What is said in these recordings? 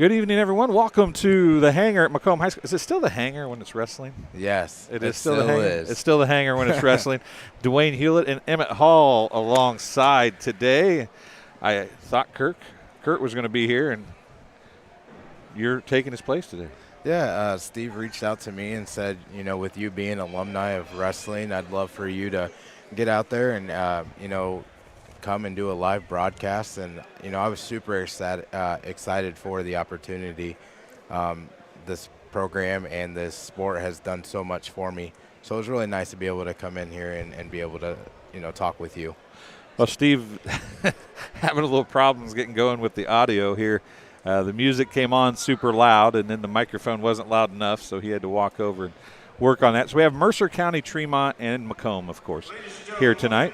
Good evening, everyone. Welcome to the hangar at Macomb High School. Is it still the hangar when it's wrestling? Yes, it is still the hangar. It's still the hangar when it's wrestling. Dwayne Hulett and Emmett Hall alongside today. I thought Kurt was going to be here, and you're taking his place today. Yeah, Steve reached out to me and said, you know, with you being alumni of wrestling, I'd love for you to get out there and, you know, come and do a live broadcast. And, you know, I was super excited for the opportunity. This program and this sport has done so much for me. So it was really nice to be able to come in here and be able to, you know, talk with you. Well, Steve, having a little problems getting going with the audio here. The music came on super loud, and then the microphone wasn't loud enough, so he had to walk over and work on that. So we have Mercer County, Tremont, and Macomb, of course, here tonight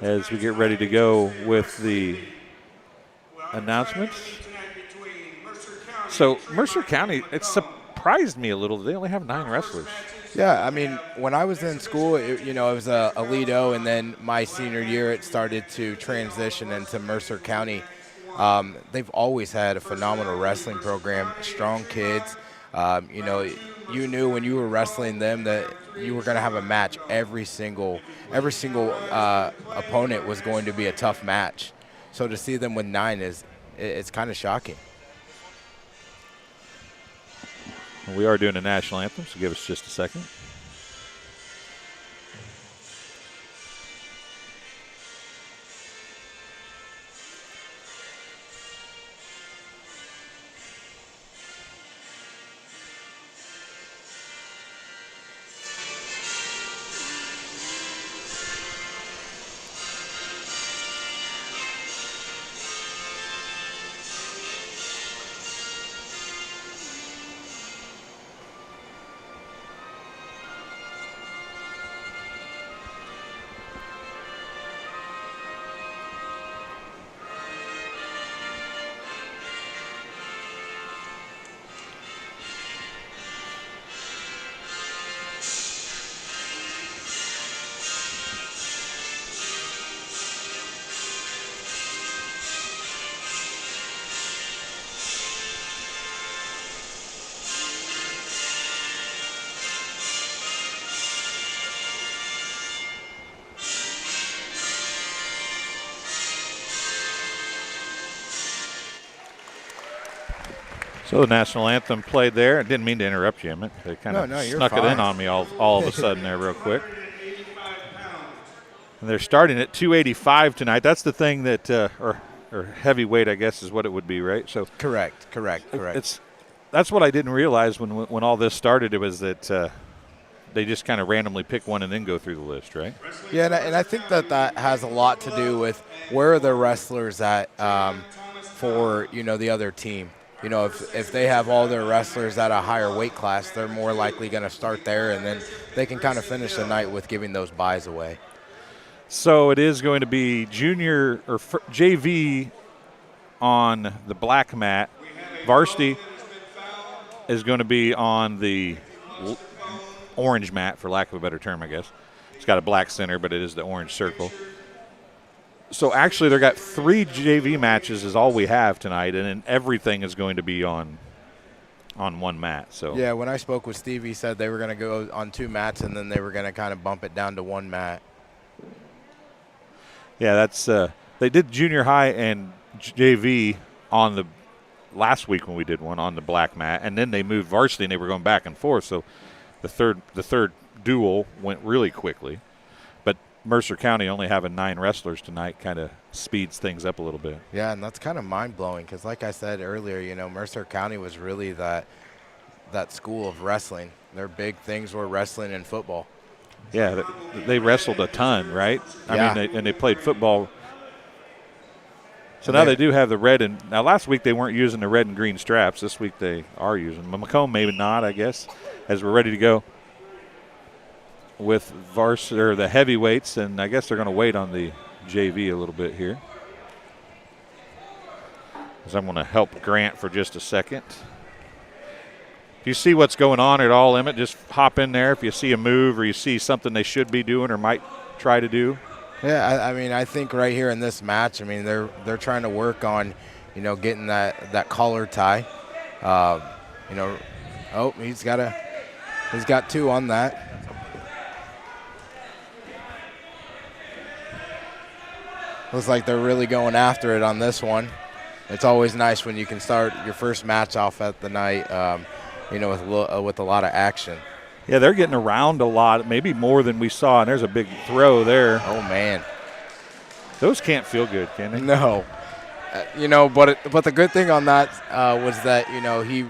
as we get ready to go with the announcements. So Mercer County, it surprised me a little. They only have 9 wrestlers. Yeah, I mean, when I was in school, it was a Lido, and then my senior year it started to transition into Mercer County. They've always had a phenomenal wrestling program, strong kids. You know, you knew when you were wrestling them that you were going to have a match. Every single opponent was going to be a tough match. So to see them with 9 it's kind of shocking. We are doing a national anthem, so give us just a second. So the national anthem played there. I didn't mean to interrupt you, Emmett. They kind of snuck it in on me all of a sudden there real quick. And they're starting at 285 tonight. That's the thing that, or heavyweight, I guess, is what it would be, right? So Correct. That's what I didn't realize when all this started. It was that they just kind of randomly pick one and then go through the list, right? Yeah, and I think that has a lot to do with where are the wrestlers at for, you know, the other team. You know, if they have all their wrestlers at a higher weight class, they're more likely going to start there, and then they can kind of finish the night with giving those buys away. So it is going to be junior or JV on the black mat. Varsity is going to be on the orange mat, for lack of a better term, I guess. It's got a black center, but it is the orange circle. So actually, they've got 3 JV matches is all we have tonight, and then everything is going to be on one mat. So yeah, when I spoke with Steve, he said they were going to go on 2 mats, and then they were going to kind of bump it down to 1 mat. Yeah, that's they did junior high and JV on the last week when we did one on the black mat, and then they moved varsity and they were going back and forth. So the third duel went really quickly. Mercer County only having 9 wrestlers tonight kind of speeds things up a little bit. Yeah, and that's kind of mind-blowing because like I said earlier, you know, Mercer County was really that school of wrestling. Their big things were wrestling and football. Yeah, they wrestled a ton, right? Yeah. I mean, they played football. So now they do have the red and – now last week they weren't using the red and green straps. This week they are using them. Macomb maybe not, I guess, as we're ready to go with varsity or the heavyweights, and I guess they're going to wait on the JV a little bit here. Because I'm going to help Grant for just a second. If you see what's going on at all, Emmett, just hop in there if you see a move or you see something they should be doing or might try to do. Yeah, I mean, I think right here in this match, I mean, they're trying to work on you know, getting that collar tie. You know, oh, he's got 2 on that. Looks like they're really going after it on this one. It's always nice when you can start your first match off at the night, you know, with a lot of action. Yeah, they're getting around a lot, maybe more than we saw, and there's a big throw there. Oh, man. Those can't feel good, can they? No. You know, but the good thing on that was that, you know, he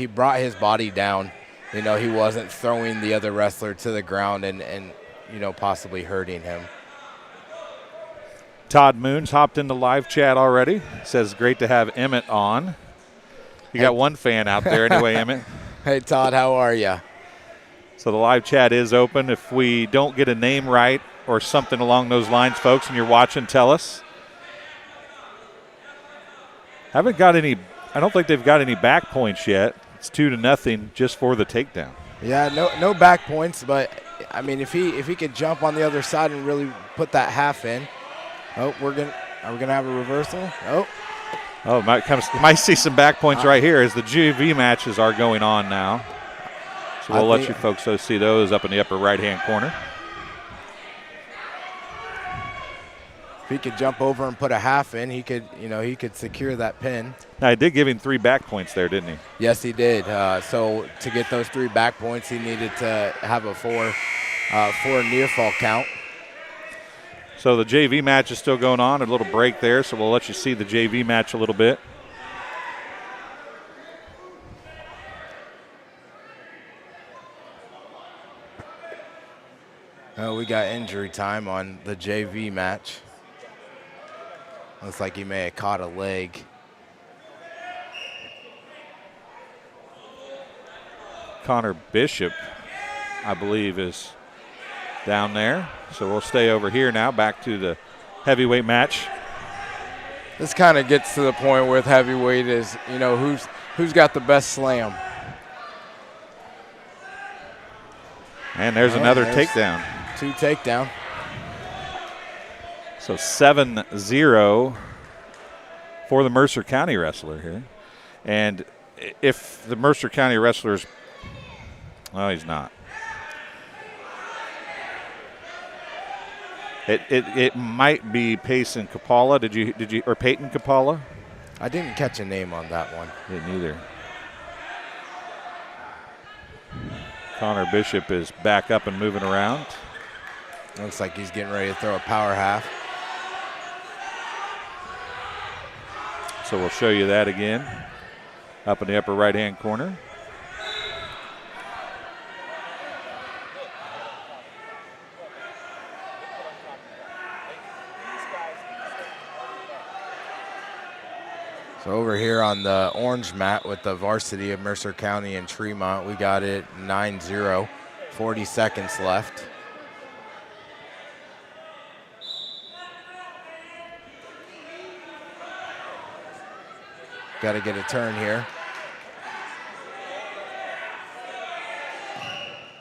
brought his body down. You know, he wasn't throwing the other wrestler to the ground and you know, possibly hurting him. Todd Moons hopped into live chat already. Says great to have Emmett on. You got one fan out there anyway, Emmett. Hey, Todd, how are you? So the live chat is open. If we don't get a name right or something along those lines, folks, and you're watching, tell us. Haven't got any. I don't think they've got any back points yet. It's 2-0 just for the takedown. Yeah, no back points, but I mean, if he could jump on the other side and really put that half in. Oh, are we gonna have a reversal? Oh, might see some back points right here as the JV matches are going on now. So we'll let you folks see those up in the upper right-hand corner. If he could jump over and put a half in, he could secure that pin. Now, I did give him 3 back points there, didn't he? Yes, he did. So to get those 3 back points, he needed to have a 4 near fall count. So the JV match is still going on. A little break there, so we'll let you see the JV match a little bit. We got injury time on the JV match. Looks like he may have caught a leg. Connor Bishop, I believe, is down there. So we'll stay over here now, back to the heavyweight match. This kind of gets to the point with heavyweight is, you know, who's got the best slam. And there's another takedown. 2 takedown. So 7-0 for the Mercer County wrestler here. And if the Mercer County wrestlers, well, he's not. It might be Payson Kapala. Did you or Peyton Kapala? I didn't catch a name on that one. Didn't either. Connor Bishop is back up and moving around. Looks like he's getting ready to throw a power half. So we'll show you that again. Up in the upper right-hand corner. So over here on the orange mat with the varsity of Mercer County and Tremont, we got it 9-0, 40 seconds left. Got to get a turn here.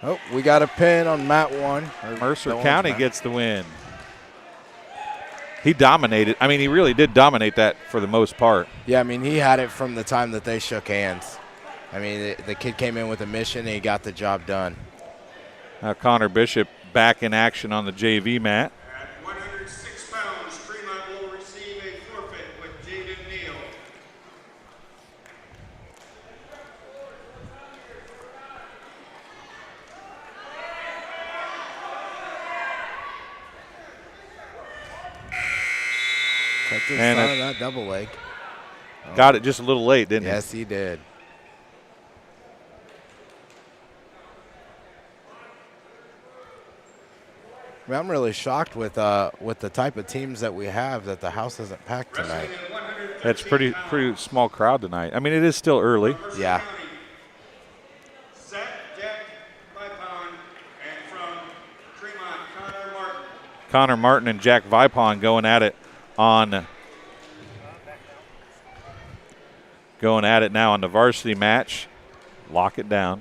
Oh, we got a pin on mat 1. Mercer County gets the win. He dominated. I mean, he really did dominate that for the most part. Yeah, I mean, he had it from the time that they shook hands. I mean, the kid came in with a mission and he got the job done. Connor Bishop back in action on the JV mat. At 106 pounds, Tremont will receive a forfeit with Jaden Neal. Cut this And out of that double leg. Got it just a little late, didn't he? Yes, he did. I mean, I'm really shocked with the type of teams that we have that the house isn't packed tonight. That's pretty small crowd tonight. I mean, it is still early. Yeah. Connor Martin and Jack Vipon going at it now on the varsity match. Lock it down.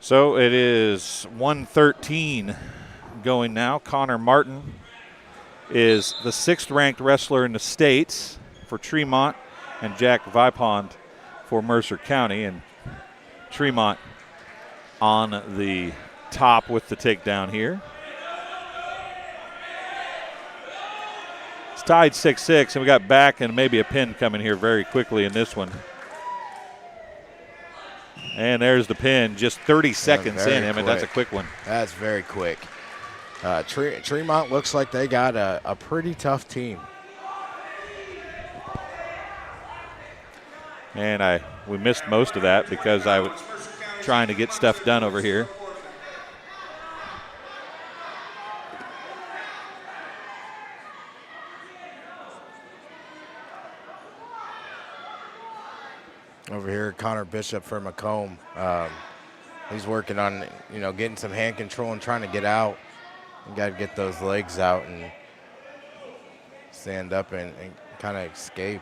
So it is 113 going now. Connor Martin is the 6th-ranked wrestler in the state for Tremont, and Jack Vipond for Mercer County. And Tremont on the top with the takedown here. It's tied 6-6, and we got back and maybe a pin coming here very quickly in this one. And there's the pin, just 30 seconds in. I mean, that's a quick one. That's very quick. Tremont looks like they got a pretty tough team. And we missed most of that because I was trying to get stuff done over here. Over here, Connor Bishop for Macomb. He's working on, getting some hand control and trying to get out. You got to get those legs out and stand up and kind of escape.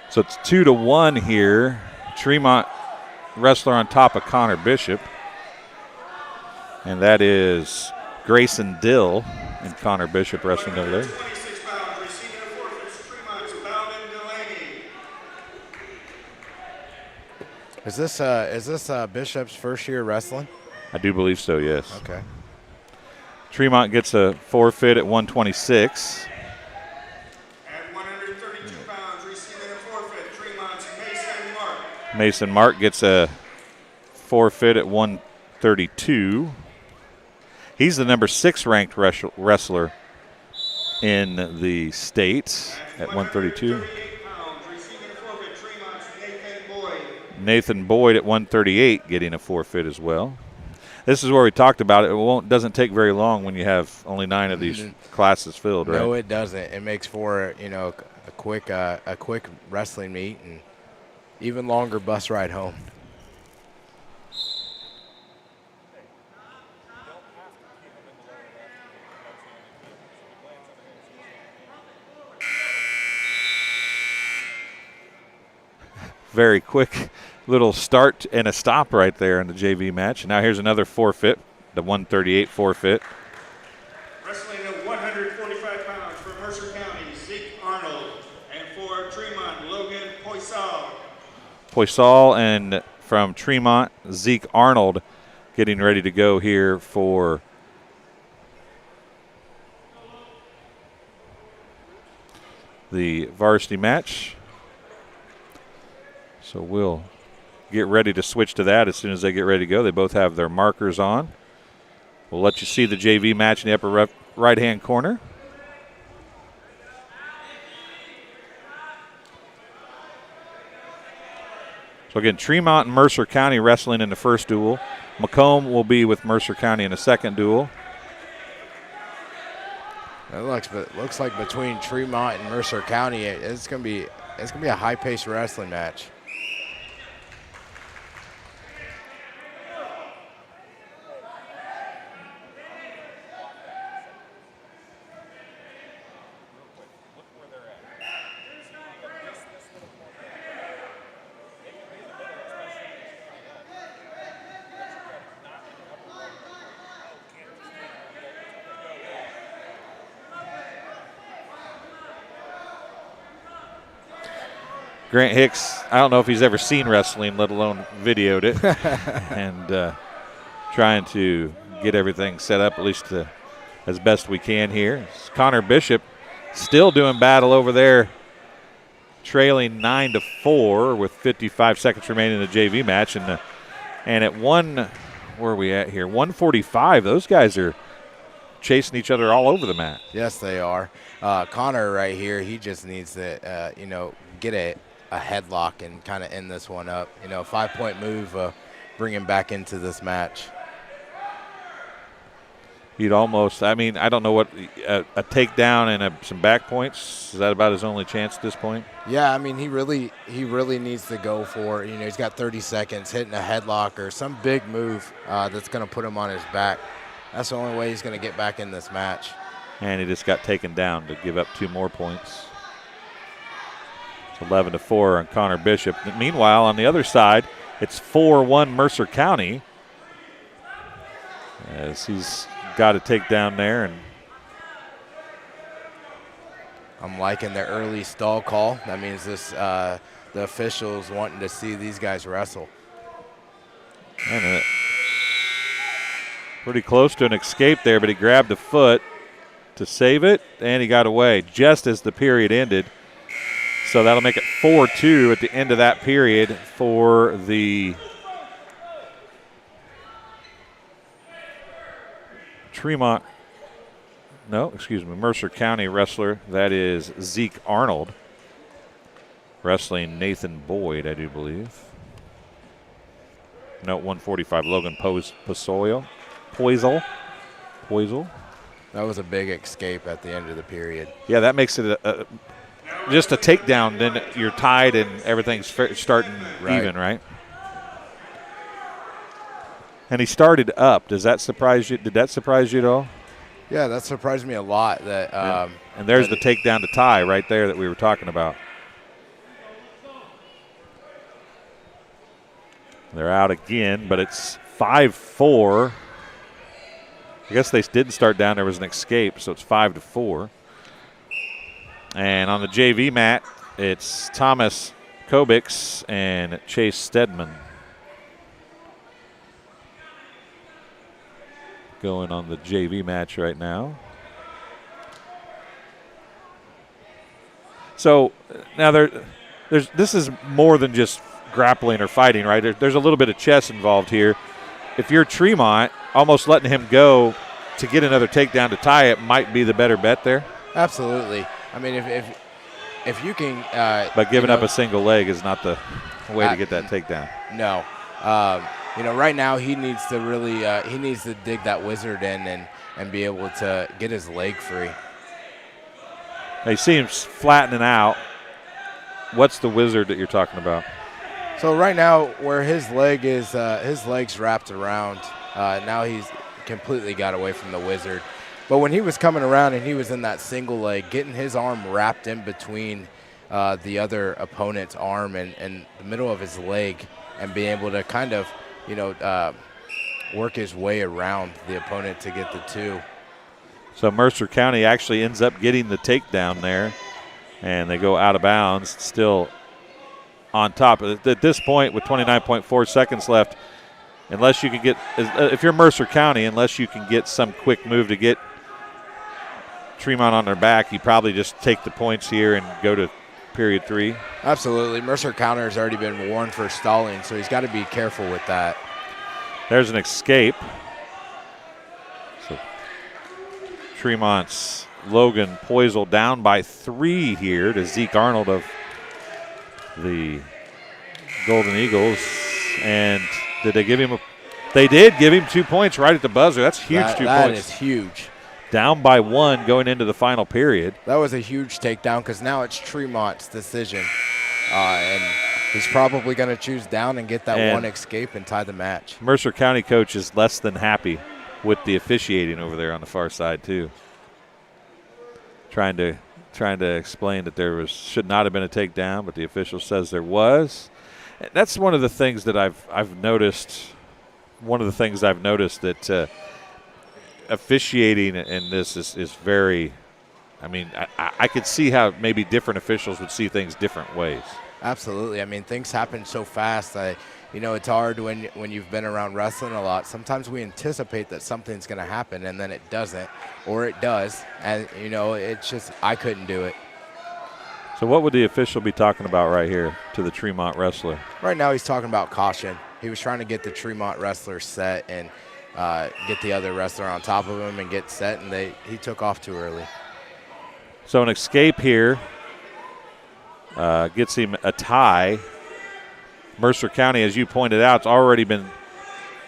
So it's 2-1 here. Tremont wrestler on top of Connor Bishop. And that is Grayson Dill and Connor Bishop wrestling over there. 26 pounds, receiving a forfeit, Tremont's Bowden Delaney. Is this Bishop's first year wrestling? I do believe so, yes. Okay. Tremont gets a forfeit at 126. At 132 pounds, receiving a forfeit, Tremont's Mason Mark. Mason Mark gets a forfeit at 132. He's the number 6-ranked wrestler in the state at 132. Pounds, receiving a forfeit, Tremont's Nathan Boyd. Nathan Boyd at 138 getting a forfeit as well. This is where we talked about it. It doesn't take very long when you have only 9 of these classes filled, right? No, it doesn't. It makes for a quick wrestling meet and even longer bus ride home. Very quick little start and a stop right there in the JV match. And now here's another forfeit, the 138 forfeit. Wrestling at 145 pounds for Mercer County, Zeke Arnold. And for Tremont, Logan Poisal, and from Tremont, Zeke Arnold getting ready to go here for the varsity match. So we'll get ready to switch to that as soon as they get ready to go. They both have their markers on. We'll let you see the JV match in the upper right-hand corner. So again, Tremont and Mercer County wrestling in the first duel. Macomb will be with Mercer County in the second duel. It looks like between Tremont and Mercer County, it's gonna be a high-paced wrestling match. Grant Hicks, I don't know if he's ever seen wrestling, let alone videoed it, and trying to get everything set up at least as best we can here. It's Connor Bishop still doing battle over there, trailing 9-4 with 55 seconds remaining in the JV match. And at where are we at here? 145, those guys are chasing each other all over the mat. Yes, they are. Connor right here, he just needs to, get a headlock and kind of end this one up. 5-point move, bring him back into this match. He'd almost, I don't know what, a takedown and some back points, is that about his only chance at this point? Yeah, he really needs to go for, he's got 30 seconds, hitting a headlock or some big move that's going to put him on his back. That's the only way he's going to get back in this match. And he just got taken down to give up 2 more points. It's 11-4 on Connor Bishop. Meanwhile, on the other side, it's 4-1 Mercer County, as he's got a takedown there. And I'm liking the early stall call. That means the officials wanting to see these guys wrestle. And pretty close to an escape there, but he grabbed a foot to save it, and he got away just as the period ended. So that'll make it 4-2 at the end of that period for the Mercer County wrestler. That is Zeke Arnold wrestling Nathan Boyd, I do believe. No, 145, Logan Poisel. That was a big escape at the end of the period. Yeah, that makes it just a takedown. Then you're tied and everything's starting even, right? And he started up. Does that surprise you? Did that surprise you at all? Yeah, that surprised me a lot. And there's the takedown to tie right there that we were talking about. They're out again, but it's 5-4. I guess they didn't start down. There was an escape, so it's 5-4. And on the JV mat, it's Thomas Kobix and Chase Stedman going on the JV match right now. So now this is more than just grappling or fighting, right? There's a little bit of chess involved here. If you're Tremont, almost letting him go to get another takedown to tie it might be the better bet there. Absolutely. I mean, if you can. But giving up a single leg is not the way to get that takedown. No. Right now he needs to really he needs to dig that wizard in and be able to get his leg free. He seems flattening out. What's the wizard that you're talking about? So right now, where his leg is, his leg's wrapped around. Now he's completely got away from the wizard. But when he was coming around and he was in that single leg, getting his arm wrapped in between the other opponent's arm and the middle of his leg, and being able to kind of, work his way around the opponent to get the 2. So Mercer County actually ends up getting the takedown there, and they go out of bounds, still on top. At this point, with 29.4 seconds left, unless you can get, if you're Mercer County, unless you can get some quick move to get Tremont on their back, you probably just take the points here and go to period 3. Absolutely. Mercer County has already been warned for stalling, so he's got to be careful with that. There's an escape. So Tremont's Logan Poisel down by 3 here to Zeke Arnold of the Golden Eagles. And did they give him they did give him 2 points right at the buzzer. That's huge. 2 points. That is huge. Down by 1 going into the final period. That was a huge takedown because now it's Tremont's decision. And he's probably going to choose down and get that 1 escape and tie the match. Mercer County coach is less than happy with the officiating over there on the far side too. Trying to explain that there should not have been a takedown, but the official says there was. That's one of the things that I've noticed. One of the things I've noticed that officiating in this is very. I mean, I could see how maybe different officials would see things different ways. Absolutely. I mean, things happen so fast. It's hard when you've been around wrestling a lot. Sometimes we anticipate that something's going to happen, and then it doesn't, or it does. And, it's just I couldn't do it. So what would the official be talking about right here to the Tremont wrestler? Right now he's talking about caution. He was trying to get the Tremont wrestler set and get the other wrestler on top of him and get set, and he took off too early. So an escape here gets him a tie. Mercer County, as you pointed out, it's already been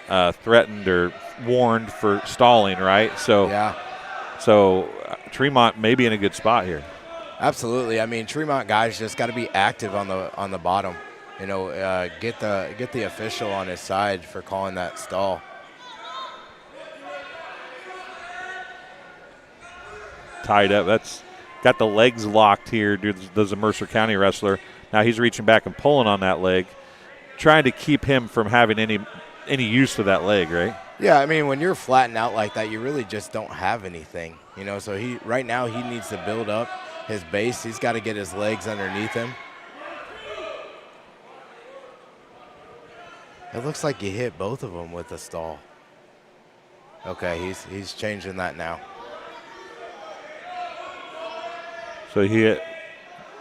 threatened or warned for stalling, right? So, yeah. So Tremont may be in a good spot here. Absolutely. I mean, Tremont guys just got to be active on the bottom. Get the official on his side for calling that stall. tied up. That's got the legs locked here, does the Mercer County wrestler. Now he's reaching back and pulling on that leg, trying to keep him from having any use of that leg, right? Yeah, I mean, when you're flattened out like that, you really just don't have anything, you know. So right now he needs to build up his base. He's got to get his legs underneath him. It looks like he hit both of them with a stall. Okay, he's changing that now. So he hit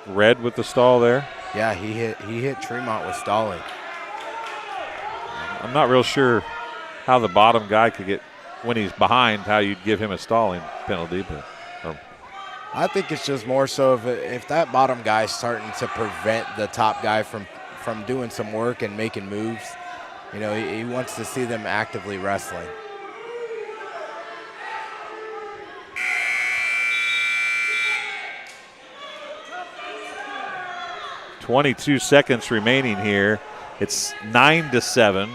Red with the stall there? Yeah, he hit Tremont with stalling. I'm not real sure how the bottom guy could get, when he's behind, how you'd give him a stalling penalty. But I think it's just more so if that bottom guy's starting to prevent the top guy from doing some work and making moves. You know, he wants to see them actively wrestling. .22 seconds remaining here. It's 9-7.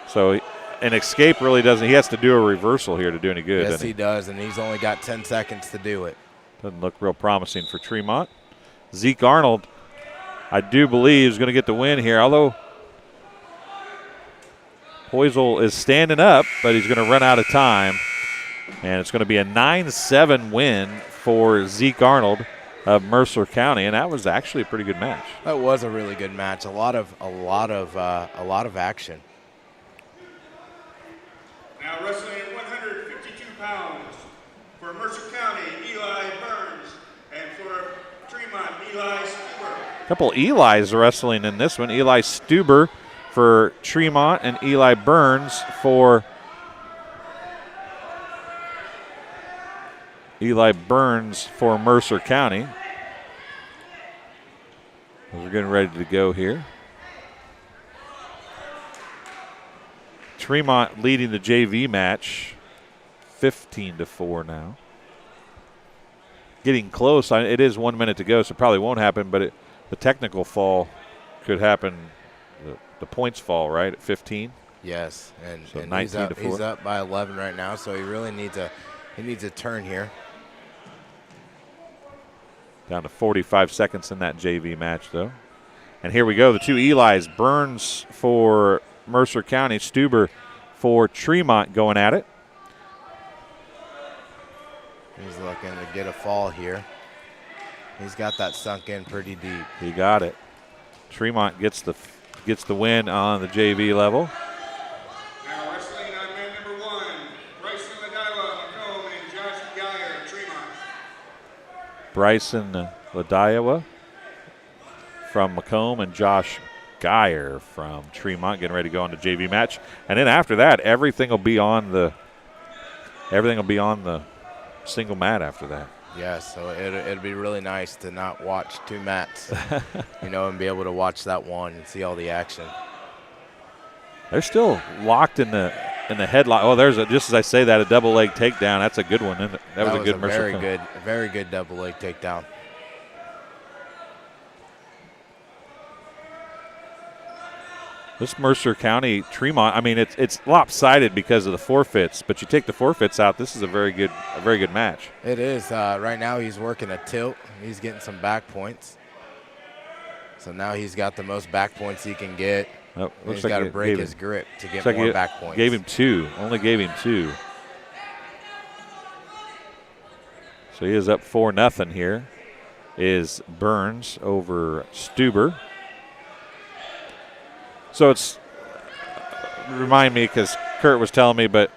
So an escape really doesn't. He has to do a reversal here to do any good. Yes, he does, and he's only got 10 seconds to do it. Doesn't look real promising for Tremont. Zeke Arnold, I do believe, is going to get the win here, although Poisel is standing up, but he's going to run out of time. And it's going to be a 9-7 win for Zeke Arnold of Mercer County, and that was actually a pretty good match. That was a really good match. A lot of action. Now wrestling at 152 pounds for Mercer County, Eli Burns, and for Tremont, Eli Stuber. A couple Eli's wrestling in this one. Eli Stuber for Tremont and Eli Burns for Mercer County. We're getting ready to go here. Tremont leading the JV match 15-4 now. Getting close. It is 1 minute to go, so it probably won't happen, but the technical fall could happen. The points fall, right, at 15? Yes, and, so and 19-4. He's up by 11 right now, so he really needs a turn here. Down to 45 seconds in that JV match, though. And here we go, the two Eli's. Burns for Mercer County, Stuber for Tremont going at it. He's looking to get a fall here. He's got that sunk in pretty deep. He got it. Tremont gets the win on the JV level. Now wrestling on man number 1, Bryson Ladiwa, Macomb, and Josh Geyer, Tremont. Bryson Ladiwa from Macomb and Josh Geyer from Tremont getting ready to go on the JV match. And then after that, everything will be on the single mat after that. Yes, so it'd be really nice to not watch two mats, and be able to watch that one and see all the action. They're still locked in the headlock. Oh, there's just as I say that, a double leg takedown. That's a good one, isn't it? That was a good Mercer. Very good double leg takedown. This Mercer County Tremont, I mean, it's lopsided because of the forfeits, but you take the forfeits out, this is a very good match. It is. Right now he's working a tilt. He's getting some back points. So now he's got the most back points he can get. Oh, he's got to break his grip to get like more back points. Gave him two. Only gave him two. So he is up 4-0 here. Is Burns over Stuber. So it's, remind me because Kurt was telling me, but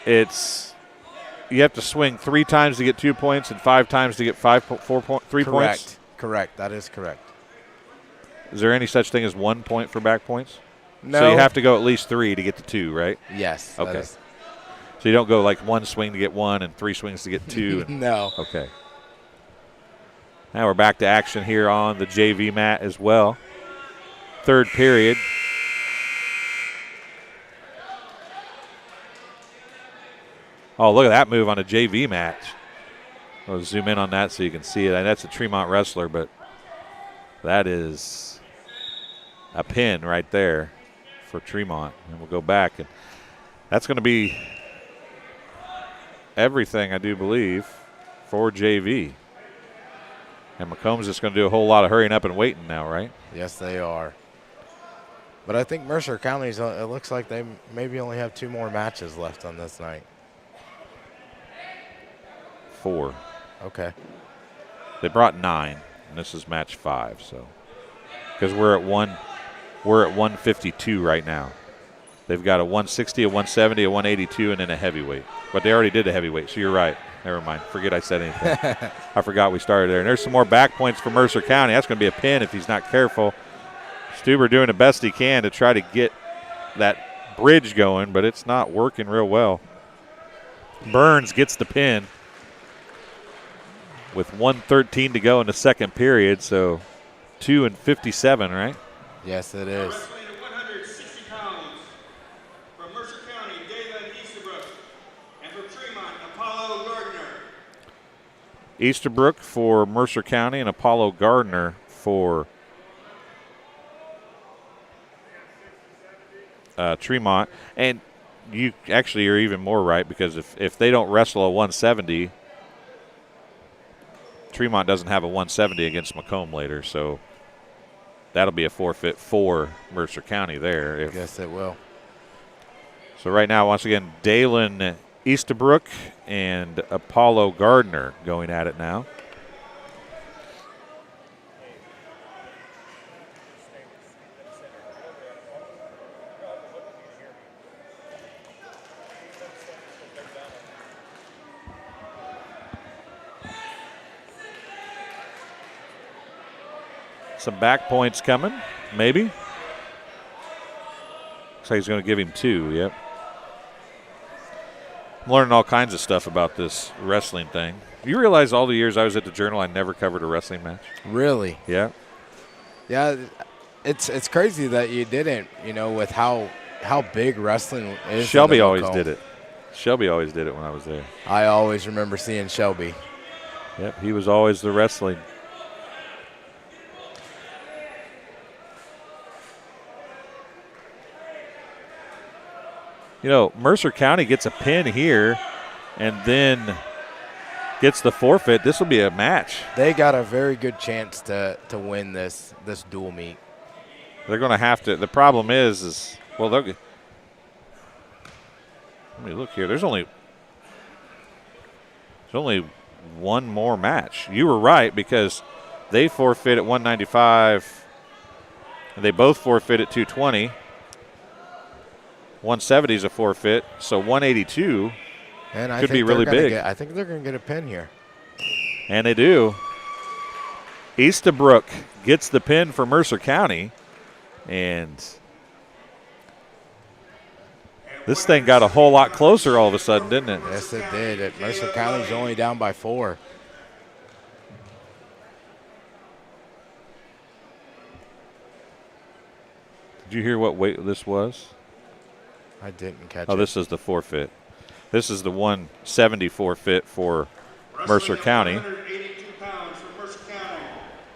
you have to swing 3 times to get 2 points and 5 times to get 3 points? Correct. That is correct. Is there any such thing as 1 point for back points? No. So you have to go at least 3 to get to 2, right? Yes. Okay. So you don't go like 1 swing to get 1 and 3 swings to get 2. No. Okay. Now we're back to action here on the JV mat as well. Third period. Oh, look at that move on a JV match. I'll zoom in on that so you can see it. And that's a Tremont wrestler, but that is a pin right there for Tremont. And we'll go back. And that's going to be everything, I do believe, for JV. And Macomb's just going to do a whole lot of hurrying up and waiting now, right? Yes, they are. But I think Mercer County's, it looks like they maybe only have 2 more matches left on this night. 4. Okay. They brought 9, and this is match 5. So, because we're at 152 right now. They've got a 160, a 170, a 182, and then a heavyweight. But they already did a heavyweight, so you're right. Never mind. Forget I said anything. I forgot we started there. And there's some more back points for Mercer County. That's going to be a pin if he's not careful. Stuber doing the best he can to try to get that bridge going, but it's not working real well. Burns gets the pin with 1:13 to go in the second period, so 2:57, right? Yes, it is. Wrestling at 160 pounds from Mercer County, Dalen Easterbrook, and from Tremont, Apollo Gardner. Easterbrook for Mercer County and Apollo Gardner for Tremont. And you actually are even more right, because if they don't wrestle a 170, Tremont doesn't have a 170 against Macomb later, so that'll be a forfeit for Mercer County there. Yes, it will. So right now, once again, Dalen Easterbrook and Apollo Gardner going at it now. Some back points coming, maybe. Looks like he's going to give him 2, yep. I'm learning all kinds of stuff about this wrestling thing. You realize all the years I was at the Journal, I never covered a wrestling match? Really? Yeah. Yeah, it's crazy that you didn't, with how big wrestling is. Shelby always did it. Shelby always did it when I was there. I always remember seeing Shelby. Yep, he was always the wrestling. Mercer County gets a pin here and then gets the forfeit. This will be a match. They got a very good chance to win this dual meet. They're going to have to. The problem is well, let me look here. There's only one more match. You were right, because they forfeit at 195. And they both forfeit at 220. 170 is a forfeit, so 182 could be really big. I think they're going to get a pin here. And they do. Easterbrook gets the pin for Mercer County, and this thing got a whole lot closer all of a sudden, didn't it? Yes, it did. Mercer County's only down by 4. Did you hear what weight this was? I didn't catch it. Oh, this is the forfeit. This is the 170 forfeit for Mercer County. 182 pounds from Mercer County,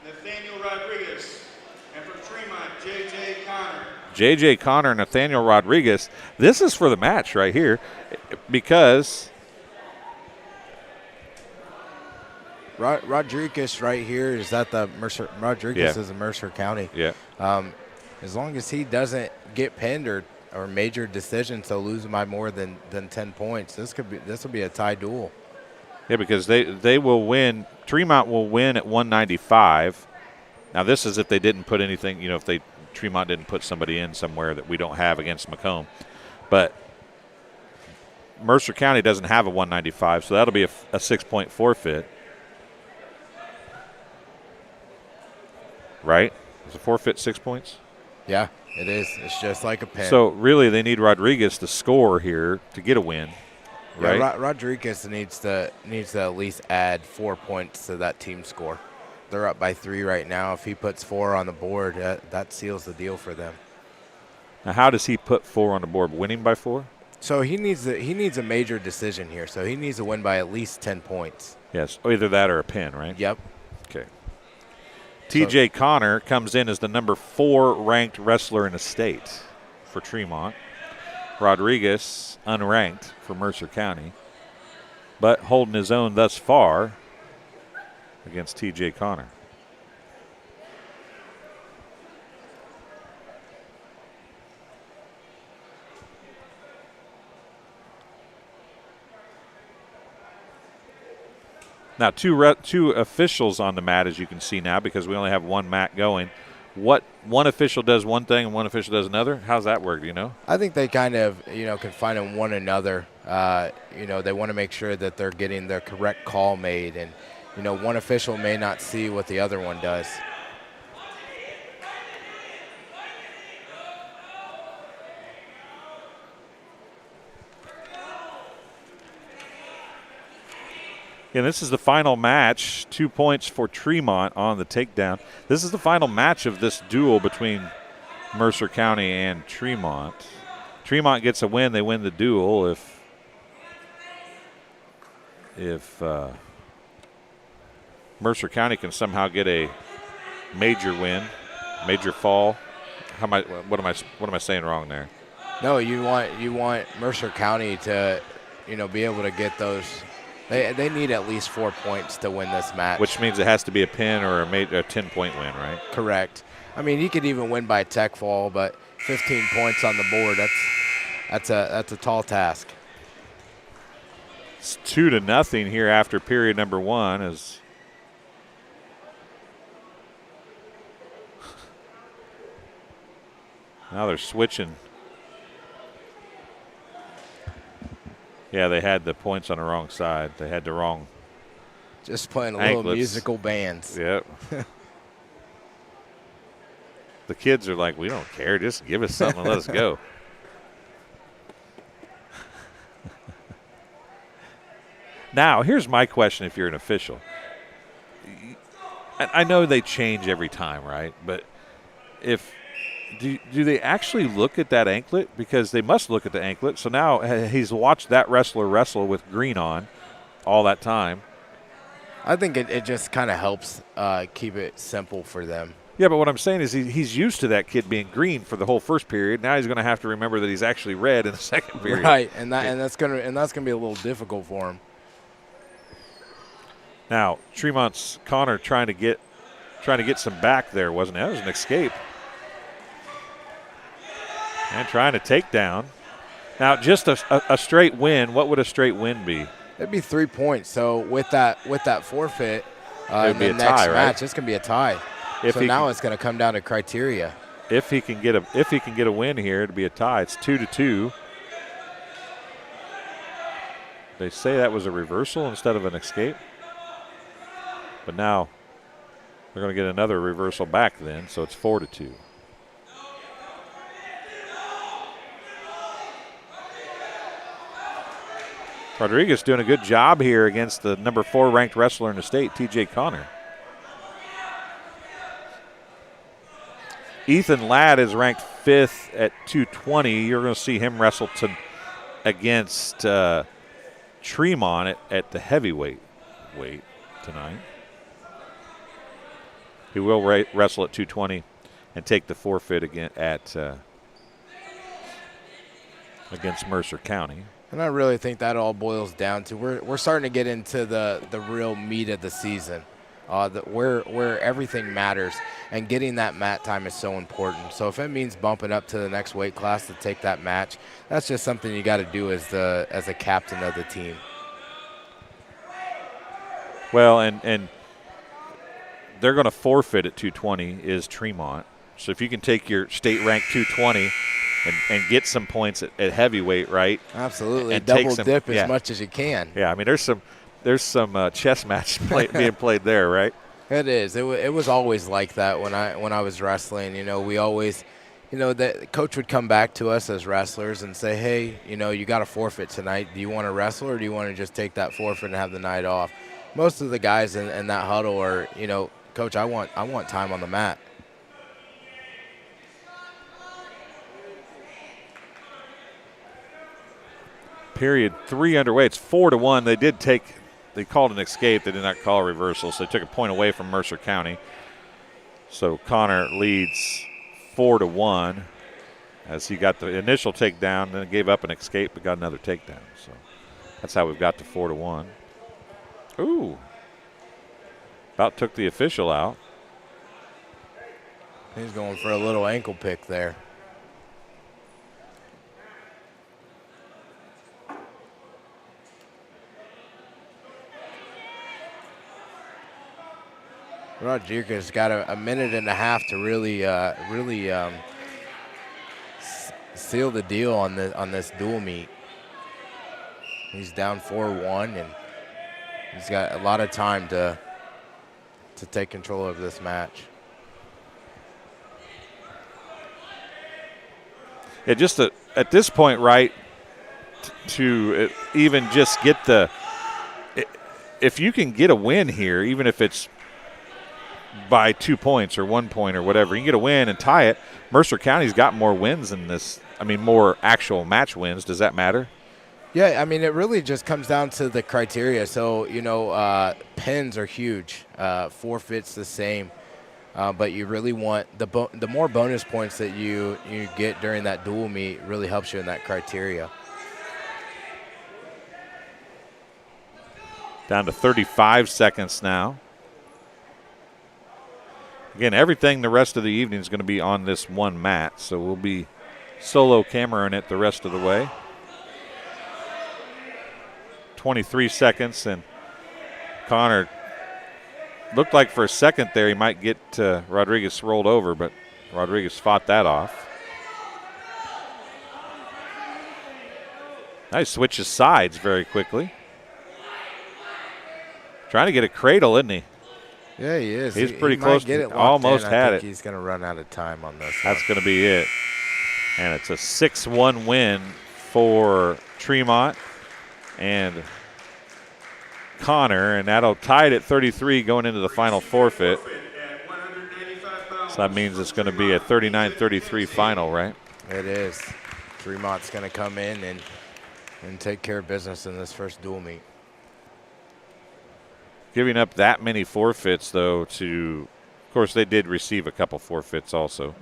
Nathaniel Rodriguez, and from Tremont, J.J. Connor. J.J. Connor and Nathaniel Rodriguez. This is for the match right here, because Rodriguez right here, is that the Mercer? Rodriguez is in Mercer County. Yeah. As long as he doesn't get pinned or major decision, so losing by more than 10 points, this will be a tie duel. Yeah, because they will win. Tremont will win at 195. Now this is if they didn't put anything, if Tremont didn't put somebody in somewhere that we don't have against Macomb. But Mercer County doesn't have a 195, so that'll be a 6-point forfeit. Right? Is a forfeit 6 points? Yeah, it is. It's just like a pin. So really they need Rodriguez to score here to get a win. Right? Yeah, Rodriguez needs to at least add 4 points to that team score. They're up by 3 right now. If he puts 4 on the board, that seals the deal for them. Now, how does he put 4 on the board? Winning by 4? So he needs a major decision here. So he needs to win by at least 10 points. Yes, either that or a pin, right? Yep. Okay. TJ Connor comes in as the number 4 ranked wrestler in the state for Tremont. Rodriguez, unranked for Mercer County. but holding his own thus far against TJ Connor. Now, two officials on the mat, as you can see now, because we only have one mat going. What one official does one thing and one official does another? How's that work? Do you know? I think they kind of, confine in one another. They want to make sure that they're getting the correct call made, and one official may not see what the other one does. And this is the final match. 2 points for Tremont on the takedown. This is the final match of this duel between Mercer County and Tremont. Tremont gets a win. They win the duel. If Mercer County can somehow get a major win, major fall. What am I saying wrong there? No, you want Mercer County to, be able to get those. They need at least 4 points to win this match. Which means it has to be a pin or a 10-point win, right? Correct. I mean, he could even win by tech fall, but 15 points on the board, that's a tall task. It's 2-0 here after period number 1 as now they're switching. Yeah, they had the points on the wrong side. They had the wrong. Just playing a anklets. little musical bands. Yep. The kids are like, we don't care. Just give us something and let us go. Now, here's my question if you're an official. I know they change every time, right? But do they actually look at that anklet? Because they must look at the anklet. So now he's watched that wrestler wrestle with green on all that time. I think it just kind of helps keep it simple for them. Yeah, but what I'm saying is he's used to that kid being green for the whole first period. Now he's going to have to remember that he's actually red in the second period. Right, and that's gonna be a little difficult for him. Now Tremont's Connor trying to get some back there, wasn't it? That was an escape. And trying to take down. Now, just a straight win. What would a straight win be? It'd be 3 points. So with that forfeit, it would be the a next tie, match, right? it's gonna be a tie. So now it's gonna come down to criteria. If he can get a win here, it'd be a tie. It's 2-2. They say that was a reversal instead of an escape. But now they're going to get another reversal back then, so it's 4-2. Rodriguez doing a good job here against the number 4 ranked wrestler in the state, TJ Connor. Ethan Ladd is ranked 5th at 220. You're going to see him wrestle against Tremont at the heavyweight weight tonight. He will wrestle at 220 and take the forfeit again against Mercer County. And I really think that all boils down to we're starting to get into the real meat of the season, where everything matters, and getting that mat time is so important. So if it means bumping up to the next weight class to take that match, that's just something you got to do as a captain of the team. Well, and they're going to forfeit at 220 is Tremont. So if you can take your state rank 220 and get some points at heavyweight, right? Absolutely. And double dip as much as you can. Yeah, I mean there's some chess match being played there, right? It is. It was always like that when I was wrestling. We always, the coach would come back to us as wrestlers and say, hey, you got a forfeit tonight. Do you want to wrestle or do you want to just take that forfeit and have the night off? Most of the guys in that huddle are, Coach, I want time on the mat. Period 3 underway. It's 4-1. They called an escape. They did not call a reversal, so they took a point away from Mercer County. So Connor leads 4-1 as he got the initial takedown, then gave up an escape but got another takedown. So That's how we've got to 4-1. Ooh. About took the official out. He's going for a little ankle pick there. Rodriguez got a minute and a half to really seal the deal on this dual meet. He's down 4-1, and he's got a lot of time to take control of this match. Yeah, just at this point, right, to even just get if you can get a win here, even if it's by 2 points or 1 point or whatever, you can get a win and tie it. Mercer County's got more wins than this. I mean, more actual match wins. Does that matter? Yeah, I mean, it really just comes down to the criteria. So, pins are huge, forfeits the same, but you really want the more bonus points that you get during that dual meet really helps you in that criteria. Down to 35 seconds now. Again, everything the rest of the evening is going to be on this one mat, so we'll be solo cameraing it the rest of the way. 23 seconds, and Connor looked like for a second there he might get Rodriguez rolled over, but Rodriguez fought that off. Nice switches sides very quickly. Trying to get a cradle, isn't he? Yeah, he is. He's pretty close. Get it almost in. had I it. think he's going to run out of time on this. That's going to be it. And it's a 6-1 win for Tremont and Connor, and that'll tie it at 33 going into the final forfeit. So that means it's going to be a 39-33 final, right? It is. Tremont's going to come in and take care of business in this first dual meet. Giving up that many forfeits, though, of course, they did receive a couple forfeits also.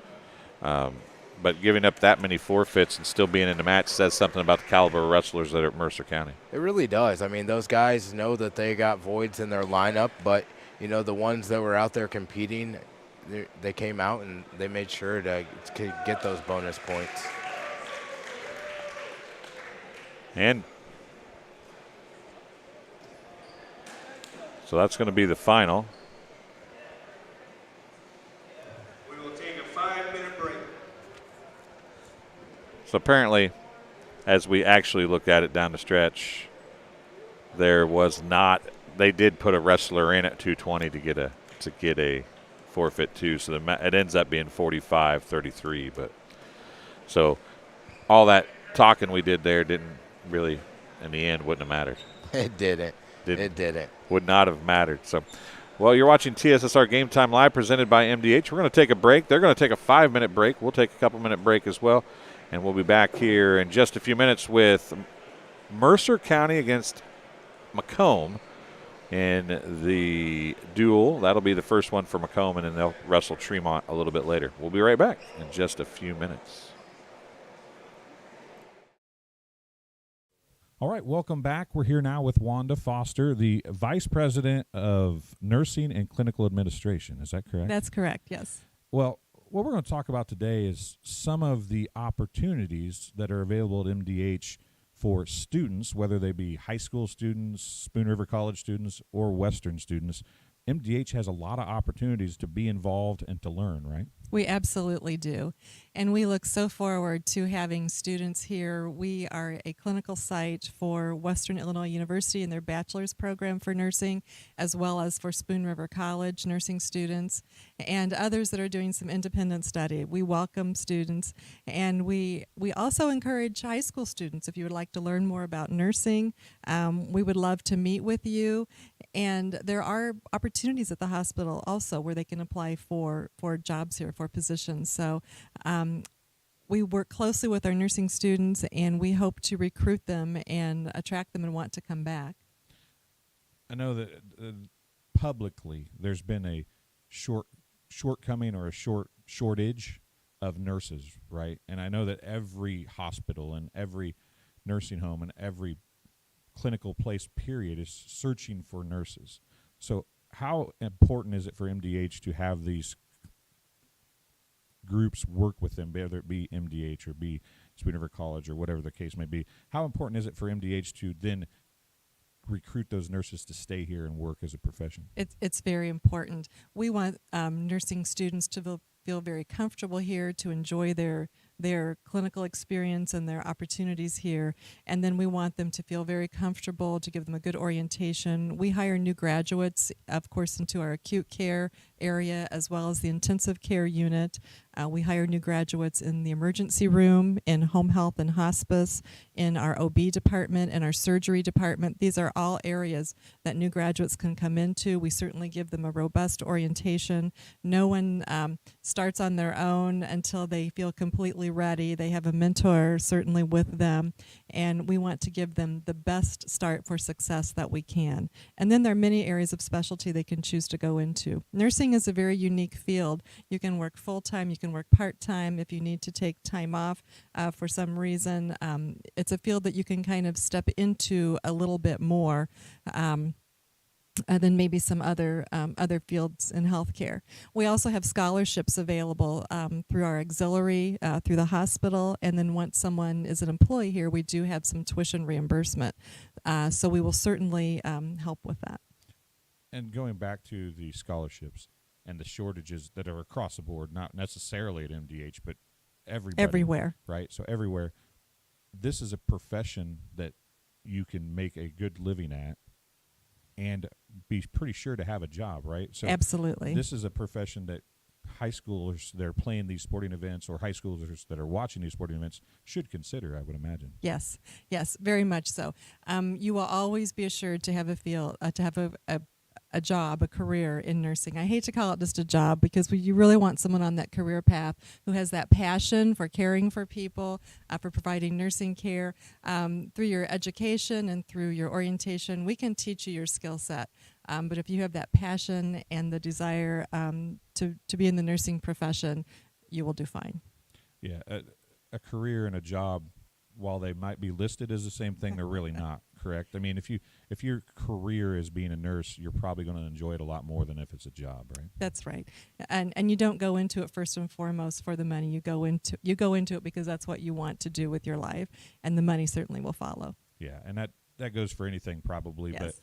But giving up that many forfeits and still being in the match says something about the caliber of wrestlers that are at Mercer County. It really does. I mean, those guys know that they got voids in their lineup, but, the ones that were out there competing, they came out and they made sure to get those bonus points. And so that's going to be the final. We will take a 5-minute break. So apparently, as we actually looked at it down the stretch, there was not. They did put a wrestler in at 220 to get a forfeit too. So it ends up being 45-33. But so all that talking we did there didn't really, in the end, wouldn't have mattered. It didn't. It didn't. Would not have mattered. So, well, you're watching TSSR Game Time Live presented by MDH. We're going to take a break. They're going to take a 5-minute break. We'll take a couple-minute break as well. And we'll be back here in just a few minutes with Mercer County against Macomb in the duel. That'll be the first one for Macomb, and then they'll wrestle Tremont a little bit later. We'll be right back in just a few minutes. All right, welcome back. We're here now with Wanda Foster, the Vice President of Nursing and Clinical Administration. Is that correct? That's correct, yes. Well, what we're going to talk about today is some of the opportunities that are available at MDH for students, whether they be high school students, Spoon River College students, or Western students. MDH has a lot of opportunities to be involved and to learn, right? We absolutely do. And we look so forward to having students here. We are a clinical site for Western Illinois University and their bachelor's program for nursing, as well as for Spoon River College nursing students and others that are doing some independent study. We welcome students, and we also encourage high school students. If you would like to learn more about nursing, we would love to meet with you. And there are opportunities at the hospital also where they can apply for jobs here, for positions. So we work closely with our nursing students, and we hope to recruit them and attract them and want to come back. I know that publicly there's been a shortcoming or a shortage of nurses, right? And I know that every hospital and every nursing home and every clinical place period is searching for nurses. So how important is it for MDH to have these groups work with them, whether it be MDH or be Spoon River College or whatever the case may be? How important is it for MDH to then recruit those nurses to stay here and work as a profession? It's very important. We want nursing students to feel very comfortable here, to enjoy their clinical experience and their opportunities here, and then we want them to feel very comfortable, to give them a good orientation. We hire new graduates, of course, into our acute care area as well as the intensive care unit. We hire new graduates in the emergency room, in home health and hospice, in our OB department, and our surgery department. These are all areas that new graduates can come into. We certainly give them a robust orientation. No one starts on their own until they feel completely ready. They have a mentor certainly with them, and we want to give them the best start for success that we can. And then there are many areas of specialty they can choose to go into. Nursing is a very unique field. You can work full-time, you can work part-time if you need to take time off for some reason. It's a field that you can kind of step into a little bit more than maybe some other fields in healthcare. We also have scholarships available through our auxiliary, through the hospital, and then once someone is an employee here, we do have some tuition reimbursement. So we will certainly help with that. And going back to the scholarships and the shortages that are across the board, not necessarily at MDH, but everywhere. Right? So everywhere. This is a profession that you can make a good living at and be pretty sure to have a job, right? So absolutely. This is a profession that high schoolers that are playing these sporting events or high schoolers that are watching these sporting events should consider, I would imagine. Yes, very much so. You will always be assured to have a job, a career in nursing. I hate to call it just a job because you really want someone on that career path who has that passion for caring for people, for providing nursing care. Through your education and through your orientation, we can teach you your skill set. But if you have that passion and the desire to be in the nursing profession, you will do fine. Yeah, a career and a job, while they might be listed as the same thing, they're really not, correct? I mean, if your career is being a nurse, you're probably going to enjoy it a lot more than if it's a job, right? That's right. And you don't go into it first and foremost for the money. You go into it because that's what you want to do with your life, and the money certainly will follow. Yeah, and that goes for anything probably, yes. But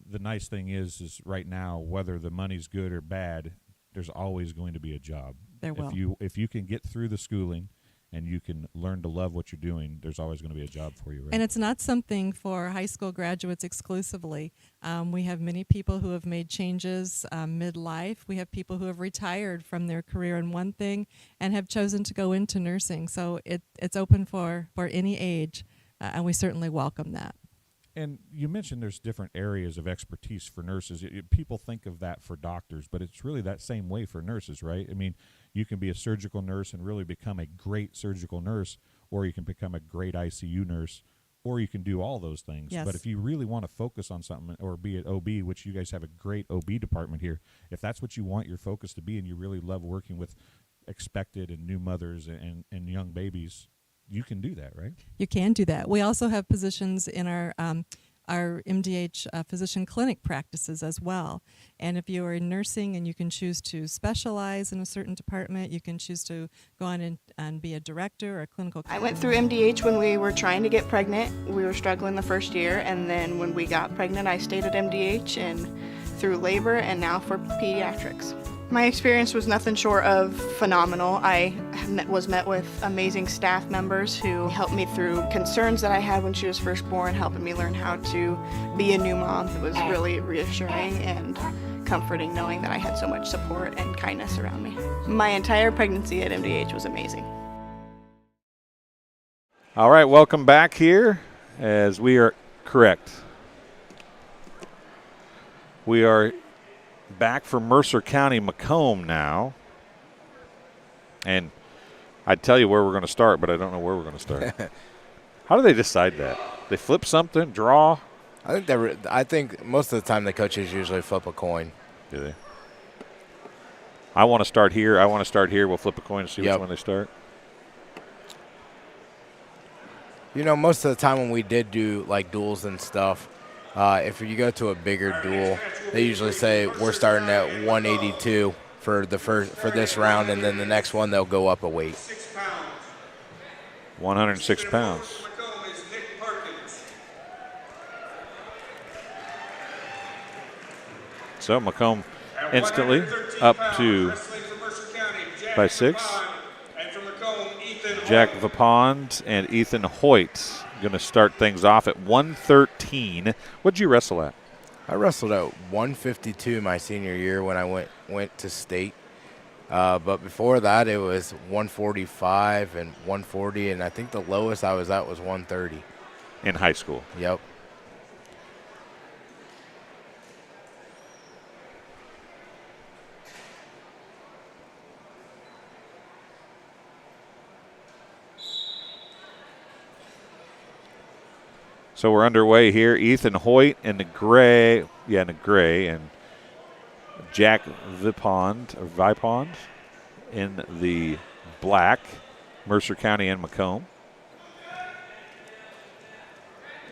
the nice thing is right now, whether the money's good or bad, there's always going to be a job. There will. If you can get through the schooling and you can learn to love what you're doing, there's always going to be a job for you, right? And it's not something for high school graduates exclusively. We have many people who have made changes midlife. We have people who have retired from their career in one thing and have chosen to go into nursing. So it's open for any age, and we certainly welcome that. And you mentioned there's different areas of expertise for nurses. People think of that for doctors, but it's really that same way for nurses, right? I mean, you can be a surgical nurse and really become a great surgical nurse, or you can become a great ICU nurse, or you can do all those things. Yes. But if you really want to focus on something, or be at OB, which you guys have a great OB department here, if that's what you want your focus to be and you really love working with expected and new mothers and young babies, you can do that, right? You can do that. We also have positions in our MDH physician clinic practices as well. And if you are in nursing and you can choose to specialize in a certain department, you can choose to go on and be a director or a clinical. I went through MDH when we were trying to get pregnant. We were struggling the first year, and then when we got pregnant, I stayed at MDH and through labor and now for pediatrics. My experience was nothing short of phenomenal. I was met with amazing staff members who helped me through concerns that I had when she was first born, helping me learn how to be a new mom. It was really reassuring and comforting knowing that I had so much support and kindness around me. My entire pregnancy at MDH was amazing. All right, welcome back here as we are correct. We are back from Mercer County, Macomb now. And I'd tell you where we're going to start, but I don't know where we're going to start. How do they decide that? They flip something, draw? I think most of the time the coaches usually flip a coin. Do they? I want to start here. We'll flip a coin and see which one they start. You know, most of the time when we did do like duels and stuff, if you go to a bigger duel, they usually say we're starting at 182 for this round, and then the next one they'll go up a weight. 106 pounds. So Macomb instantly up to by 6. Jack Vipond and Ethan Hoyt going to start things off at 113. What'd you wrestle at? I wrestled at 152 my senior year when I went to state. But before that, it was 145 and 140, and I think the lowest I was at was 130. In high school? Yep. So we're underway here. Ethan Hoyt in the gray, and Jack Vipond in the black, Mercer County and Macomb.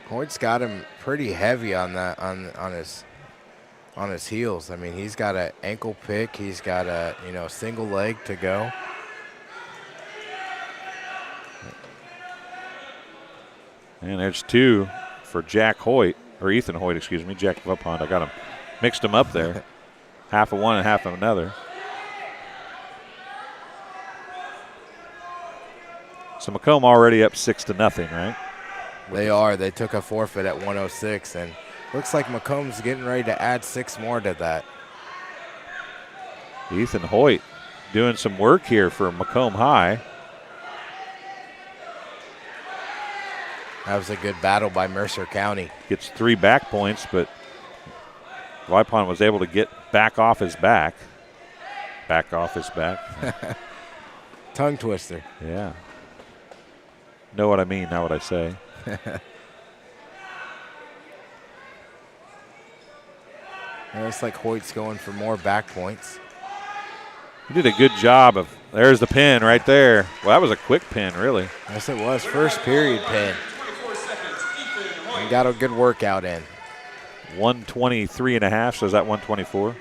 Hoyt's got him pretty heavy on that on his heels. I mean, he's got an ankle pick. He's got a single leg to go. And there's 2 for Ethan Hoyt, excuse me, Jack Vipond. I got him, mixed them up there. Half of one and half of another. So Macomb already up 6-0, right? They are. They took a forfeit at 106, and looks like Macomb's getting ready to add 6 more to that. Ethan Hoyt doing some work here for Macomb High. That was a good battle by Mercer County. Gets 3 back points, but Vipond was able to get back off his back. Back off his back. Tongue twister. Yeah. Know what I mean, not what I say. It looks like Hoyt's going for more back points. He did a good job of, there's the pin right there. Well, that was a quick pin, really. Yes, it was. First period pin. And got a good workout in. 123.5, so is that 124?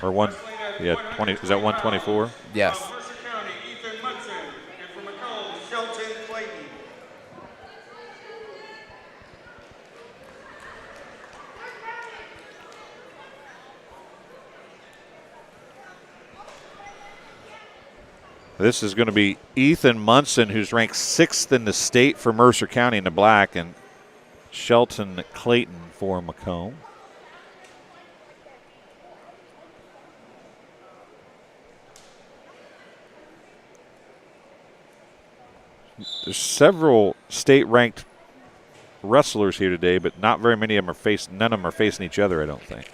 Or 20, is that 124? Yes. This is going to be Ethan Munson, who's ranked 6th in the state for Mercer County in the black, and Shelton Clayton for Macomb. There's several state-ranked wrestlers here today, but not very many of them are none of them are facing each other, I don't think.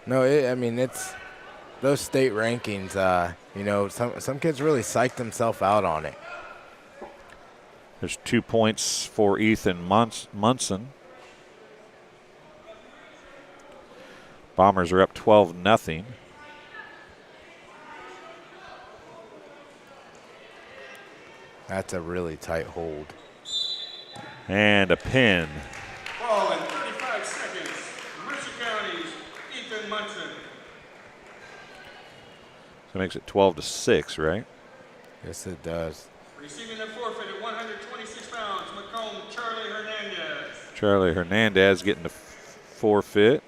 No, it's those state rankings. Some kids really psych themselves out on it. There's 2 points for Ethan Munson. Bombers are up 12-0. That's a really tight hold. And a pin. Ball in 35 seconds. Mercer County's Ethan Munson. So it makes it 12-6, right? Yes, it does. Receiving the forfeit at 126 pounds, Macomb Charlie Hernandez. Charlie Hernandez getting the forfeit.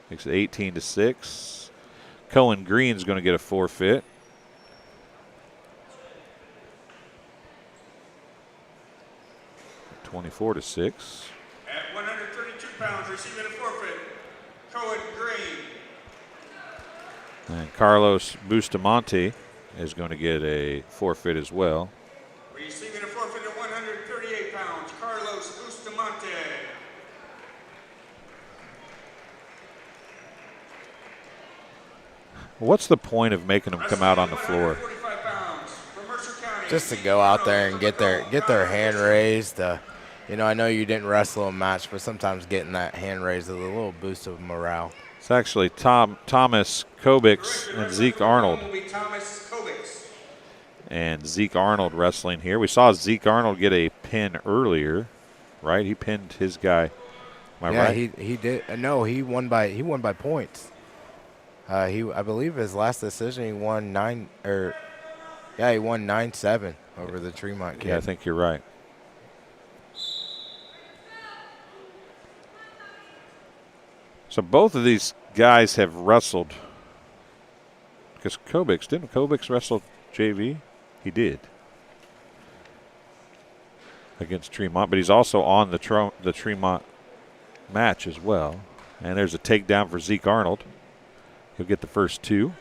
Makes it 18-6. Cohen Green's going to get a forfeit. $24-6. At 132 pounds, receiving a forfeit, Cohen Green. And Carlos Bustamante is going to get a forfeit as well. Receiving a forfeit at 138 pounds, Carlos Bustamante. What's the point of making them come out on the floor? Just to go out there and get their hand raised. I know you didn't wrestle a match, but sometimes getting that hand raised is a little boost of morale. It's actually Thomas Kobix and Zeke Arnold. Will be Thomas Kobix. And Zeke Arnold wrestling here. We saw Zeke Arnold get a pin earlier, right? He pinned his guy. Am I right? He did. No, he won by points. I believe his last decision he won 9-7 over the Tremont kid. Yeah, I think you're right. So both of these guys have wrestled. Because didn't Kobix wrestle JV? He did. Against Tremont, but he's also on the Tremont match as well. And there's a takedown for Zeke Arnold. He'll get the first two.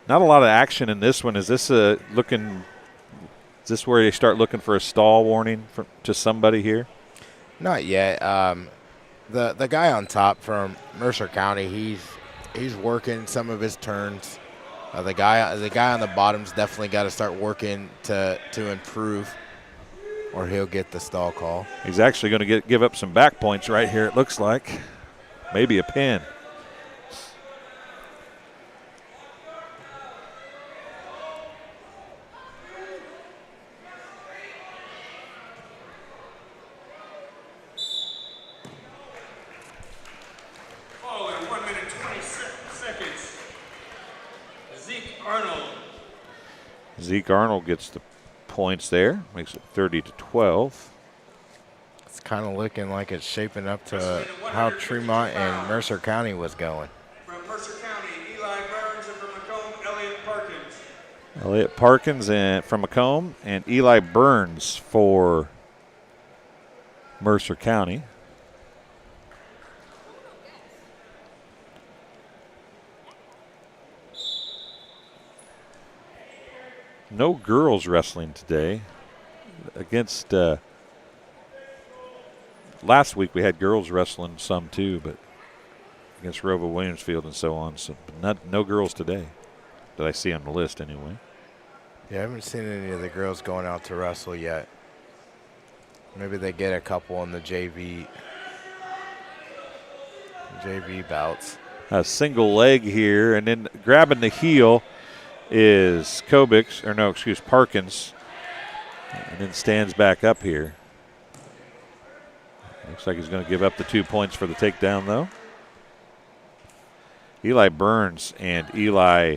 Not a lot of action in this one. Is this where they start looking for a stall warning to somebody here? Not yet. The guy on top from Mercer County, he's working some of his turns. The guy on the bottom's definitely got to start working to improve, or he'll get the stall call. He's actually going to give up some back points right here, it looks like. Maybe a pin. Zeke Arnold gets the points there, makes it 30-12. It's kind of looking like it's shaping up to how Tremont and Mercer County was going. From Mercer County, Eli Burns, and from Macomb, Elliott Parkins. Elliott Parkins and from Macomb, and Eli Burns for Mercer County. No girls wrestling today. Against last week we had girls wrestling some too, but against Rova Williamsfield and so on. So no girls today that I see on the list anyway. Yeah, I haven't seen any of the girls going out to wrestle yet. Maybe they get a couple on the JV bouts. A single leg here, and then grabbing the heel is Parkins, and then stands back up here. Looks like he's going to give up the 2 points for the takedown, though. Eli Burns and Eli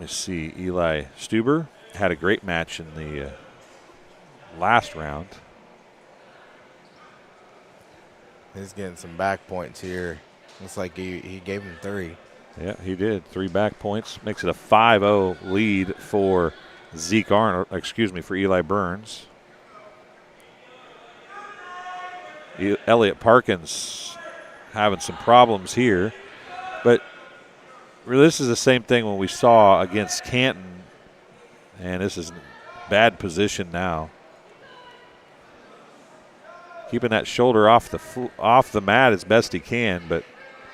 Stuber had a great match in the last round. He's getting some back points here. Looks like he gave him 3. Yeah, he did. 3 back points. Makes it a 5-0 lead for for Eli Burns. Elliott Parkins having some problems here. But really, this is the same thing when we saw against Canton. And this is bad position now. Keeping that shoulder off the mat as best he can, but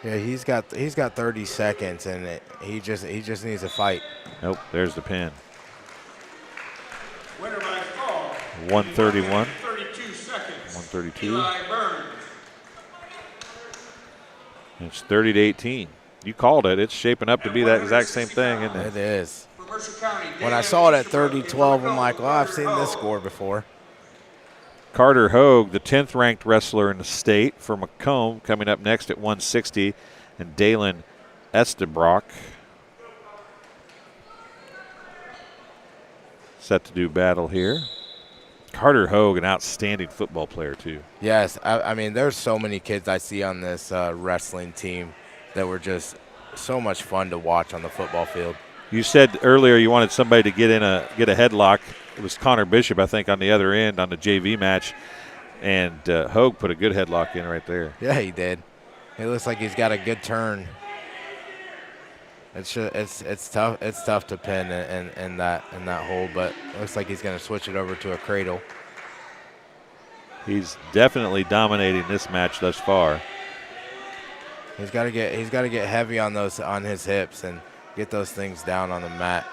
yeah, he's got 30 seconds, and he just needs a fight. Nope, there's the pin. Winner by fall. 131. 32 seconds. 132. Eli Burns. It's 30-18. You called it. It's shaping up to be that exact same thing, isn't it? It is. For Mercer County, When I saw it at 30-12, I'm like, well, I've seen this score before. Carter Hogue, the 10th ranked wrestler in the state for Macomb, coming up next at 160, and Dalen Estebrock set to do battle here. Carter Hogue, an outstanding football player too. Yes, I mean, there's so many kids I see on this wrestling team that were just so much fun to watch on the football field. You said earlier you wanted somebody to get a headlock. It was Connor Bishop, I think, on the other end on the JV match, and Hogue put a good headlock in right there. Yeah, he did. It looks like he's got a good turn. It's tough. It's tough to pin in that hold, but it looks like he's going to switch it over to a cradle. He's definitely dominating this match thus far. He's got to get heavy on his hips and get those things down on the mat.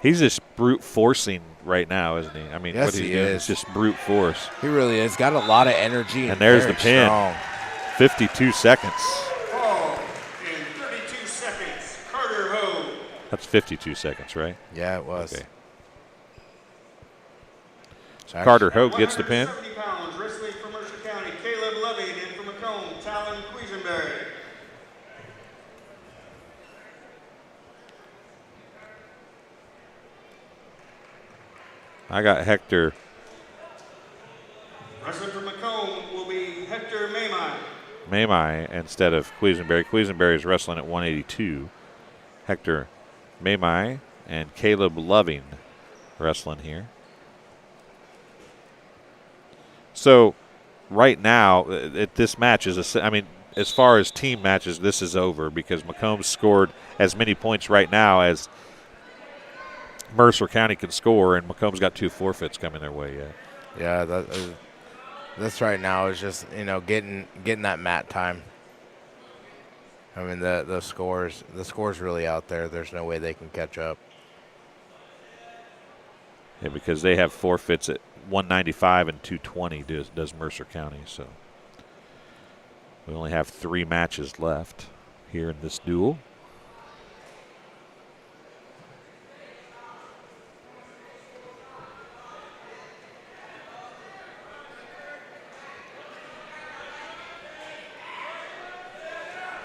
He's just brute forcing right now, isn't he? I mean, Yes, what he's he doing is. is just brute force. He really is. Got a lot of energy. And there's very the pin. Strong. 52 seconds. Fall in 32 seconds, Carter Ho. That's 52 seconds, right? Yeah, it was. Okay. So Carter Hogue gets the pin. 170 pounds, wrestling from Mercer County, Caleb Loving, and from Macomb, Talon Quisenberry. I got Hector. Wrestling from Macomb will be Hector Mamai. Mamai instead of Quisenberry. Quisenberry is wrestling at 182. Hector Mamai and Caleb Loving wrestling here. So right now, this match is, I mean, as far as team matches, this is over because Macomb scored as many points right now as Mercer County can score, and Macomb's got 2 forfeits coming their way yet. Yeah, this right now is just, getting that mat time. I mean, the score's really out there. There's no way they can catch up. Yeah, because they have forfeits at 195 and 220 does Mercer County. So we only have 3 matches left here in this duel.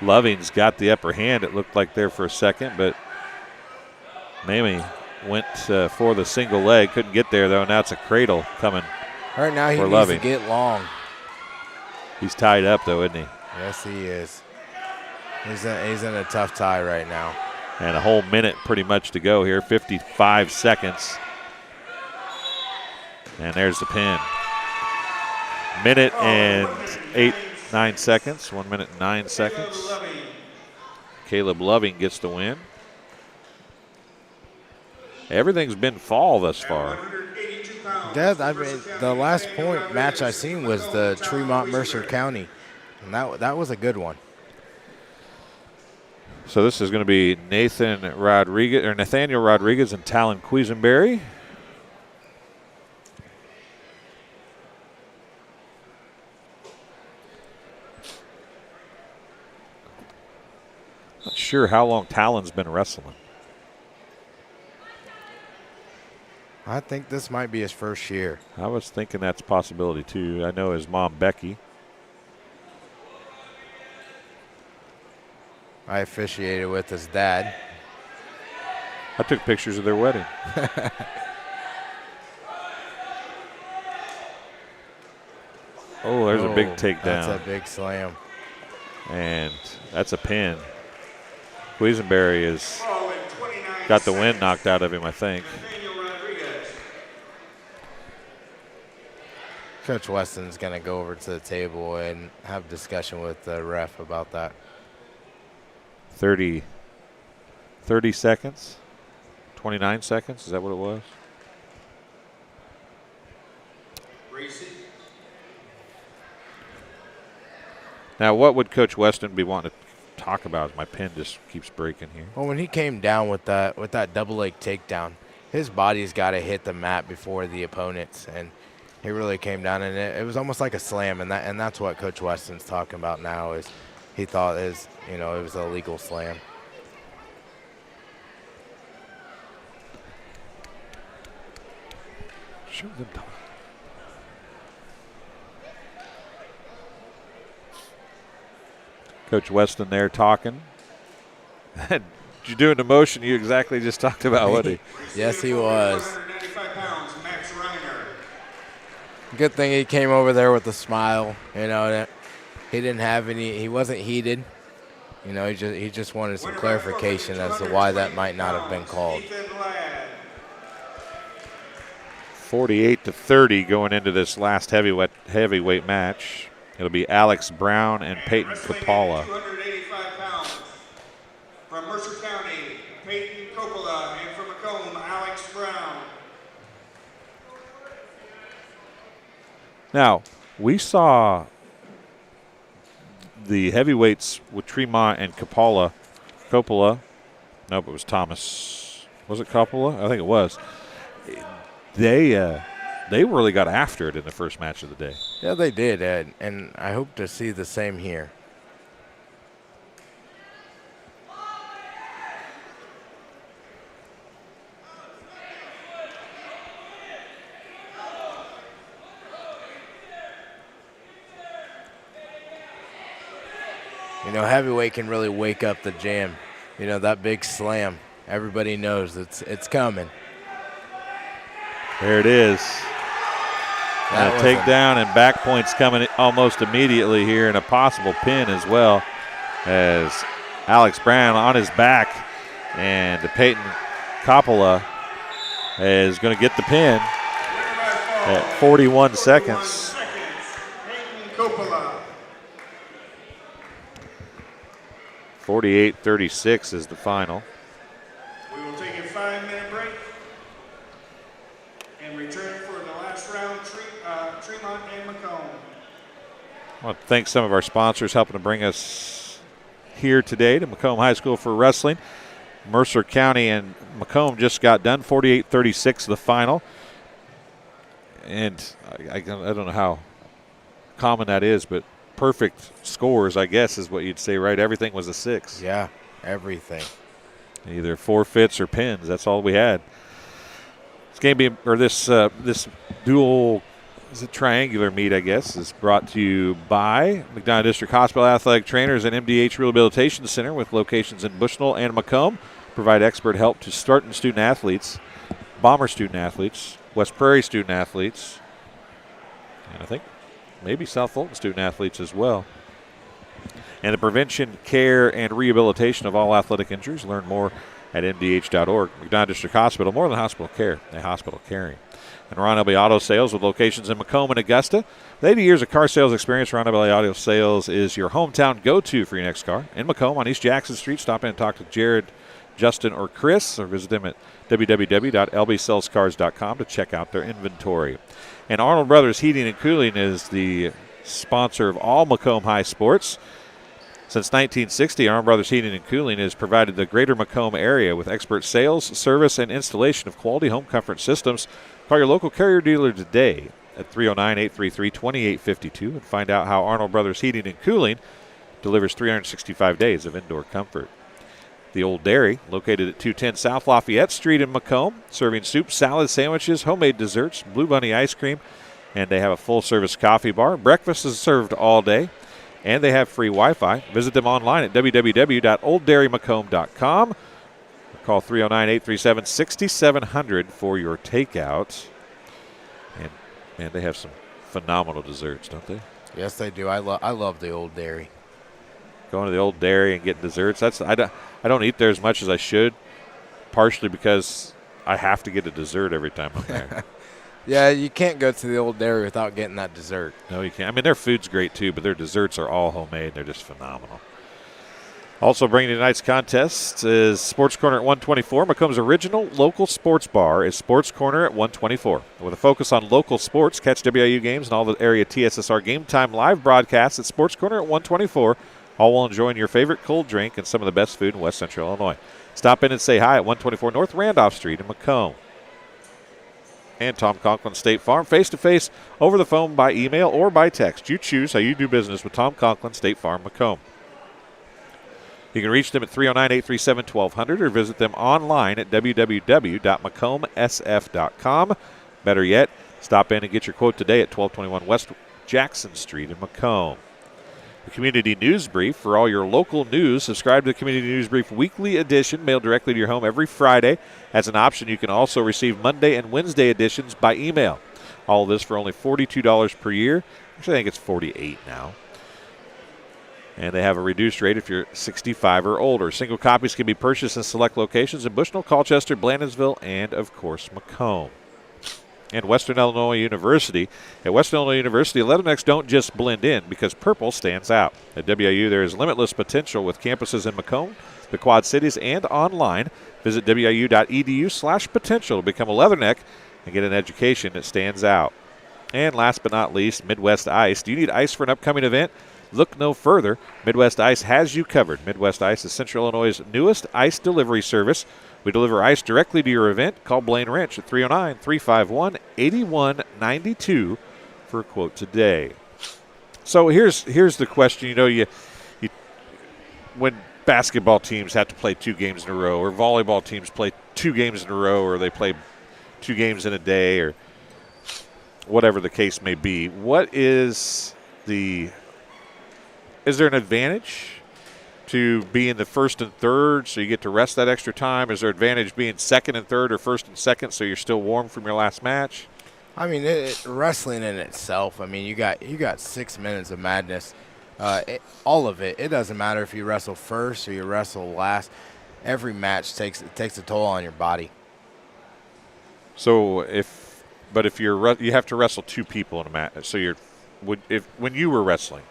Loving's got the upper hand, it looked like there for a second, but Mamie went for the single leg. Couldn't get there, though. Now it's a cradle coming Right now he for needs Loving. to get long. He's tied up, though, isn't he? Yes, he is. He's in a tough tie right now. And a whole minute pretty much to go here, 55 seconds. And there's the pin. Minute and 9 seconds. 1 minute and 9 seconds. Caleb Loving gets the win. Everything's been fall thus far. Yeah, I mean, the last point match I seen was the Tremont Mercer County, and that was a good one. So this is going to be Nathaniel Rodriguez and Talon Quisenberry. Not sure how long Talon's been wrestling. I think this might be his first year. I was thinking that's a possibility too. I know his mom, Becky. I officiated with his dad. I took pictures of their wedding. Oh, there's a big takedown. That's a big slam. And that's a pin. Quisenberry has got the wind knocked out of him, I think. Coach Weston's going to go over to the table and have a discussion with the ref about that. 30 seconds, 29 seconds, is that what it was? Now, what would Coach Weston be wanting to talk about? My pen just keeps breaking here. Well, when he came down with that double leg takedown, his body's got to hit the mat before the opponents, and he really came down, and it was almost like a slam, and that's what Coach Weston's talking about now. Is he thought it was a legal slam. Show them. Coach Weston there talking. Did you do the motion you exactly just talked about, wasn't he? Yes, he was. Good thing he came over there with a smile. He didn't have any. He wasn't heated. He just wanted some clarification as to why that might not have been called. 48-30 going into this last heavyweight match. It'll be Alex Brown and Peyton Coppola. 285 pounds. From Mercer County, Peyton Coppola, and from Macomb, Alex Brown. Now, we saw the heavyweights with Tremont and Coppola. Nope, it was Thomas. Was it Coppola? I think it was. They really got after it in the first match of the day. Yeah, they did, Ed, and I hope to see the same here. You know, heavyweight can really wake up the gym. You know, that big slam, everybody knows it's coming. There it is. And a takedown and back points coming almost immediately here, and a possible pin as well, as Alex Brown on his back, and Peyton Coppola is going to get the pin at 41 seconds. Peyton Coppola. 48-36 is the final. We will take a 5-minute break and return for the last round, Tremont and Macomb. I want to thank some of our sponsors helping to bring us here today to Macomb High School for wrestling. Mercer County and Macomb just got done, 48-36 the final. And I don't know how common that is, but perfect scores, I guess, is what you'd say, right? Everything was a 6. Yeah, everything. Either forfeits or pins. That's all we had. This dual, is it triangular meet, I guess, is brought to you by McDonough District Hospital Athletic Trainers and MDH Rehabilitation Center with locations in Bushnell and Macomb. Provide expert help to starting student athletes, Bomber student athletes, West Prairie student athletes, and I think maybe South Fulton student athletes as well. And the prevention, care, and rehabilitation of all athletic injuries. Learn more at mdh.org. McDonough District Hospital, more than hospital care, a hospital caring. And Ron Elby Auto Sales with locations in Macomb and Augusta. With 80 years of car sales experience, Ron Elby Auto Sales is your hometown go-to for your next car. In Macomb on East Jackson Street, stop in and talk to Jared, Justin, or Chris, or visit them at www.lbsalescars.com to check out their inventory. And Arnold Brothers Heating and Cooling is the sponsor of all Macomb High sports. Since 1960, Arnold Brothers Heating and Cooling has provided the greater Macomb area with expert sales, service, and installation of quality home comfort systems. Call your local Carrier dealer today at 309-833-2852 and find out how Arnold Brothers Heating and Cooling delivers 365 days of indoor comfort. The Old Dairy, located at 210 South Lafayette Street in Macomb, serving soup, salad, sandwiches, homemade desserts, Blue Bunny ice cream, and they have a full-service coffee bar. Breakfast is served all day, and they have free Wi-Fi. Visit them online at www.olddairymacomb.com. Call 309-837-6700 for your takeout. And, man, they have some phenomenal desserts, don't they? Yes, they do. I love the Old Dairy. Going to the Old Dairy and getting desserts. I don't eat there as much as I should, partially because I have to get a dessert every time I'm there. Yeah, you can't go to the Old Dairy without getting that dessert. No, you can't. I mean, their food's great too, but their desserts are all homemade. They're just phenomenal. Also bringing tonight's contest is Sports Corner at 124. Macomb's original local sports bar is Sports Corner at 124. With a focus on local sports, catch WIU games and all the area TSSR Game Time live broadcasts at Sports Corner at 124. All while enjoying your favorite cold drink and some of the best food in West Central Illinois. Stop in and say hi at 124 North Randolph Street in Macomb. And Tom Conklin State Farm, face-to-face, over the phone, by email, or by text. You choose how you do business with Tom Conklin State Farm, Macomb. You can reach them at 309-837-1200 or visit them online at www.macombsf.com. Better yet, stop in and get your quote today at 1221 West Jackson Street in Macomb. The Community News Brief for all your local news. Subscribe to the Community News Brief weekly edition, mailed directly to your home every Friday. As an option, you can also receive Monday and Wednesday editions by email. All of this for only $42 per year. Actually, I think it's $48 now. And they have a reduced rate if you're 65 or older. Single copies can be purchased in select locations in Bushnell, Colchester, Blandonsville, and, of course, Macomb. And Western Illinois University. At Western Illinois University, Leathernecks don't just blend in because purple stands out. At WIU, there is limitless potential with campuses in Macomb, the Quad Cities, and online. Visit wiu.edu/potential to become a Leatherneck and get an education that stands out. And last but not least, Midwest Ice. Do you need ice for an upcoming event? Look no further. Midwest Ice has you covered. Midwest Ice is Central Illinois' newest ice delivery service. We deliver ice directly to your event. Call Blaine Wrench at 309-351-8192 for a quote today. So here's the question. You when basketball teams have to play 2 games in a row, or volleyball teams play 2 games in a row, or they play 2 games in a day, or whatever the case may be, is there an advantage to being the first and third so you get to rest that extra time? Is there advantage being second and third or first and second so you're still warm from your last match? I mean, wrestling in itself, I mean, you got 6 minutes of madness. All of it. It doesn't matter if you wrestle first or you wrestle last. Every match takes a toll on your body. So if you have to wrestle 2 people in a match. So when you were wrestling,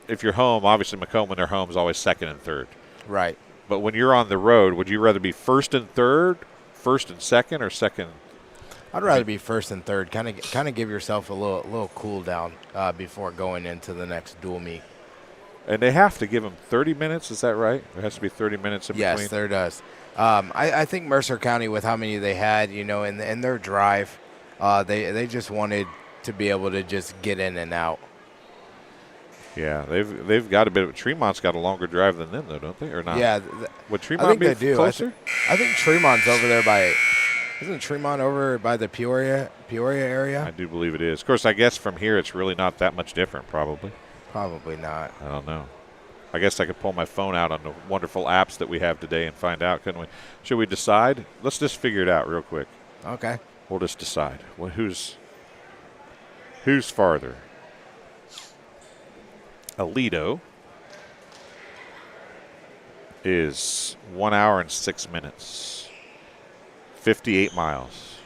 if you're home, obviously Macomb when they're home is always second and third. Right. But when you're on the road, would you rather be first and third, first and second, or second? I'd rather be first and third. Kind of give yourself a little cool down before going into the next dual meet. And they have to give them 30 minutes. Is that right? There has to be 30 minutes in between. Yes, there does. I think Mercer County, with how many they had, in their drive, they just wanted to be able to just get in and out. Yeah, they've got a bit of Tremont's got a longer drive than them, though, don't they? Or not? Yeah. Would Tremont be closer? I think Tremont's over there by – isn't Tremont over by the Peoria area? I do believe it is. Of course, I guess from here it's really not that much different, probably. Probably not. I don't know. I guess I could pull my phone out on the wonderful apps that we have today and find out, couldn't we? Should we decide? Let's just figure it out real quick. Okay. We'll just decide. Well, who's farther? Aledo is 1 hour and 6 minutes, 58 miles.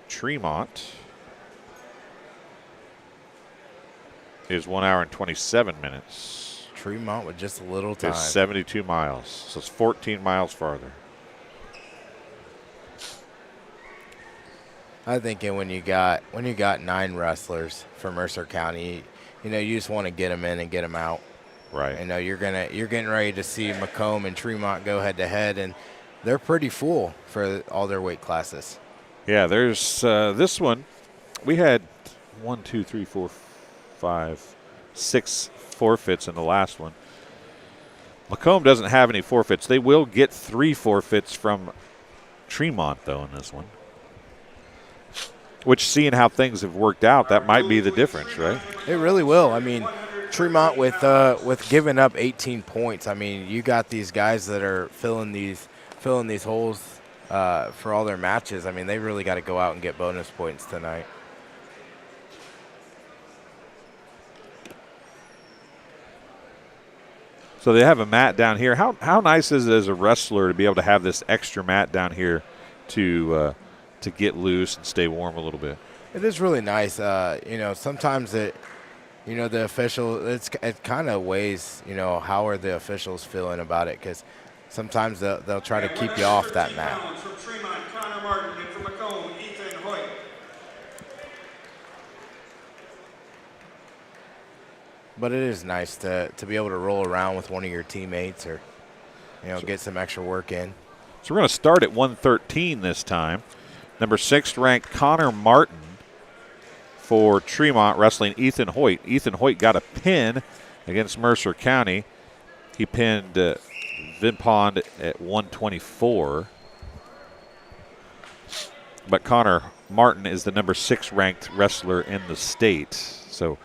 Tremont is 1 hour and 27 minutes. Tremont with just a little time. Is 72 miles, so it's 14 miles farther. I think when you got 9 wrestlers for Mercer County, you just want to get them in and get them out. Right. You're getting ready to see Macomb and Tremont go head to head, and they're pretty full for all their weight classes. Yeah, there's this one. We had 1, 2, 3, 4, 5, 6 forfeits in the last one. Macomb doesn't have any forfeits. They will get 3 forfeits from Tremont, though, in this one. Which, seeing how things have worked out, that might be the difference, right? It really will. I mean, Tremont with giving up 18 points. I mean, you got these guys that are filling these holes for all their matches. I mean, they really got to go out and get bonus points tonight. So they have a mat down here. How nice is it as a wrestler to be able to have this extra mat down here to get loose and stay warm a little bit? It is really nice. Sometimes the official, it kind of weighs, how are the officials feeling about it, because sometimes they'll try to keep you off that mat. From Tremont, Connor Martin, and from Macomb, Ethan Hoyt. But it is nice to be able to roll around with one of your teammates or, get some extra work in. So we're going to start at 113 this time. Number 6 ranked Connor Martin for Tremont wrestling Ethan Hoyt. Ethan Hoyt got a pin against Mercer County. He pinned Vimpond at 124. But Connor Martin is the number 6 ranked wrestler in the state. So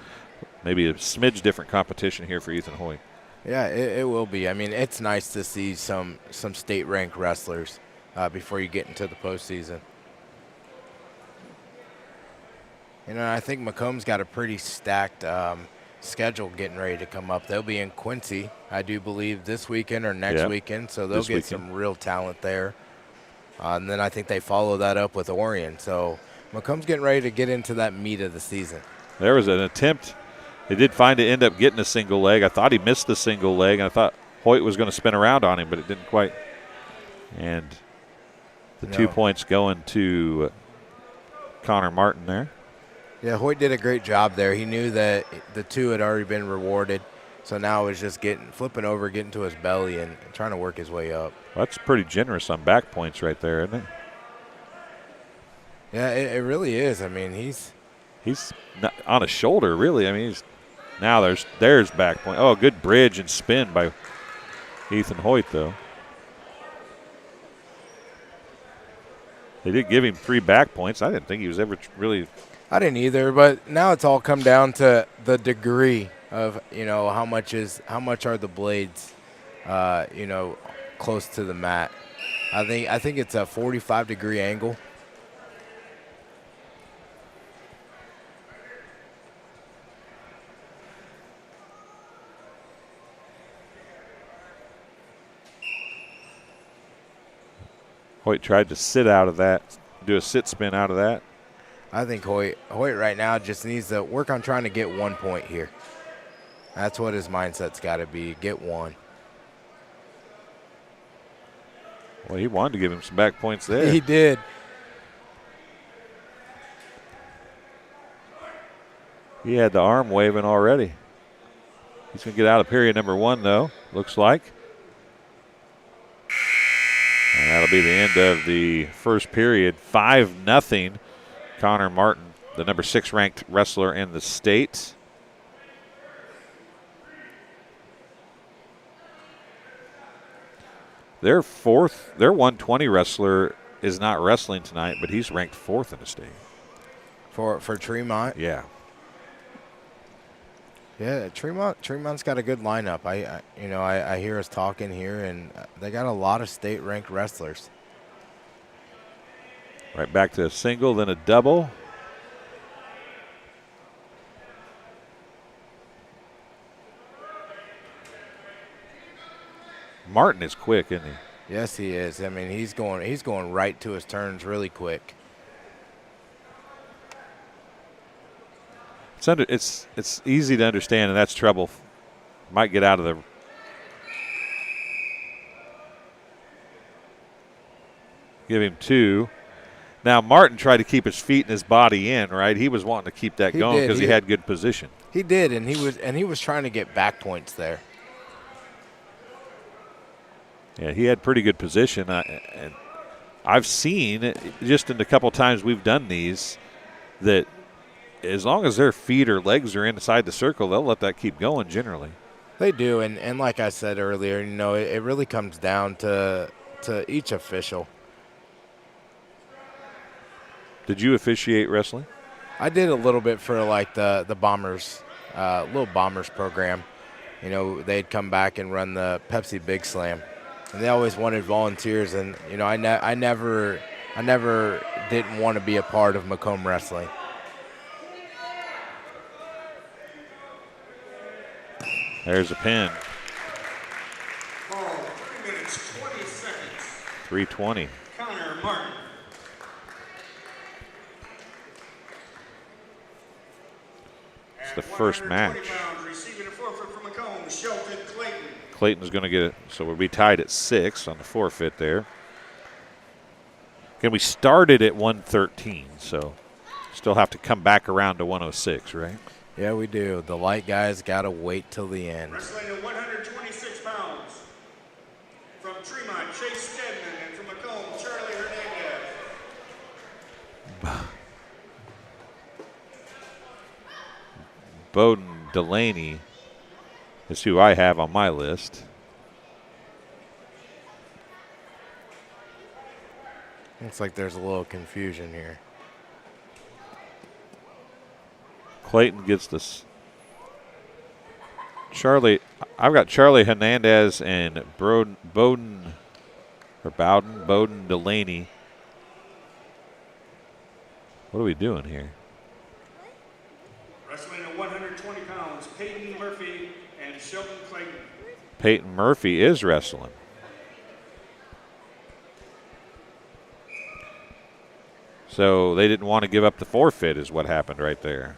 maybe a smidge different competition here for Ethan Hoyt. Yeah, it will be. I mean, it's nice to see some state ranked wrestlers before you get into the postseason. I think Macomb's got a pretty stacked schedule getting ready to come up. They'll be in Quincy, I do believe, this weekend or next weekend, so they'll get some real talent there. And then I think they follow that up with Orion. So Macomb's getting ready to get into that meat of the season. There was an attempt. They did end up getting a single leg. I thought he missed the single leg, and I thought Hoyt was going to spin around on him, but it didn't quite. And the 2 points going to Connor Martin there. Yeah, Hoyt did a great job there. He knew that the 2 had already been rewarded, so now it was just flipping over, getting to his belly, and trying to work his way up. Well, that's pretty generous on back points right there, isn't it? Yeah, it really is. I mean, he's not on a shoulder, really. I mean, now there's back point. Oh, good bridge and spin by Ethan Hoyt, though. They did give him 3 back points. I didn't think he was ever really. I didn't either, but now it's all come down to the degree of, how much are the blades, close to the mat. I think it's a 45-degree angle. Hoyt tried to sit out of that, do a sit spin out of that. I think Hoyt right now just needs to work on trying to get 1 point here. That's what his mindset's got to be, get 1. Well, he wanted to give him some back points there. He did. He had the arm waving already. He's going to get out of period number 1, though, looks like. And that'll be the end of the first period. 5-0. Connor Martin, the number 6 ranked wrestler in the state. Their 120 wrestler is not wrestling tonight, but he's ranked 4th in the state. For Tremont? Yeah. Yeah, Tremont's got a good lineup. I hear us talking here, and they got a lot of state-ranked wrestlers. Right back to a single, then a double. Martin is quick, isn't he? Yes, he is. I mean, he's going right to his turns really quick. It's easy to understand, and that's trouble. Might get out of the. Give him 2. Now Martin tried to keep his feet and his body in, right? He was wanting to keep that going because he had good position. He did, and he was trying to get back points there. Yeah, he had pretty good position, and I've seen just in the couple times we've done these that as long as their feet or legs are inside the circle, they'll let that keep going generally. They do, and like I said earlier, it really comes down to each official. Did you officiate wrestling? I did a little bit for like the Bombers, little Bombers program. They'd come back and run the Pepsi Big Slam, and they always wanted volunteers. And I never didn't want to be a part of Macomb wrestling. There's a pin. Ball, 3 minutes, 20 seconds. 3:20. Connor Martin. It's the first match. Pounds, receiving a forfeit from Macomb, Shelton Clayton. Clayton's going to get it, so we'll be tied at 6 on the forfeit there. Again, we started at 113, so still have to come back around to 106, right? Yeah, we do. The light guys got to wait till the end. Wrestling at 126 pounds. From Tremont, Chase Stedman, and from Macomb, Charlie Hernandez. Bowden Delaney is who I have on my list. Looks like there's a little confusion here. Clayton gets this. I've got Charlie Hernandez and Bowden Delaney. What are we doing here? Wrestling at 120 pounds, Peyton Murphy and Shelton Clayton. Peyton Murphy is wrestling. So they didn't want to give up the forfeit is what happened right there.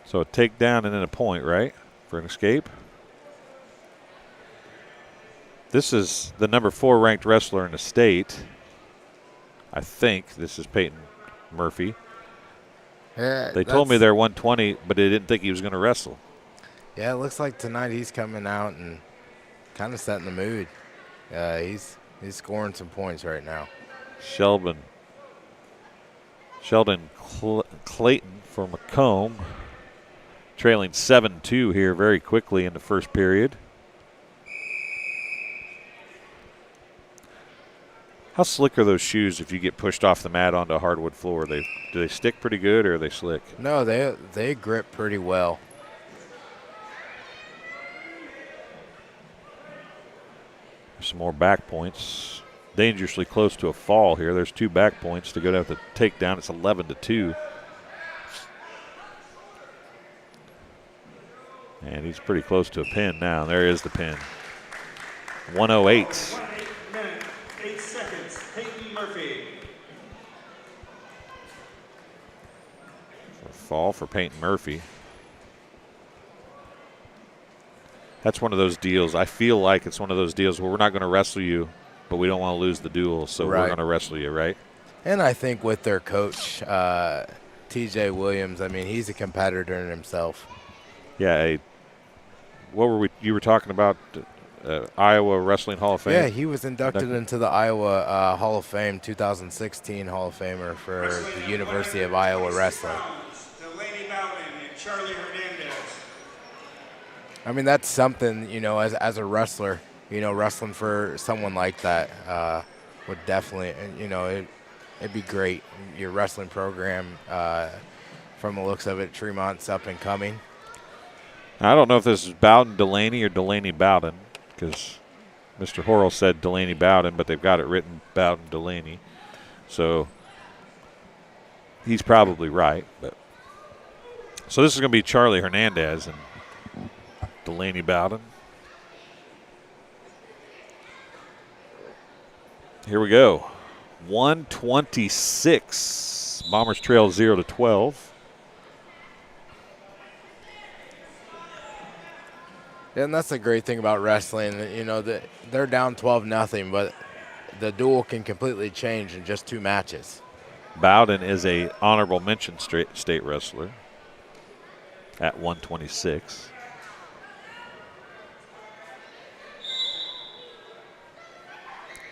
So a takedown and then a point, right, for an escape? This is the number 4 ranked wrestler in the state. I think this is Peyton Murphy. Yeah, They told me they're 120, but they didn't think he was going to wrestle. Yeah, it looks like tonight he's coming out and kind of setting the mood. He's scoring some points right now. Sheldon Clayton for Macomb, trailing 7-2 here very quickly in the first period. How slick are those shoes if you get pushed off the mat onto a hardwood floor? Do they stick pretty good or are they slick? No, they grip pretty well. Some more back points. Dangerously close to a fall here. There's 2 back points to go down to take down. It's 11-2. And he's pretty close to a pin now. There is the pin. 108. 1 minute, 8 seconds. Peyton Murphy. Fall for Peyton Murphy. That's one of those deals. I feel like it's one of those deals where we're not going to wrestle you, but we don't want to lose the duel, so we're going to wrestle you, right? And I think with their coach, TJ Williams, I mean, he's a competitor in himself. Yeah. What were you were talking about? Iowa Wrestling Hall of Fame? Yeah, he was inducted into the Iowa Hall of Fame, 2016 Hall of Famer for the University of Iowa Wrestling. Delaney Bowden and Charlie Hernandez. I mean, that's something, as a wrestler, wrestling for someone like that would definitely, it'd be great. Your wrestling program, from the looks of it, Tremont's up and coming. I don't know if this is Bowden Delaney or Delaney Bowden, because Mr. Horrell said Delaney Bowden, but they've got it written Bowden Delaney. So he's probably right. So this is going to be Charlie Hernandez and Delaney Bowden. Here we go. 126. Bombers trail 0-12. And that's the great thing about wrestling. They're down 12-0, but the duel can completely change in just 2 matches. Bowden is a honorable mention state wrestler at 126.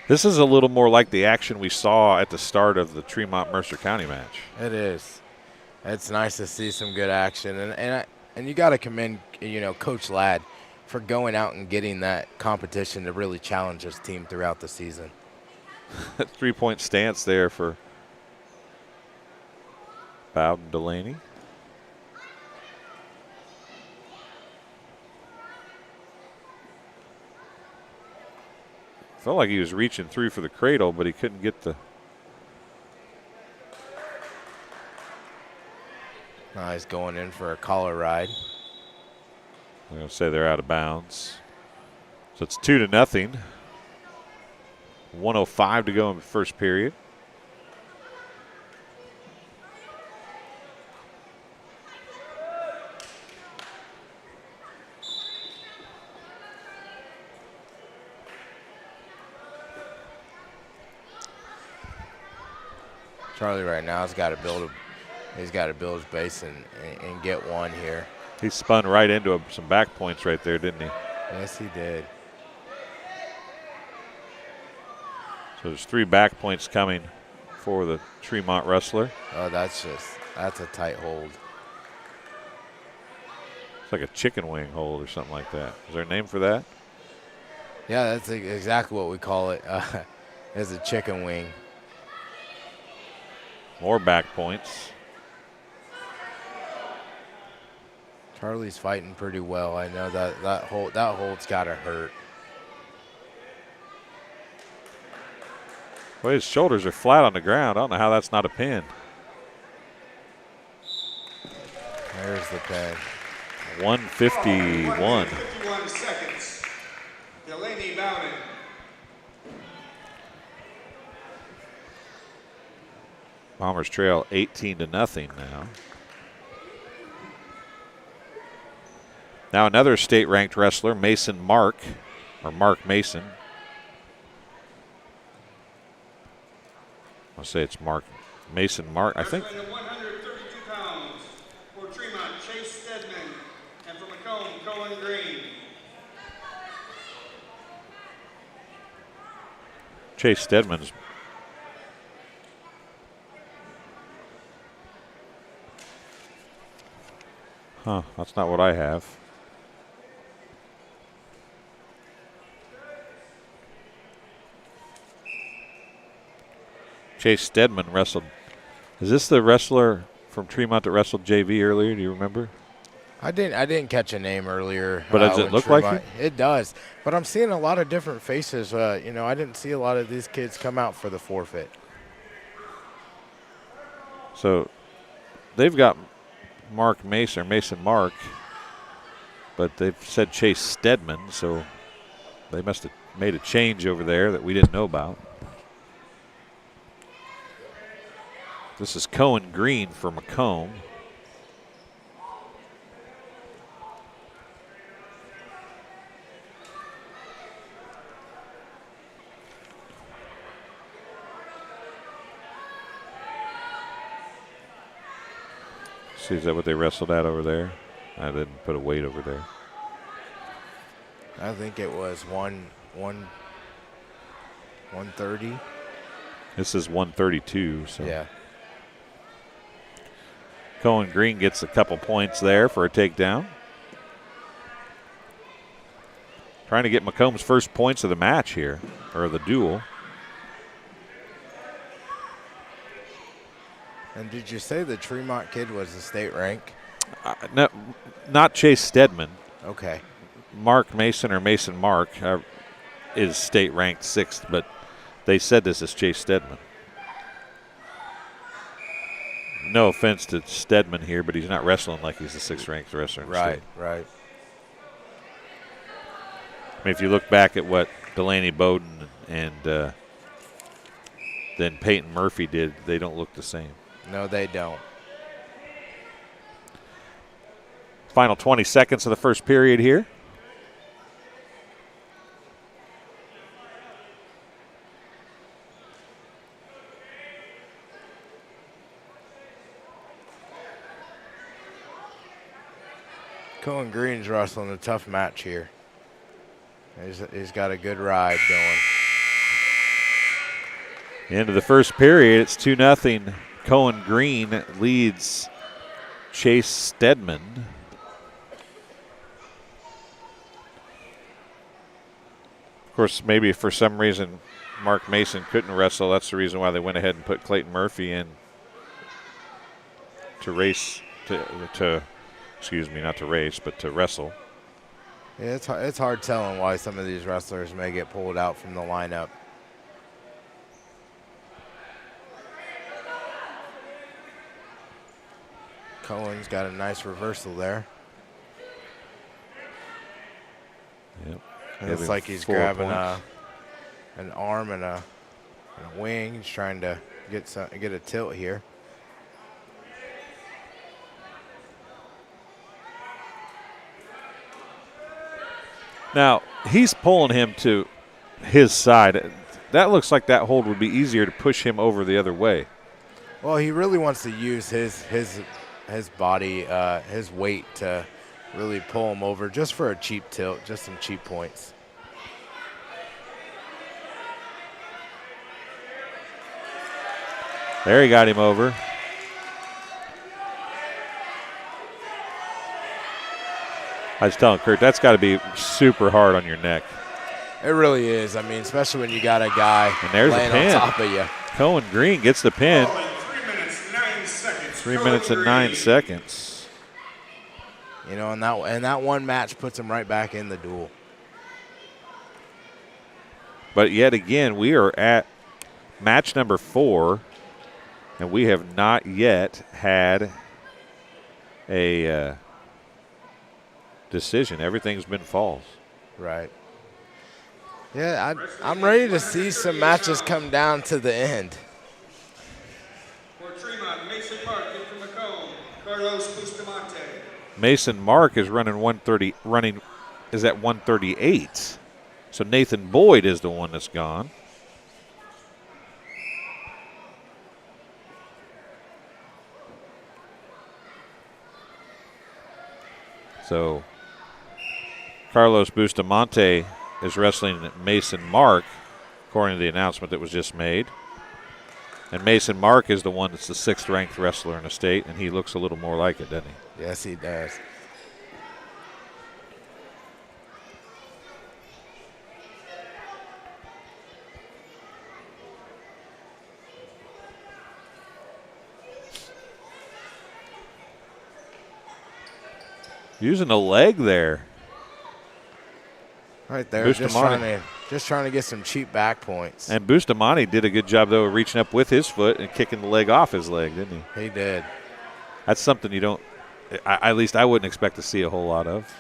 This is a little more like the action we saw at the start of the Tremont-Mercer County match. It is. It's nice to see some good action. And you got to commend, Coach Ladd for going out and getting that competition to really challenge his team throughout the season. 3-point stance there for Bowden Delaney. Felt like he was reaching through for the cradle, but he couldn't get the. Now he's going in for a collar ride. I'm going to say they're out of bounds. So it's 2-0. 1:05 to go in the first period. Charlie right now has got to build his base and get one here. He spun right into some back points right there, didn't he? Yes, he did. So there's 3 back points coming for the Tremont wrestler. Oh, that's a tight hold. It's like a chicken wing hold or something like that. Is there a name for that? Yeah, that's exactly what we call it. It's a chicken wing. More back points. Charlie's fighting pretty well. I know that hold's got to hurt. Well, his shoulders are flat on the ground. I don't know how that's not a pin. There's the pin. 151. 51 seconds. Delaney Bowden. Bombers trail 18-0 now. Now another state-ranked wrestler, Mark Mason, I'll say it's Mason Mark. I think. Wrestling at 132 pounds for Tremont, Chase Stedman, and for Macomb, Cohen Green. Chase Stedman's. Huh, that's not what I have. Chase Stedman wrestled. Is this the wrestler from Tremont that wrestled JV earlier? Do you remember? I didn't catch a name earlier. But does it when look like Tremont- It does. But I'm seeing a lot of different faces. I didn't see a lot of these kids come out for the forfeit. So they've got Mark Mason, or Mason Mark, but they've said Chase Stedman, so they must have made a change over there that we didn't know about. This is Cohen Green for Macomb. See, is that what they wrestled at over there? I didn't put a weight over there. I think it was 130. This is 132. So Yeah. Cohen Green gets a couple points there for a takedown. Trying to get Macomb's first points of the match here, or the duel. And did you say the Tremont kid was the state rank? No, not Chase Stedman. Okay. Mark Mason, or Mason Mark, is state ranked 6th, but they said this is Chase Stedman. No offense to Stedman here, but he's not wrestling like he's the 6th ranked wrestler in the Right, state. right. I mean, if you look back at what Delaney Bowden and then Peyton Murphy did, they don't look the same. No, they don't. Final 20 seconds of the first period here. Cohen Green's wrestling a tough match here. He's got a good ride going. End of the first period, it's 2-0. Cohen Green leads Chase Stedman. Of course, maybe for some reason Mark Mason couldn't wrestle. That's the reason why they went ahead and put Clayton Murphy in to race, excuse me, not to race, but to wrestle. Yeah, it's hard telling why some of these wrestlers may get pulled out from the lineup. Cohen's got a nice reversal there. Yep. And it's like he's 4 grabbing points. an arm and a wing. He's trying to get a tilt here. Now, he's pulling him to his side. That looks like that hold would be easier to push him over the other way. Well, he really wants to use his body, his weight to really pull him over just for a cheap tilt, just some cheap points. There he got him over. I was telling Kurt, that's got to be super hard on your neck. It really is. I mean, especially when you got a guy And there's the laying on pin. top of you. Cohen Green gets the pin. Oh, in 3 minutes, 9 seconds. 3 minutes and 9 seconds. You know, and that one match puts him right back in the duel. But yet again, we are at match number 4, and we have not yet had a decision. Everything's been falls. Right. Yeah, I'm ready to see some matches come down to the end. For Tremont, Mason Mark, and for Macomb, Carlos Bustamante. Mason Mark is running is at 138. So Nathan Boyd is the one that's gone. So Carlos Bustamante is wrestling Mason Mark, according to the announcement that was just made. And Mason Mark is the one that's the 6th-ranked wrestler in the state, and he looks a little more like it, doesn't he? Yes, he does. Using a leg there. Right there, just trying to get some cheap back points. And Bustamante did a good job, though, of reaching up with his foot and kicking the leg off his leg, didn't he? He did. That's something you don't, at least I wouldn't expect to see a whole lot of.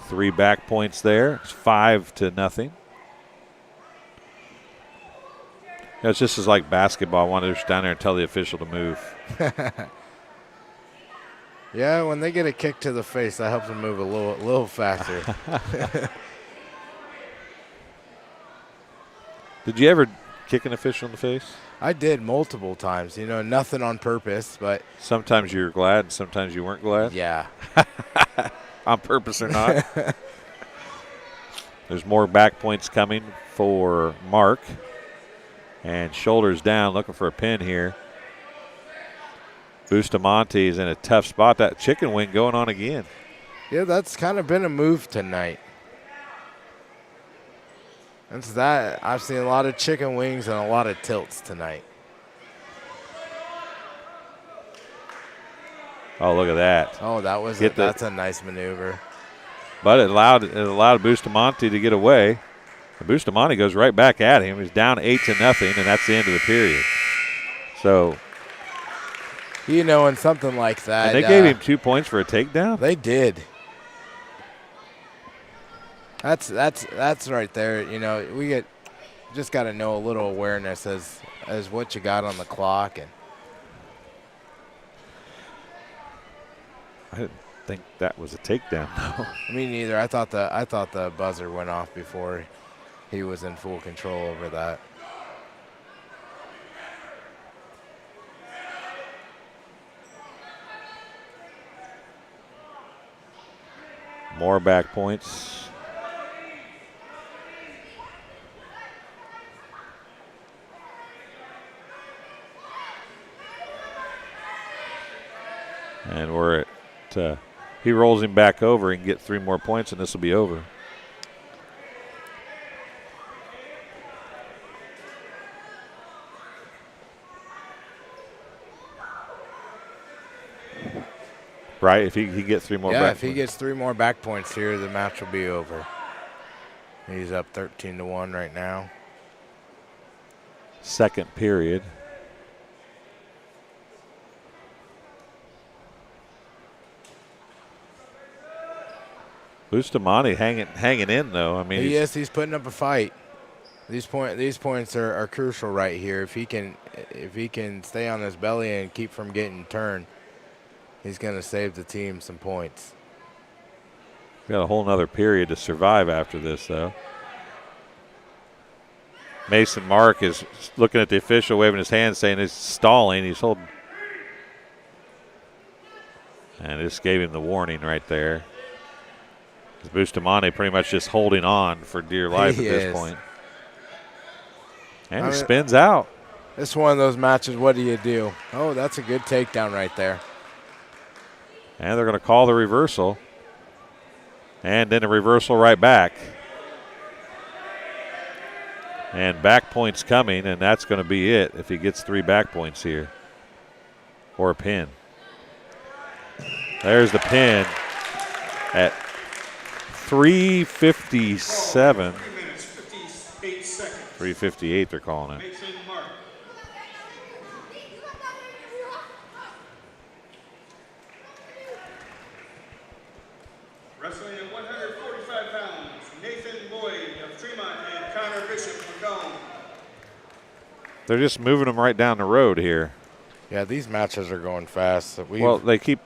Three back points there. It's 5-0. It's just as like basketball. I want to just down there and tell the official to move. Yeah, when they get a kick to the face, that helps them move a little faster. Did you ever kick an official in the face? I did multiple times. You know, nothing on purpose, but sometimes you were glad, and sometimes you weren't glad. Yeah. On purpose or not. There's more back points coming for Mark. And shoulders down, looking for a pin here. Bustamante is in a tough spot. That chicken wing going on again. Yeah, that's kind of been a move tonight. That's that. I've seen a lot of chicken wings and a lot of tilts tonight. Oh, look at that. Oh, that's a nice maneuver. But it allowed Bustamante to get away. Bustamante goes right back at him. He's down 8-0, and that's the end of the period. So, you know, in something like that. And they gave him 2 points for a takedown? They did. That's right there. You know, just got to know a little awareness as what you got on the clock. And I didn't think that was a takedown. No. Me neither. I thought the buzzer went off before he was in full control over that. More back points. And we're at, he rolls him back over and get 3 more points, and this will be over. Right, if he gets 3 more back points. Yeah, if he gets 3 more back points here, the match will be over. He's up 13-1 right now. Second period. Bustamante hanging in, though. I mean, he's putting up a fight. These points are crucial right here. If he can stay on his belly and keep from getting turned, he's going to save the team some points. We got a whole nother period to survive after this, though. Mason Mark is looking at the official, waving his hand, saying he's stalling. He's holding. And this gave him the warning right there. Bustamante pretty much just holding on for dear life at this point. And he spins out. This is one of those matches, what do you do? Oh, that's a good takedown right there. And they're going to call the reversal. And then a reversal right back. And back points coming, and that's going to be it if he gets 3 back points here. Or a pin. There's the pin at 3:57. 3:58 they're calling it. Wrestling at 145 pounds, Nathan Boyd of Tremont and Connor Bishop of Macomb. They're just moving them right down the road here. Yeah, these matches are going fast. Well, they keep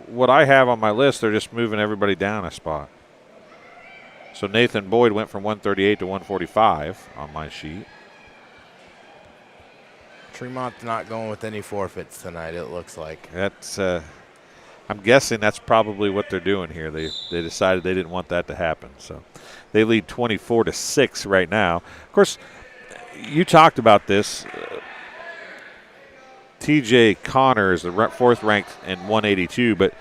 what I have on my list. They're just moving everybody down a spot. So Nathan Boyd went from 138 to 145 on my sheet. Tremont's not going with any forfeits tonight, it looks like. That's I'm guessing that's probably what they're doing here. They decided they didn't want that to happen. So they lead 24-6 right now. Of course, you talked about this. TJ Connor is the fourth ranked in 182, but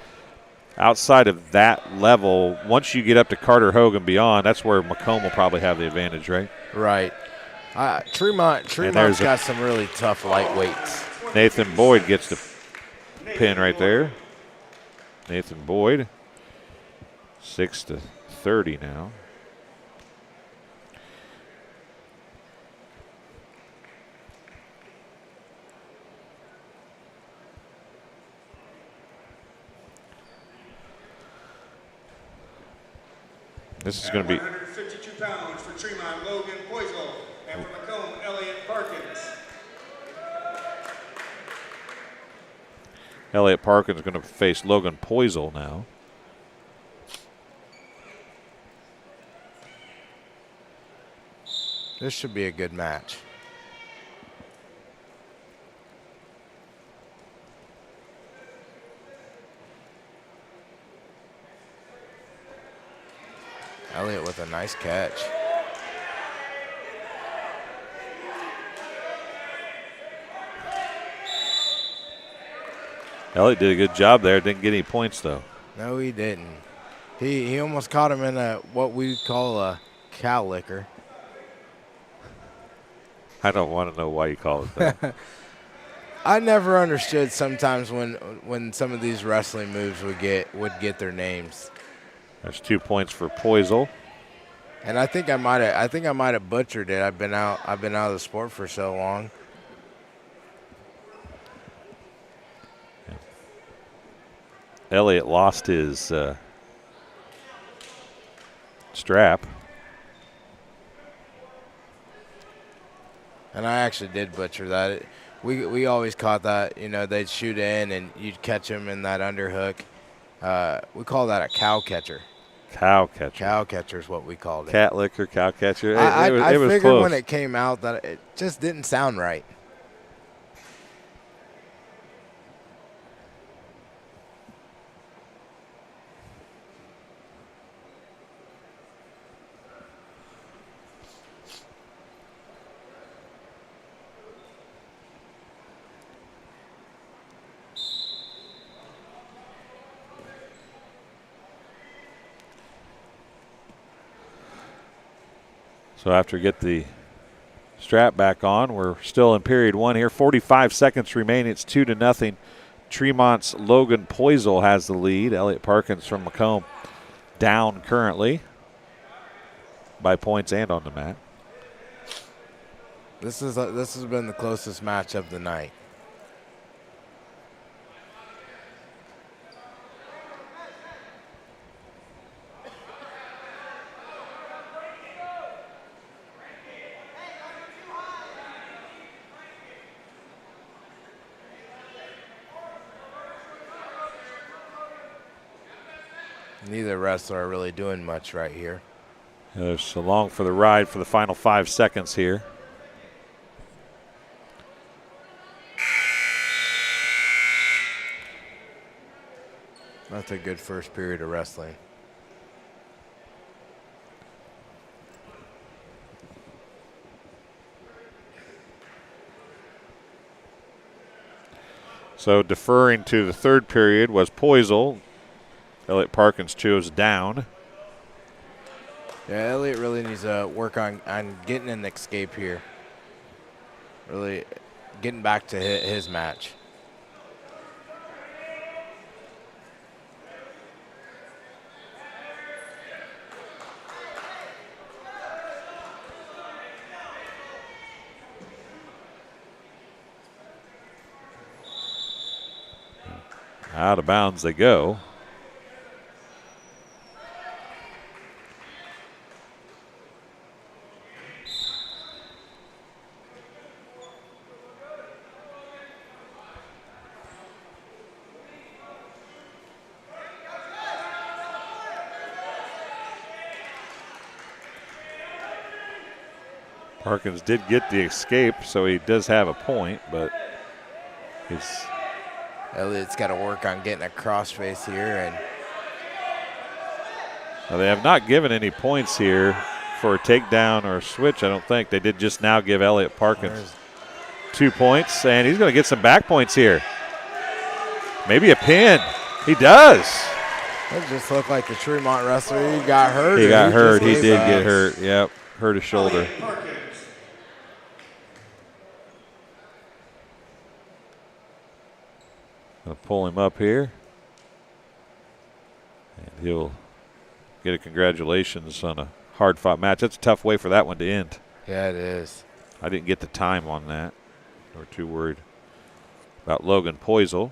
outside of that level, once you get up to Carter Hogue and beyond, that's where Macomb will probably have the advantage, right? Right. Tremont's got some really tough lightweights. Nathan Boyd gets the pin right there. Nathan Boyd, 6-30 now. This is going to be 152 pounds for Tremont, Logan Poisel, and for Macomb, Elliott Parkins. Elliott Parkins is going to face Logan Poisel now. This should be a good match. Elliott with a nice catch. Elliott did a good job there. Didn't get any points, though. No, he didn't. He almost caught him in what we call a cow licker. I don't want to know why you call it that. I never understood sometimes when some of these wrestling moves would get their names. There's 2 points for Poisel. And I think I might have butchered it. I've been out of the sport for so long. Elliott lost his strap. And I actually did butcher that. We always caught that. You know, they'd shoot in and you'd catch him in that underhook. We call that a cow catcher. Cow catcher. Cow catcher is what we called it. Cat licker, cow catcher. I it was figured close. when it came out that it just didn't sound right. So after we get the strap back on, we're still in period one here. 45 seconds remaining. It's 2-0. Tremont's Logan Poisel has the lead. Elliott Parkins from Macomb down currently by points and on the mat. This has been the closest match of the night. Neither wrestler are really doing much right here. There's along for the ride for the final 5 seconds here. That's a good first period of wrestling. So deferring to the third period was Poisel. Elliott Parkins chose down. Yeah, Elliott really needs to work on getting an escape here. Really getting back to his match. Out of bounds they go. Parkins did get the escape, so he does have a point, but he's Elliott's got to work on getting a crossface here. And well, they have not given any points here for a takedown or a switch, I don't think. They did just now give Elliott Parkins 2 points, and he's going to get some back points here. Maybe a pin. He does. it just looked like the Tremont wrestler. He got hurt. He got hurt. He just did gave get up. hurt. Yep, hurt his shoulder. Gonna pull him up here, and he'll get a congratulations on a hard-fought match. That's a tough way for that one to end. Yeah, it is. I didn't get the time on that. We're too worried about Logan Poisel.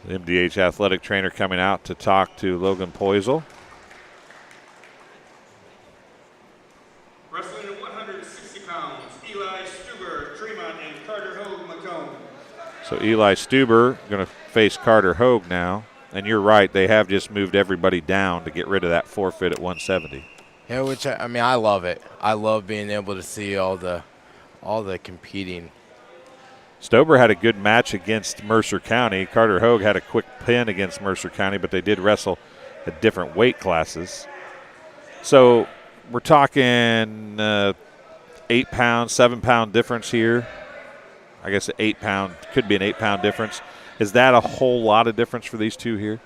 The MDH athletic trainer coming out to talk to Logan Poisel. Wrestling at 160 pounds, Eli Stuber, Tremont, and Carter Hogue, Macomb. So Eli Stuber going to face Carter Hogue now. And you're right, they have just moved everybody down to get rid of that forfeit at 170. Yeah, which I mean, I love it. I love being able to see all the competing. Stober had a good match against Mercer County. Carter Hogue had a quick pin against Mercer County, but they did wrestle at different weight classes. So we're talking 8 pounds, 7 pound difference here. I guess 8 pound, could be an 8 pound difference. Is that a whole lot of difference for these two here?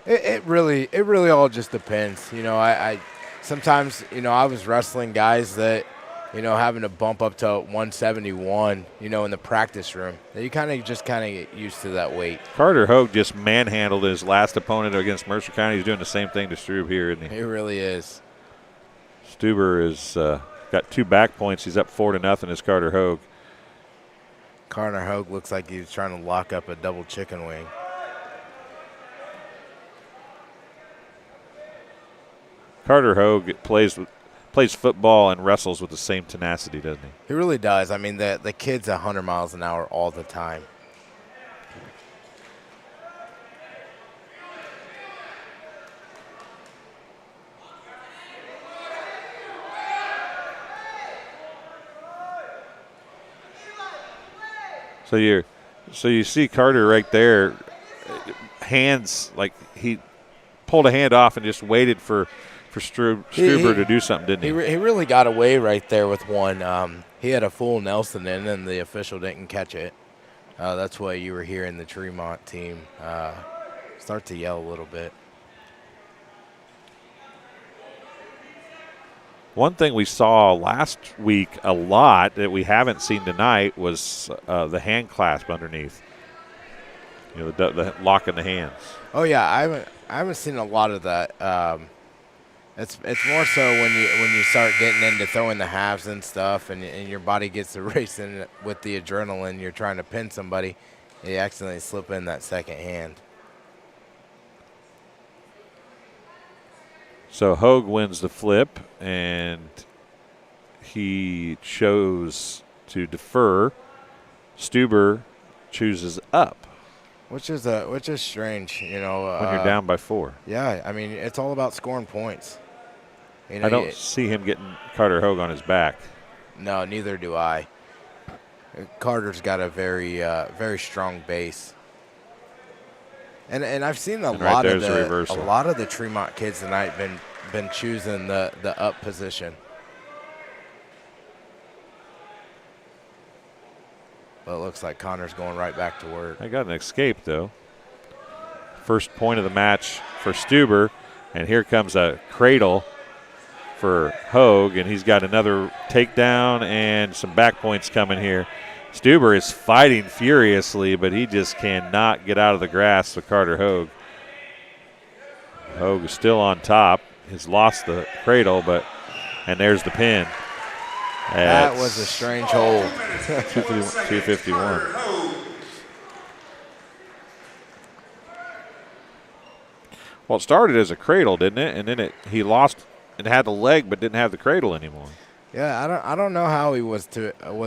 It really all just depends. You know, I sometimes, you know, I was wrestling guys that, you know, having to bump up to 171, you know, in the practice room. You kind of get used to that weight. Carter Hogue just manhandled his last opponent against Mercer County. He's doing the same thing to Strube here, isn't he? He really is. Stuber has got 2 back points. He's up 4-0 as Carter Hogue. Carter Hogue looks like he's trying to lock up a double chicken wing. Carter Hogue plays football and wrestles with the same tenacity, doesn't he? He really does. I mean, the kid's 100 miles an hour all the time. So you see Carter right there, hands, like he pulled a hand off and just waited for Struber to do something, didn't he? He really got away right there with one. He had a full Nelson in, and the official didn't catch it. That's why you were hearing the Tremont team start to yell a little bit. One thing we saw last week a lot that we haven't seen tonight was the hand clasp underneath. You know, the lock in the hands. Oh yeah, I haven't seen a lot of that. It's more so when you start getting into throwing the halves and stuff, and your body gets to racing with the adrenaline. You're trying to pin somebody, you accidentally slip in that second hand. So Hogue wins the flip, and he chose to defer. Stuber chooses up. Which is strange, you know. When you're down by 4. Yeah, I mean, it's all about scoring points. You know, I don't see him getting Carter Hogue on his back. No, neither do I. Carter's got a very strong base. And I've seen a lot of the Tremont kids tonight been choosing the up position. But it looks like Connor's going right back to work. I got an escape, though. First point of the match for Stuber, and here comes a cradle for Hogue, and he's got another takedown and some back points coming here. Stuber is fighting furiously, but he just cannot get out of the grasp of Carter Hogue. Hogue is still on top. He's lost the cradle, and there's the pin. That was a strange hold. 251. Well, it started as a cradle, didn't it? And then he lost and had the leg but didn't have the cradle anymore. Yeah, I don't know how he was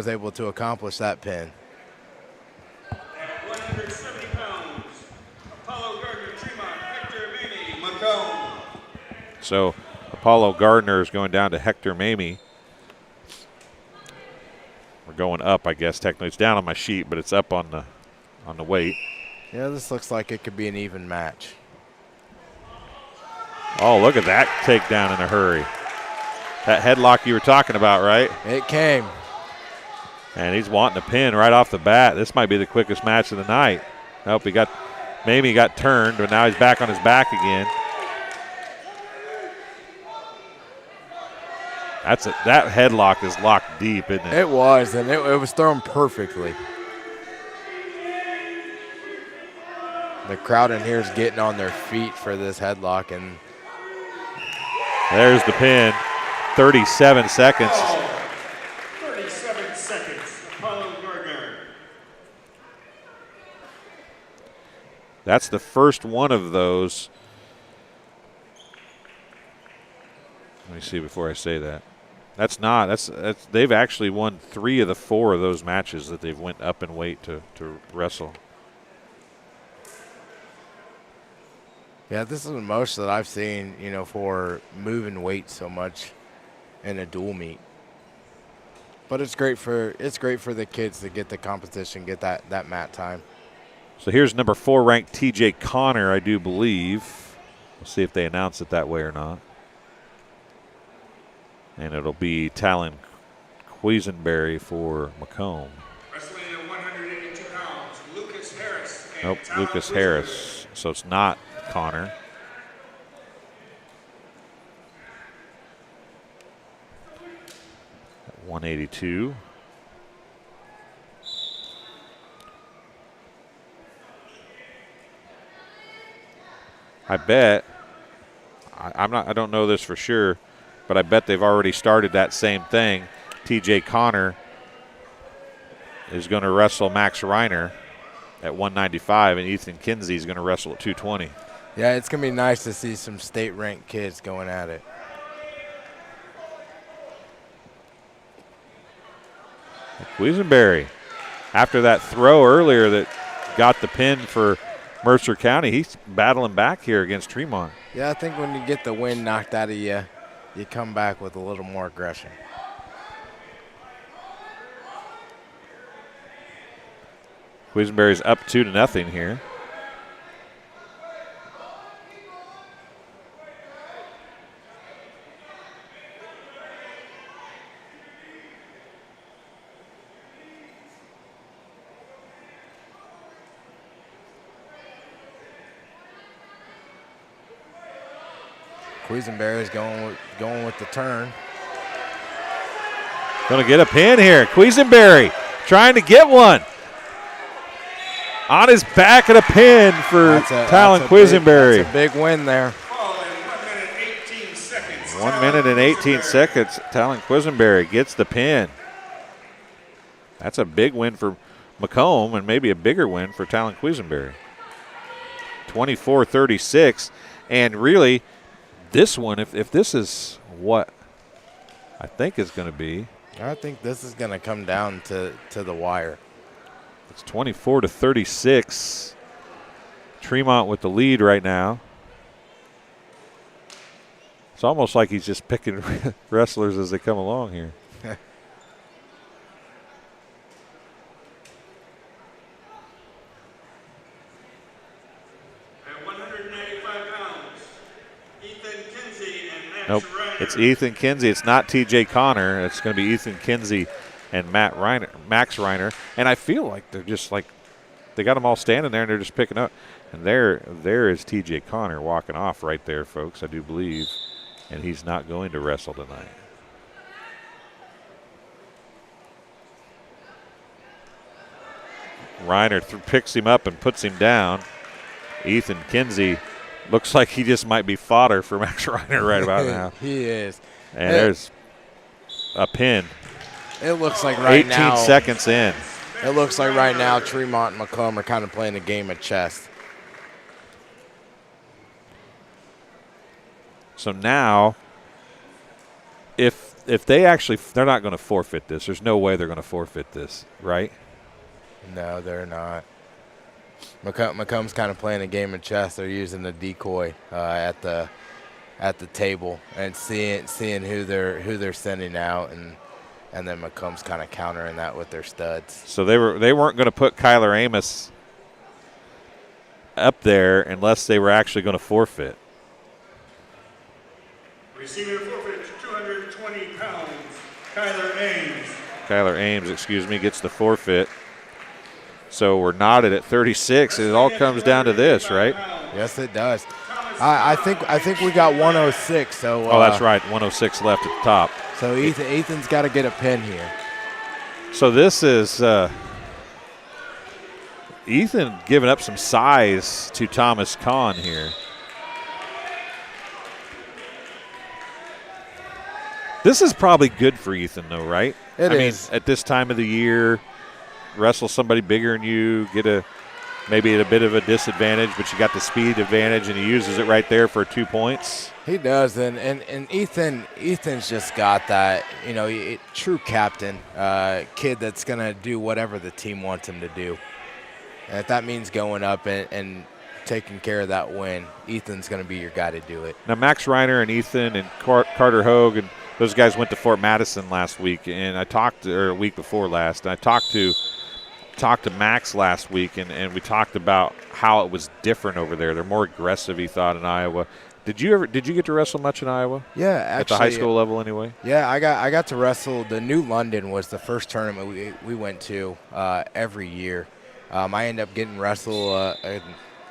able to accomplish that pin. At 170 pounds, Apollo Gardner, Tremont, Hector Mamie, Macomb. So Apollo Gardner is going down to Hector Mamie. We're going up, I guess. Technically, it's down on my sheet, but it's up on the weight. Yeah, this looks like it could be an even match. Oh, look at that takedown in a hurry. That headlock you were talking about, right? It came. And he's wanting a pin right off the bat. This might be the quickest match of the night. Nope, Mamie got turned, but now he's back on his back again. That headlock is locked deep, isn't it? It was, and it was thrown perfectly. The crowd in here is getting on their feet for this headlock, and there's the pin. 37 seconds. 37 seconds, Apollo Gardner. That's the first one of those. Let me see before I say that. That's they've actually won 3 of the 4 of those matches that they've went up in weight to wrestle. yeah, this is the most that I've seen, for moving weight so much in a dual meet. But it's great for the kids to get the competition, get that mat time. So here's number 4 ranked TJ Connor, I do believe. We'll see if they announce it that way or not. And it'll be Talon Quisenberry for Macomb. Wrestling at 182 pounds, Lucas Harris. And Nope, Talon Lucas Quisenberry. Harris. So it's not Connor. At 182. I bet, I don't know this for sure, but I bet they've already started that same thing. TJ Connor is going to wrestle Max Reiner at 195, and Ethan Kinsey is going to wrestle at 220. Yeah, it's going to be nice to see some state-ranked kids going at it. Quisenberry, after that throw earlier that got the pin for Mercer County, he's battling back here against Tremont. Yeah, I think when you get the wind knocked out of you, you come back with a little more aggression. Quisenberry's up 2-0 here. Quisenberry's going with the turn. Going to get a pin here. Quisenberry trying to get one. On his back at a pin for Talon Quisenberry. That's a big win there. 1 minute 18 seconds. 1 minute and 18 seconds. Talon Quisenberry gets the pin. That's a big win for Macomb and maybe a bigger win for Talon Quisenberry. 24-36. And really, this one, if this is what I think is going to be. I think this is going to come down to the wire. It's 24-36. Tremont with the lead right now. It's almost like he's just picking wrestlers as they come along here. At 195 pounds, Ethan Kinsey and Max Nope, Reiner. it's Ethan Kinsey. It's not TJ Connor. It's going to be Ethan Kinsey and Max Reiner. And I feel like they're just like, they got them all standing there and they're just picking up. And there is TJ Connor walking off right there, folks, I do believe. And he's not going to wrestle tonight. Reiner picks him up and puts him down. Ethan Kinsey looks like he just might be fodder for Max Reiner right about now. He is. And there's a pin. It looks like right 18 now. seconds in. It looks like right now Tremont and Macomb are kind of playing a game of chess. So now if they actually, they're not going to forfeit this. There's no way they're going to forfeit this, right? No, they're not. Macomb's kind of playing a game of chess. They're using the decoy at the table and seeing who they're sending out, and then Macomb's kind of countering that with their studs. So they weren't going to put Kyler Amos up there unless they were actually going to forfeit. Receiving a forfeit, 220 pounds, Kyler Ames. Kyler Ames, gets the forfeit. So we're knotted at 36, and it all comes down to this, right? Yes, it does. I think we got 106. So oh, that's right, 106 left at the top. So Ethan's got to get a pin here. So this is Ethan giving up some size to Thomas Kahn here. This is probably good for Ethan, though, right? It I is. mean, at this time of the year, wrestle somebody bigger than you, maybe at a bit of a disadvantage, but you got the speed advantage, and he uses it right there for 2 points. He does, and Ethan's just got that, true captain, kid that's going to do whatever the team wants him to do. And if that means going up and taking care of that win, Ethan's going to be your guy to do it. Now, Max Reiner and Ethan and Carter Hogue, and those guys went to Fort Madison last week, and a week before last, and I talked to Max last week, and we talked about how it was different over there. They're more aggressive, he thought, in Iowa. Did you get to wrestle much in Iowa? Yeah, actually. At the high school level, anyway. Yeah, I got to wrestle. The New London was the first tournament we went to every year. I ended up getting wrestle a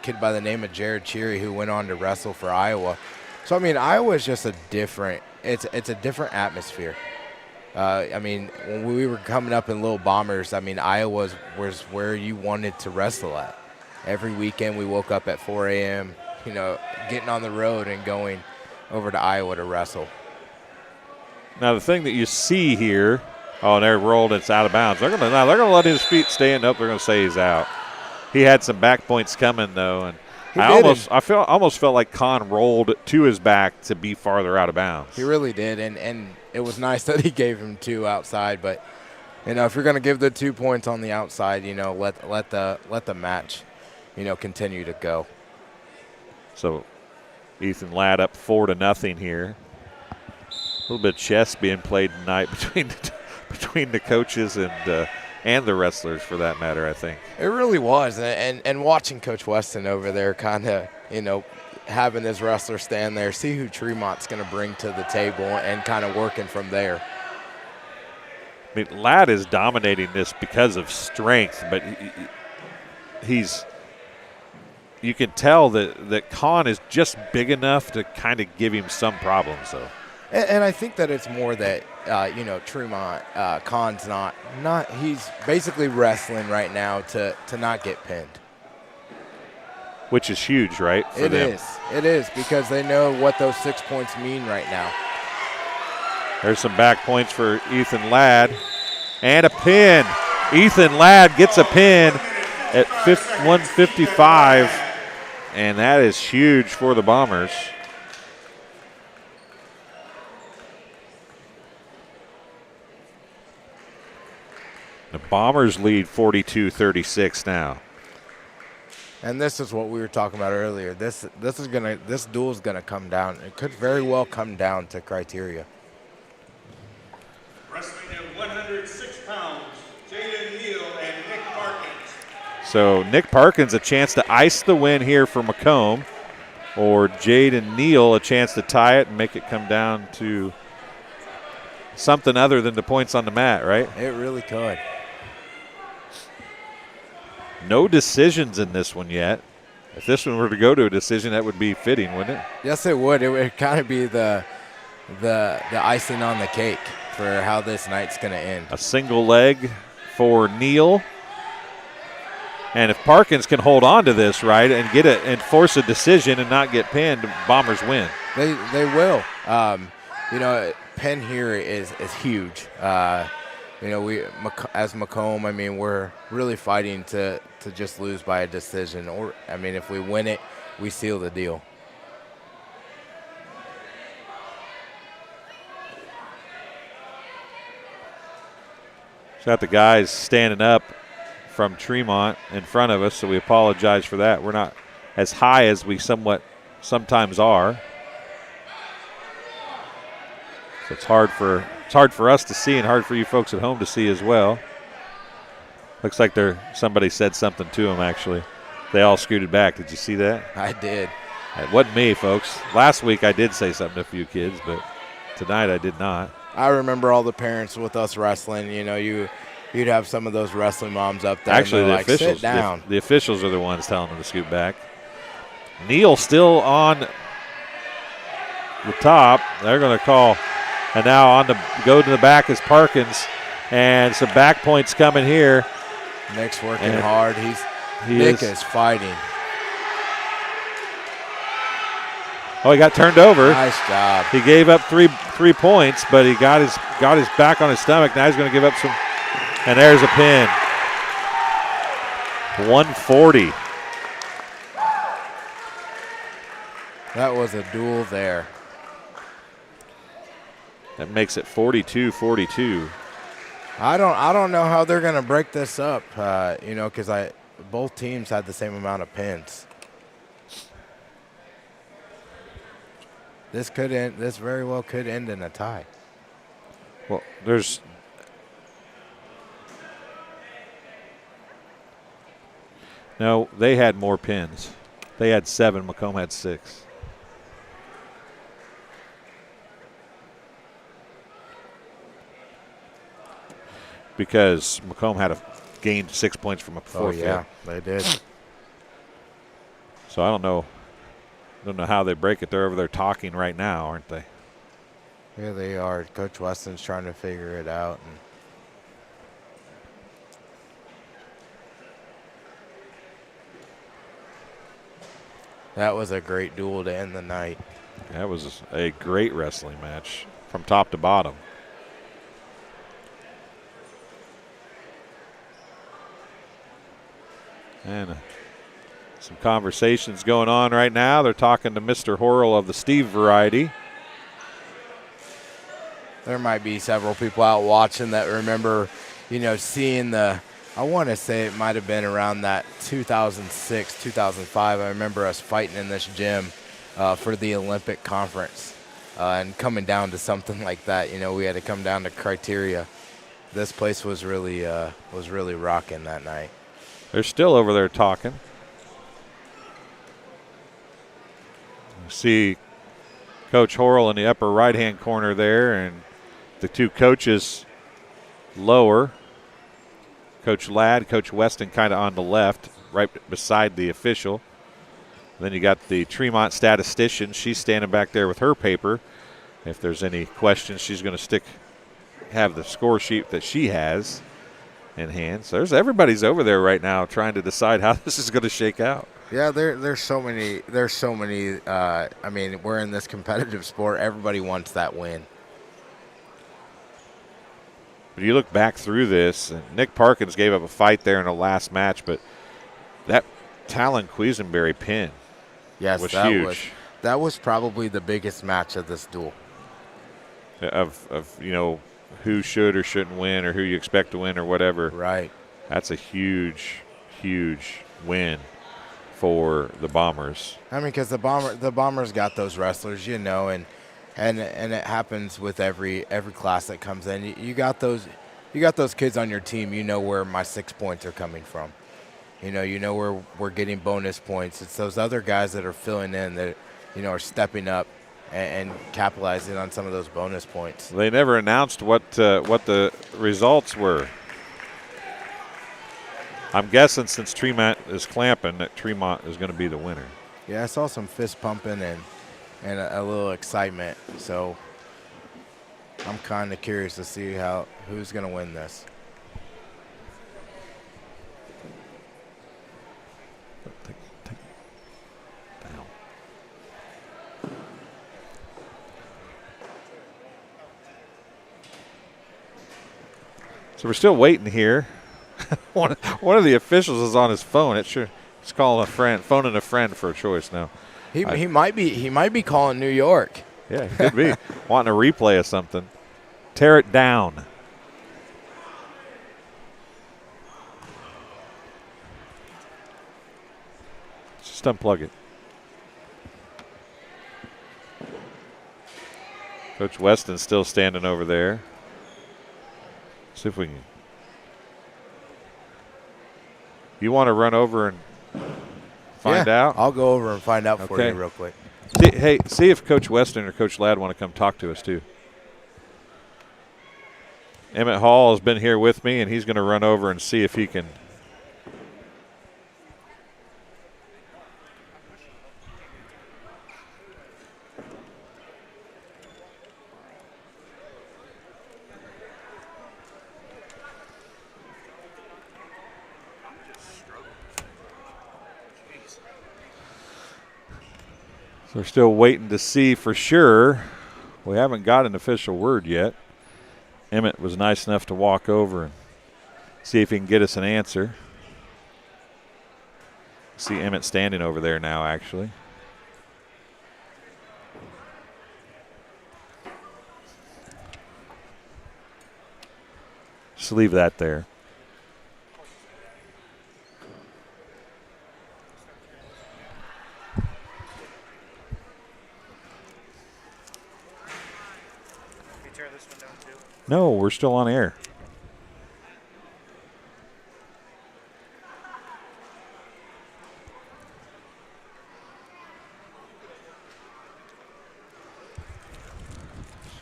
kid by the name of Jared Cheery who went on to wrestle for Iowa. So I mean, Iowa is just a different different atmosphere. When we were coming up in Little Bombers, Iowa was where you wanted to wrestle at. Every weekend we woke up at 4 a.m., getting on the road and going over to Iowa to wrestle. Now the thing that you see here, and they're rolled, it's out of bounds. They're gonna let his feet stand up. They're gonna say he's out. He had some back points coming though, and I almost felt like Kahn rolled to his back to be farther out of bounds. He really did, and it was nice that he gave him 2 outside. But if you're going to give the 2 points on the outside, let the match, continue to go. So Ethan Ladd up 4-0 here. A little bit of chess being played tonight between the coaches and the wrestlers, for that matter, I think. It really was, and watching Coach Weston over there kind of, having his wrestler stand there, see who Tremont's going to bring to the table and kind of working from there. I mean, Ladd is dominating this because of strength, but you can tell that Kahn is just big enough to kind of give him some problems, though. And I think that it's more that, Tremont, Kahn's not he's basically wrestling right now to not get pinned. Which is huge, right, for them? It is, because they know what those 6 points mean right now. There's some back points for Ethan Ladd. And a pin. Ethan Ladd gets a pin at 155, and that is huge for the Bombers. The Bombers lead 42-36 now. And this is what we were talking about earlier. This duel is gonna come down. It could very well come down to criteria. Wrestling at 106 pounds, Jaden Neal and Nick Parkins. So Nick Parkins a chance to ice the win here for Macomb, or Jaden Neal a chance to tie it and make it come down to something other than the points on the mat, right? It really could. No decisions in this one yet. If this one were to go to a decision, that would be fitting, wouldn't it? Yes, it would. It would kind of be the icing on the cake for how this night's going to end. A single leg for Neal. And if Parkins can hold on to this, right, and get it and force a decision and not get pinned, Bombers win. They will. Pin here is huge. We as Macomb, we're really fighting to just lose by a decision. Or, if we win it, we seal the deal. Got the guys standing up from Tremont in front of us, so we apologize for that. We're not as high as we sometimes are. So it's hard for us to see and hard for you folks at home to see as well. Looks like somebody said something to them, actually. They all scooted back. Did you see that? I did. It wasn't me, folks. Last week I did say something to a few kids, but tonight I did not. I remember all the parents with us wrestling. You know, you'd have some of those wrestling moms up there. Actually, the like, officials. Sit down. The officials are the ones telling them to scoot back. Neal still on the top. They're going to call. And now go to the back is Parkins. And some back points coming here. Nick's working hard. Nick is fighting. Oh, he got turned over. Nice job. He gave up three points, but he got his back on his stomach. Now he's going to give up some. And there's a pin. 140. That was a duel there. That makes it 42-42. I don't know how they're going to break this up, because both teams had the same amount of pins. This very well could end in a tie. Well, no, they had more pins. They had 7. Macomb had 6. Because Macomb gained 6 points from a forfeit. Oh, yeah, they did. So I don't know how they break it. They're over there talking right now, aren't they? Yeah, they are. Coach Weston's trying to figure it out. That was a great duel to end the night. That was a great wrestling match from top to bottom. And some conversations going on right now. They're talking to Mr. Horrell of the Steve variety. There might be several people out watching that remember, seeing I want to say it might have been around that 2006, 2005. I remember us fighting in this gym for the Olympic conference and coming down to something like that. We had to come down to criteria. This place was really rocking that night. They're still over there talking. You see Coach Horrell in the upper right-hand corner there, and the two coaches lower. Coach Ladd, Coach Weston kind of on the left, right beside the official. Then you got the Tremont statistician. She's standing back there with her paper. If there's any questions, she's going to have the score sheet that she has in hand. So everybody's over there right now trying to decide how this is going to shake out. Yeah, there's so many. We're in this competitive sport. Everybody wants that win. But you look back through this, and Nick Parkins gave up a fight there in the last match, but that Talon Quisenberry pin was huge. That was probably the biggest match of this duel. Of who should or shouldn't win, or who you expect to win, or whatever. Right. That's a huge, huge win for the Bombers. Because the Bombers got those wrestlers, and it happens with every class that comes in. You got those kids on your team. You know where my 6 points are coming from. You know where we're getting bonus points. It's those other guys that are filling in that are stepping up and capitalizing on some of those bonus points. They never announced what the results were. I'm guessing since Tremont is clamping that Tremont is going to be the winner. Yeah, I saw some fist pumping and a little excitement. So I'm kind of curious to see who's going to win this. So we're still waiting here. One of the officials is on his phone. He's calling a friend, phoning a friend for a choice now. He might be calling New York. Yeah, he could be wanting a replay of something. Tear it down. Just unplug it. Coach Weston's still standing over there. See if we can. You want to run over and find out? I'll go over and find out for you real quick. See if Coach Weston or Coach Ladd want to come talk to us too. Emmett Hall has been here with me, and he's going to run over and see if he can. So we're still waiting to see for sure. We haven't got an official word yet. Emmett was nice enough to walk over and see if he can get us an answer. See Emmett standing over there now, actually. Just leave that there. No, we're still on air.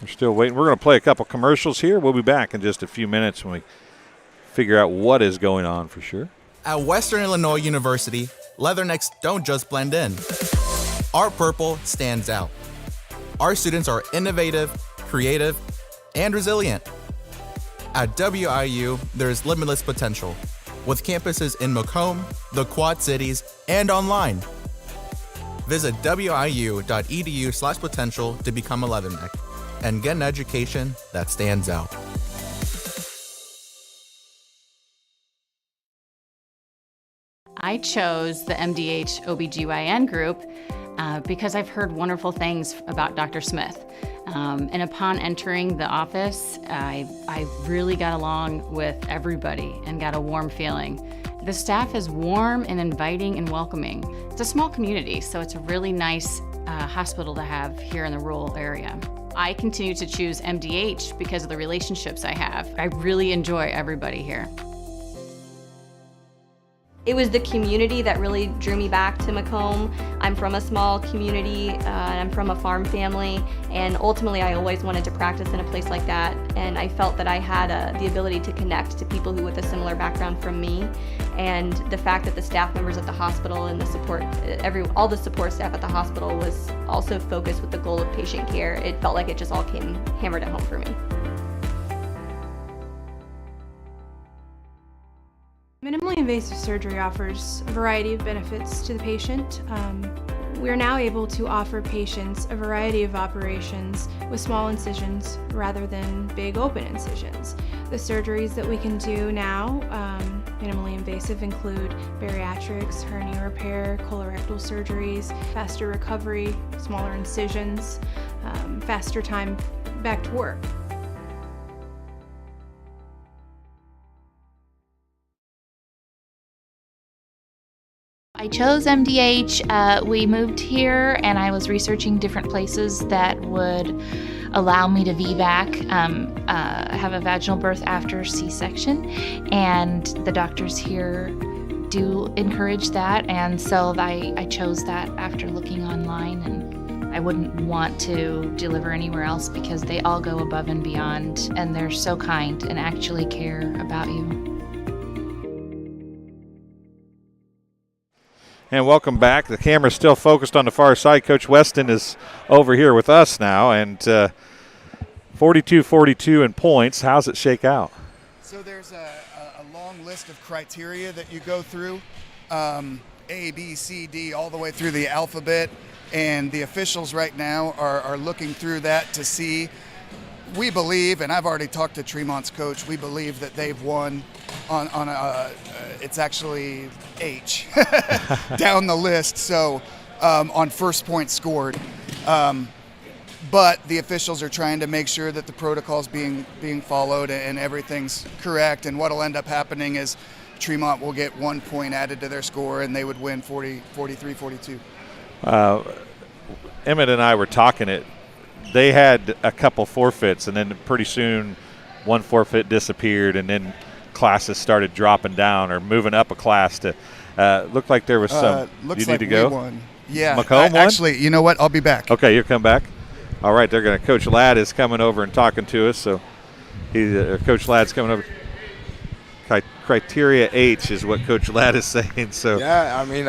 We're still waiting. We're going to play a couple commercials here. We'll be back in just a few minutes when we figure out what is going on for sure. At Western Illinois University, leathernecks don't just blend in. Our purple stands out. Our students are innovative, creative, and resilient. At WIU, there's limitless potential, with campuses in Macomb, the Quad Cities, and online. Visit wiu.edu/potential to become a leatherneck and get an education that stands out. I chose the MDH OBGYN group because I've heard wonderful things about Dr. Smith. And upon entering the office, I really got along with everybody and got a warm feeling. The staff is warm and inviting and welcoming. It's a small community, so it's a really nice hospital to have here in the rural area. I continue to choose MDH because of the relationships I have. I really enjoy everybody here. It was the community that really drew me back to Macomb. I'm from a small community, and I'm from a farm family, and ultimately I always wanted to practice in a place like that, and I felt that I had the ability to connect to people who with a similar background from me, and the fact that the staff members at the hospital and the support, all the support staff at the hospital was also focused with the goal of patient care. It felt like it just all came hammered at home for me. Minimally invasive surgery offers a variety of benefits to the patient. We are now able to offer patients a variety of operations with small incisions rather than big open incisions. The surgeries that we can do now, minimally invasive, include bariatrics, hernia repair, colorectal surgeries, faster recovery, smaller incisions, faster time back to work. I chose MDH. We moved here and I was researching different places that would allow me to VBAC, have a vaginal birth after C-section, and the doctors here do encourage that, and so I chose that after looking online, and I wouldn't want to deliver anywhere else because they all go above and beyond, and they're so kind and actually care about you. And welcome back. The camera's still focused on the far side. Coach Weston is over here with us now, and 42-42 in points. How's it shake out? So there's a long list of criteria that you go through, A, B, C, D, all the way through the alphabet, and the officials right now are looking through that to see. We believe, and I've already talked to Tremont's coach, we believe that they've won on it's actually H down the list, so on first point scored. But the officials are trying to make sure that the protocol's being followed and everything's correct, and what'll end up happening is Tremont will get 1 point added to their score, and they would win 43-42. Emmett and I were talking it. They had a couple forfeits, and then pretty soon one forfeit disappeared, and then classes started dropping down or moving up a class to looked like there was some. Looks you like need to go? we won. Yeah. Macomb won? Actually, you know what? I'll be back. Okay, you'll come back. All right, they're going to. Coach Ladd is coming over and talking to us. So, Coach Ladd's coming over. Criteria H is what Coach Ladd is saying. So Yeah, I mean,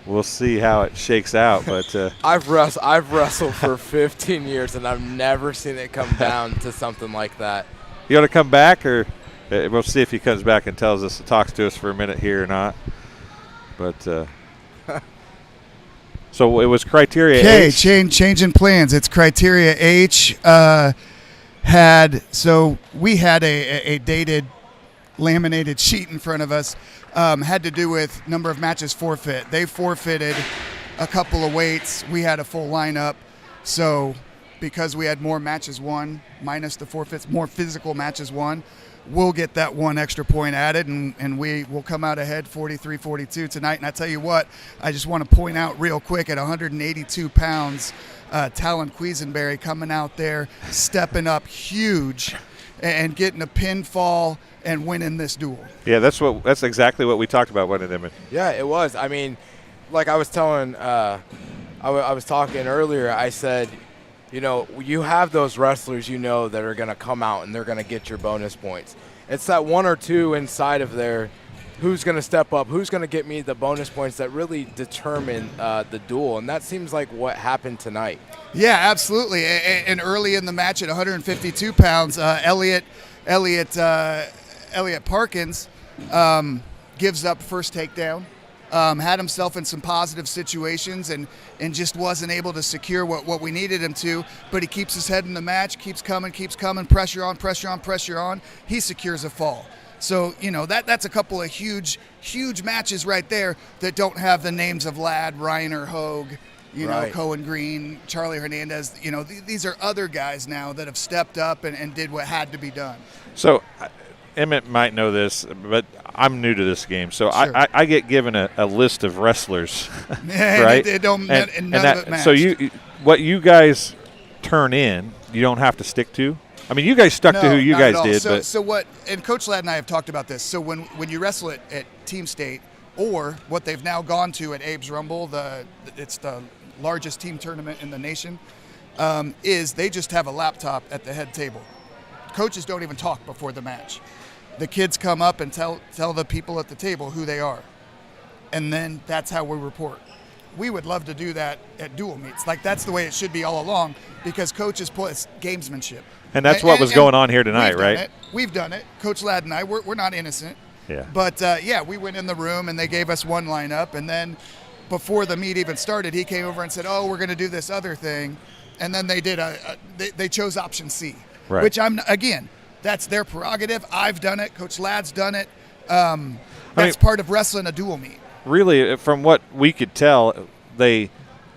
we'll see how it shakes out. But I've wrestled for 15 years, and I've never seen it come down to something like that. you want to come back, or we'll see if he comes back and talks to us for a minute here or not. But so it was Criteria H. Okay, changing plans. It's Criteria H. We had a dated laminated sheet in front of us. Had to do with number of matches forfeit. They forfeited a couple of weights. We had a full lineup. So because we had more matches won, minus the forfeits, more physical matches won, we'll get that 1 extra point added, and we will come out ahead 43-42 tonight. And I tell you what, I just want to point out real quick, at 182 pounds, Talon Quisenberry coming out there, stepping up huge and getting a pinfall and winning this duel. Yeah, that's exactly what we talked about, wasn't it, Emmett? Yeah, it was. I mean, like I was telling, I was talking earlier, I said, you know, you have those wrestlers, you know, that are going to come out and they're going to get your bonus points. It's that 1 or 2 inside of there, who's going to step up, who's going to get me the bonus points that really determine the duel. And that seems like what happened tonight. Yeah, absolutely. And early in the match at 152 pounds, Elliot Parkins gives up first takedown. Had himself in some positive situations and just wasn't able to secure what we needed him to, but he keeps his head in the match, keeps coming, pressure on. He secures a fall. So, you know, that's a couple of huge matches right there that don't have the names of Ladd, Reiner, Hogue, you know, Cohen Green, Charlie Hernandez. You know, these are other guys now that have stepped up and did what had to be done. So Emmett might know this, but I'm new to this game, so Sure. I get given a list of wrestlers, Yeah, right? None of it matched. So what you guys turn in, you don't have to stick to. I mean, you guys stuck to who you not guys at all. did, So, but so what? And Coach Ladd and I have talked about this. So when you wrestle it at Team State, or what they've now gone to at Abe's Rumble, it's the largest team tournament in the nation, is they just have a laptop at the head table. Coaches don't even talk before the match. The kids come up and tell the people at the table who they are, and then that's how we report. We would love to do that at dual meets. Like, that's the way it should be all along, because coaches play gamesmanship. and that's what was going on here tonight, right? We've done it. Coach Ladd and I, we're not innocent. Yeah. But, we went in the room, and they gave us one lineup, and then before the meet even started, he came over and said, oh, we're going to do this other thing, and then they did they chose option C, Right. which that's their prerogative. I've done it. Coach Ladd's done it. That's part of wrestling a dual meet. Really, from what we could tell, they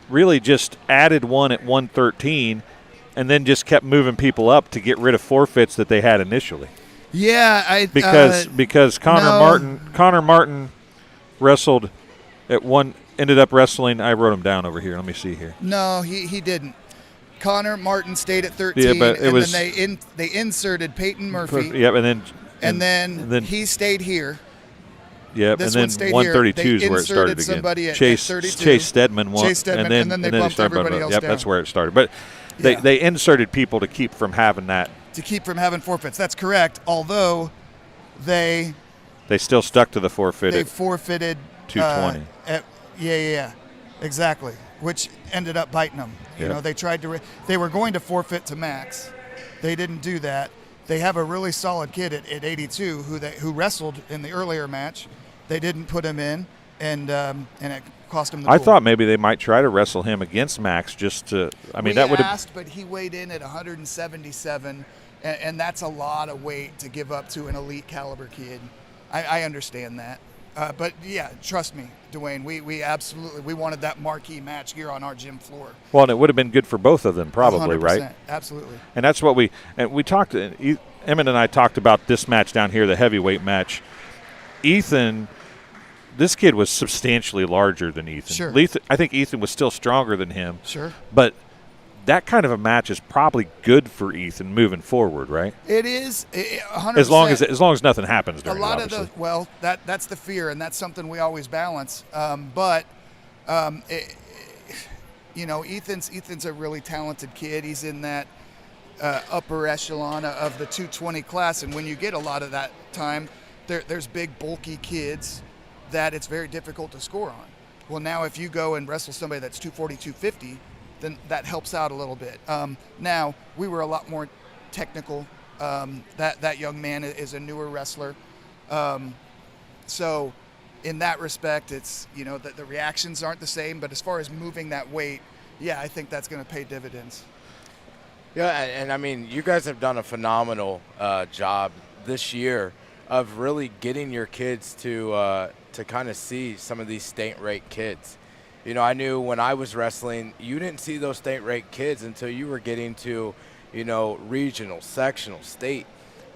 really just added one at 113 and then just kept moving people up to get rid of forfeits that they had initially. Yeah, because Connor Martin wrestled at one, ended up wrestling. I wrote him down over here. Let me see here. No, he didn't. Connor Martin stayed at 13, Yeah, but and then they inserted Peyton Murphy. Yep, and then he stayed here. Yep, This and one stayed then 132 here. is where it started They inserted somebody again. at Chase 32. Chase Stedman won, Chase Stedman, and then they bumped started everybody else Yep, down. that's where it started. But they inserted people to keep from having that. To keep from having forfeits. That's correct. Although they still stuck to the forfeit. They forfeited 220. Yeah, exactly. Which ended up biting them. You know, they tried to. They were going to forfeit to Max. They didn't do that. They have a really solid kid at 82 who wrestled in the earlier match. They didn't put him in, and it cost him the I duel. thought maybe they might try to wrestle him against Max just to. I mean, that would have. But he weighed in at 177, and that's a lot of weight to give up to an elite caliber kid. I understand that. But yeah, trust me, Dwayne, we absolutely wanted that marquee match here on our gym floor. Well, and it would have been good for both of them, probably, 100%, right? Absolutely. And that's what we talked. Emmett and I talked about this match down here, the heavyweight match. Ethan, this kid was substantially larger than Ethan. Sure. I think Ethan was still stronger than him. Sure. But that kind of a match is probably good for Ethan moving forward, right? It is 100%. As long as nothing happens during a lot it, of the obviously. well, that's the fear, and that's something we always balance. Ethan's a really talented kid. He's in that upper echelon of the 220 class, and when you get a lot of that time, there's big bulky kids that it's very difficult to score on. Well, now if you go and wrestle somebody that's 240, 250, then that helps out a little bit. Now, we were a lot more technical. That young man is a newer wrestler. So in that respect, it's, the reactions aren't the same, but as far as moving that weight, yeah, I think that's going to pay dividends. Yeah, and I mean, you guys have done a phenomenal job this year of really getting your kids to kind of see some of these state-ranked kids. I knew when I was wrestling, you didn't see those state-ranked kids until you were getting to, regional, sectional, state.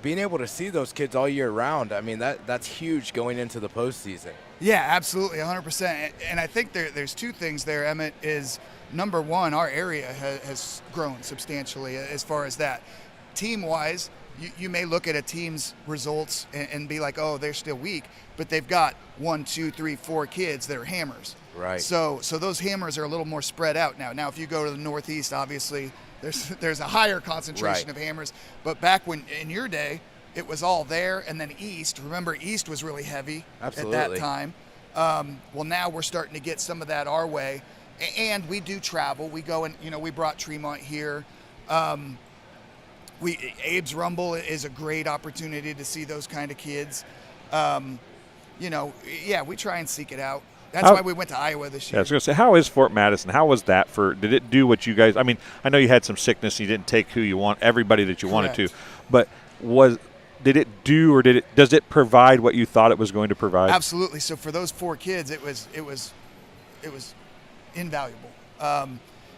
Being able to see those kids all year round, I mean, that's huge going into the postseason. Yeah, absolutely, 100%. And I think there's two things there, Emmett, is number one, our area has grown substantially as far as that. Team-wise, you may look at a team's results and be like, oh, they're still weak, but they've got 1, 2, 3, 4 kids that are hammers. Right. So those hammers are a little more spread out now. Now, if you go to the Northeast, obviously there's a higher concentration of hammers. But back when in your day, it was all there, and then East. Remember, East was really heavy at that time. Well, now we're starting to get some of that our way, and we do travel. We go and we brought Tremont here. Abe's Rumble is a great opportunity to see those kind of kids. We try and seek it out. That's why we went to Iowa this year. Yeah, I was going to say, how is Fort Madison? How was that did it do what you guys, I mean, I know you had some sickness, you didn't take everybody that you wanted to, but did it do, or does it provide what you thought it was going to provide? Absolutely. So for those 4 kids, it was invaluable.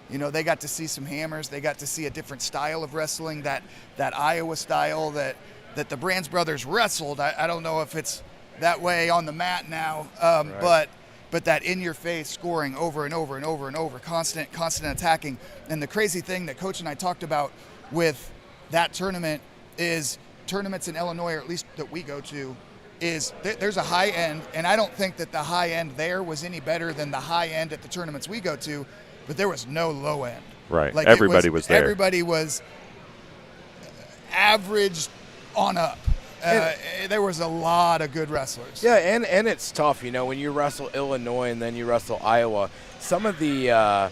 They got to see some hammers. They got to see a different style of wrestling, that Iowa style that the Brands brothers wrestled. I don't know if it's that way on the mat now, right. But that in-your-face scoring over and over and over and over, constant attacking. And the crazy thing that Coach and I talked about with that tournament is tournaments in Illinois, or at least that we go to, is there's a high end, and I don't think that the high end there was any better than the high end at the tournaments we go to, but there was no low end. Right. Like everybody was there. Everybody was average on up. There was a lot of good wrestlers. Yeah, and it's tough, when you wrestle Illinois and then you wrestle Iowa, some of the,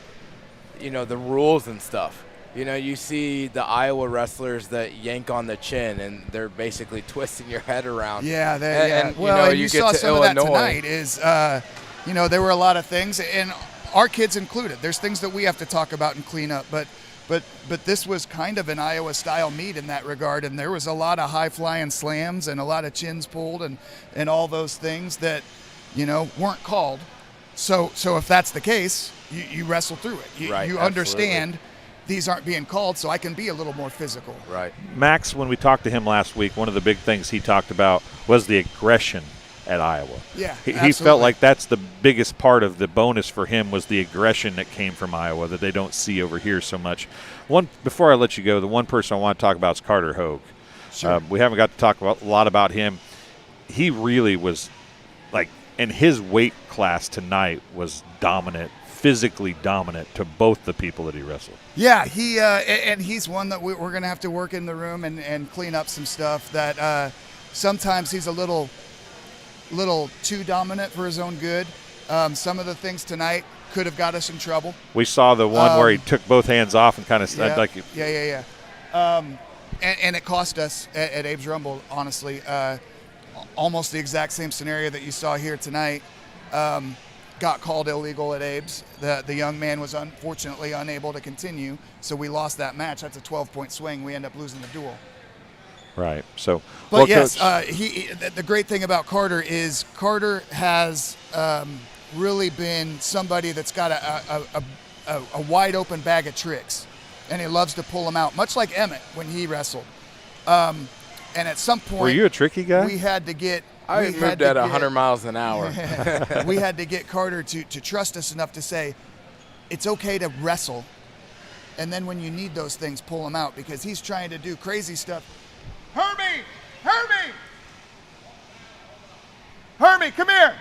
the rules and stuff. You see the Iowa wrestlers that yank on the chin, and they're basically twisting your head around. Yeah, you saw get to some Illinois. of that tonight. Is there were a lot of things, and our kids included. There's things that we have to talk about and clean up, but this was kind of an Iowa-style meet in that regard, and there was a lot of high-flying slams and a lot of chins pulled and all those things that, weren't called. So if that's the case, you wrestle through it. You understand these aren't being called, so I can be a little more physical. Right. Max, when we talked to him last week, one of the big things he talked about was the aggression at Iowa. Yeah, he felt like that's the biggest part of the bonus for him, was the aggression that came from Iowa that they don't see over here so much. Before I let you go, the one person I want to talk about is Carter Hogue. Sure. We haven't got to talk a lot about him. He really was, in his weight class tonight, was dominant, physically dominant to both the people that he wrestled. Yeah, he's one that we're going to have to work in the room and clean up some stuff that sometimes he's a little too dominant for his own good. Some of the things tonight could have got us in trouble. We saw the one where he took both hands off and kind of Yeah. And it cost us at Abe's Rumble, honestly. Almost the exact same scenario that you saw here tonight. Got called illegal at Abe's. The young man was unfortunately unable to continue, so we lost that match. That's a 12-point swing. We end up losing the duel. Right. So, but yes, the great thing about Carter is Carter has really been somebody that's got a wide open bag of tricks, and he loves to pull them out, much like Emmett when he wrestled. And at some point, were you a tricky guy? We had to get. I we had moved to at get- 100 miles an hour. we had to get Carter to trust us enough to say, it's okay to wrestle. And then when you need those things, pull them out, because he's trying to do crazy stuff. Hermie! Hermie! Hermie, come here!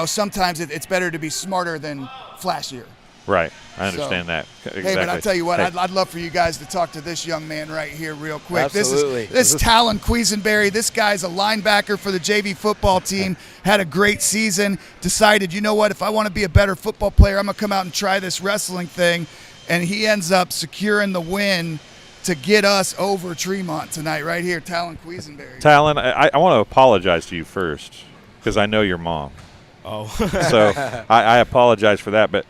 Sometimes it's better to be smarter than flashier. Right. I understand that. Exactly. Hey, but I'll tell you what, Hey. I'd love for you guys to talk to this young man right here real quick. Absolutely. This is Talon Quisenberry. This guy's a linebacker for the JV football team, had a great season, decided, you know what, if I want to be a better football player, I'm going to come out and try this wrestling thing. And he ends up securing the win to get us over Tremont tonight right here, Talon Quisenberry. Talon, I want to apologize to you first because I know your mom. Oh. So I apologize for that. But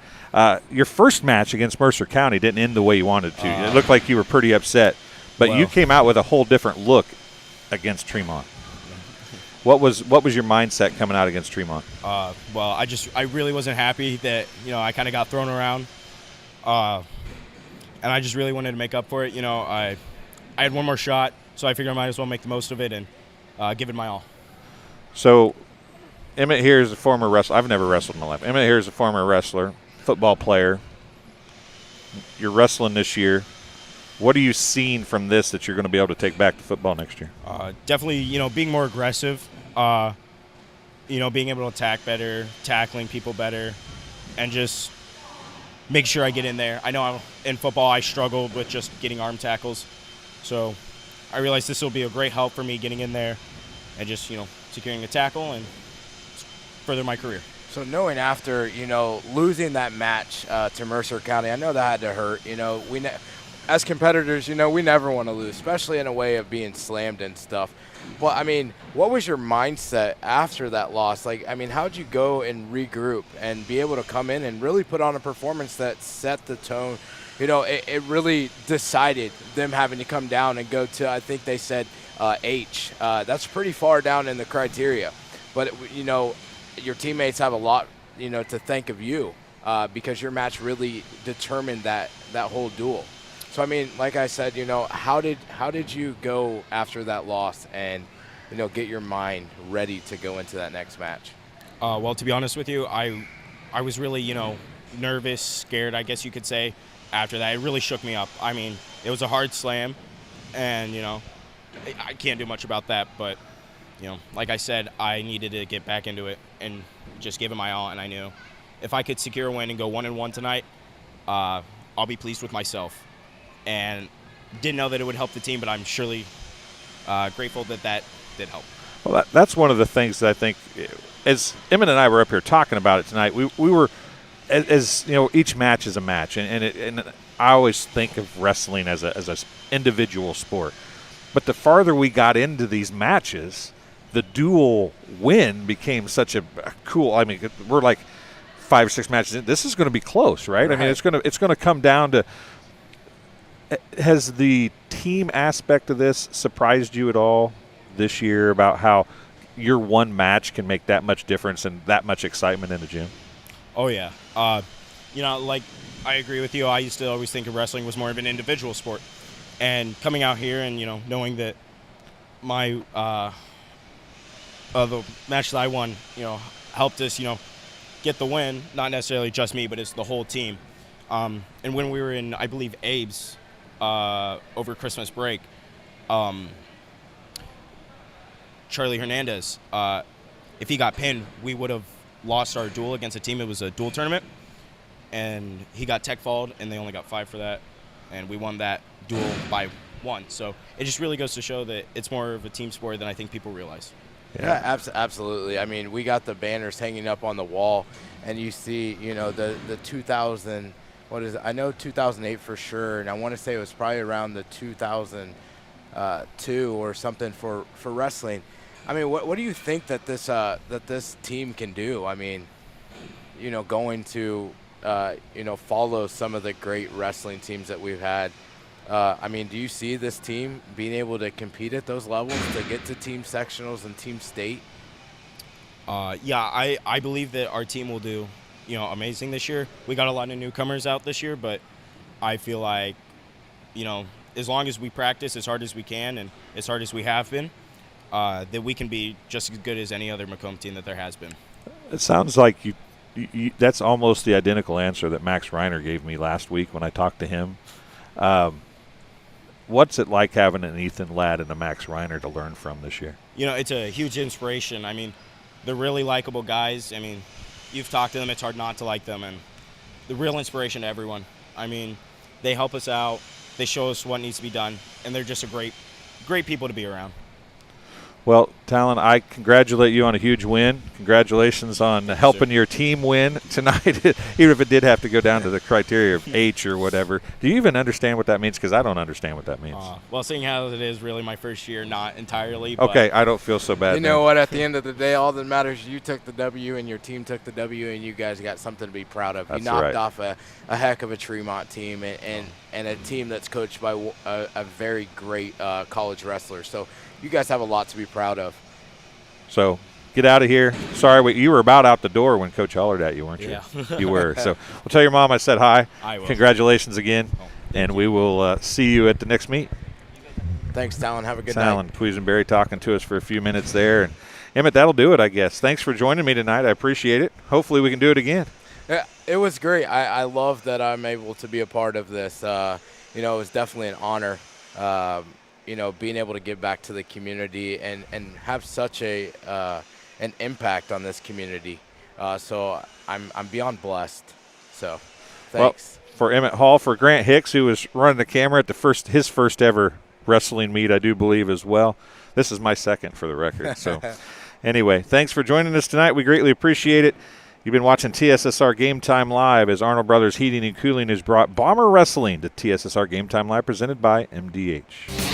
your first match against Mercer County didn't end the way you wanted to. It looked like you were pretty upset. But you came out with a whole different look against Tremont. What was your mindset coming out against Tremont? Well, I really wasn't happy that, I kind of got thrown around. And I just really wanted to make up for it. I had one more shot, so I figured I might as well make the most of it and give it my all. So Emmett here is a former wrestler. I've never wrestled in my life. Emmett here is a former wrestler, football player. You're wrestling this year. What are you seeing from this that you're going to be able to take back to football next year? Definitely, being more aggressive, being able to attack better, tackling people better, and just make sure I get in there. I know in football I struggled with just getting arm tackles. So I realized this will be a great help for me getting in there and just, securing a tackle and further my career. So knowing after, losing that match to Mercer County, I know that had to hurt. As competitors, we never want to lose, especially in a way of being slammed and stuff. But, what was your mindset after that loss? How'd you go and regroup and be able to come in and really put on a performance that set the tone? It really decided them having to come down and go to, I think they said, H. That's pretty far down in the criteria. But, your teammates have a lot, to thank of you because your match really determined that whole duel. So, like I said, how did you go after that loss and, get your mind ready to go into that next match? Well, to be honest with you, I was really, nervous, scared, I guess you could say, after that. It really shook me up. It was a hard slam, and, I can't do much about that. But, like I said, I needed to get back into it and just give it my all. And I knew if I could secure a win and go 1-1 tonight, I'll be pleased with myself. And didn't know that it would help the team, but I'm surely grateful that did help. Well, that's one of the things that I think, as Emmett and I were up here talking about it tonight, we were, as each match is a match, and I always think of wrestling as a individual sport. But the farther we got into these matches, the dual win became such a cool. We're like 5 or 6 matches in. This is going to be close, right? It's going to come down to. Has the team aspect of this surprised you at all this year about how your one match can make that much difference and that much excitement in the gym? Oh, yeah. Like I agree with you. I used to always think of wrestling was more of an individual sport. And coming out here and, knowing that my the match that I won, helped us, get the win, not necessarily just me, but it's the whole team. And when we were in, I believe, Abe's, over Christmas break, Charlie Hernandez, if he got pinned, we would have lost our duel against a team. It was a duel tournament, and he got tech fouled, and they only got 5 for that, and we won that duel by 1. So it just really goes to show that it's more of a team sport than I think people realize. Yeah, absolutely. We got the banners hanging up on the wall, and you see, the 2000. What is it? I know 2008 for sure, and I want to say it was probably around the 2002 or something for wrestling. What do you think that this team can do? Going to follow some of the great wrestling teams that we've had. Do you see this team being able to compete at those levels to get to team sectionals and team state? Yeah, I believe that our team will do amazing this year. We got a lot of newcomers out this year, but I feel like, as long as we practice as hard as we can and as hard as we have been, that we can be just as good as any other Macomb team that there has been. It sounds like you that's almost the identical answer that Max Reiner gave me last week when I talked to him. What's it like having an Ethan Ladd and a Max Reiner to learn from this year? You know, it's a huge inspiration. I mean, they're really likable guys. I mean, you've talked to them, it's hard not to like them, and the real inspiration to everyone. I mean, they help us out, they show us what needs to be done, and they're just a great people to be around. Well, Talon, I congratulate you on a huge win. Congratulations on helping your team win tonight, even if it did have to go down to the criteria of H or whatever. Do you even understand what that means? Because I don't understand what that means. Well, seeing how it is really my first year, not entirely. But Okay, I don't feel so bad. You know what? At the end of the day, all that matters is you took the W and your team took the W, and you guys got something to be proud of. That's you knocked right. off a heck of a Tremont team and a team that's coached by a very great college wrestler. So you guys have a lot to be proud of. So get out of here. Sorry, you were about out the door when Coach hollered at you, weren't you? Yeah. You were. So we'll tell your mom I said hi. I will. Congratulations again, and we will see you at the next meet. Thanks, Talon. Have a good Talon night. Puisenberry talking to us for a few minutes there. And Emmett, that'll do it, I guess. Thanks for joining me tonight. I appreciate it. Hopefully we can do it again. Yeah, it was great. I love that I'm able to be a part of this. It was definitely an honor. Being able to give back to the community and have such an impact on this community. So I'm beyond blessed. So thanks. Well, for Emmett Hall, for Grant Hicks, who was running the camera at his first ever wrestling meet, I do believe as well. This is my second for the record. So anyway, thanks for joining us tonight. We greatly appreciate it. You've been watching TSSR Game Time Live as Arnold Brothers Heating and Cooling has brought Bomber Wrestling to TSSR Game Time Live, presented by MDH.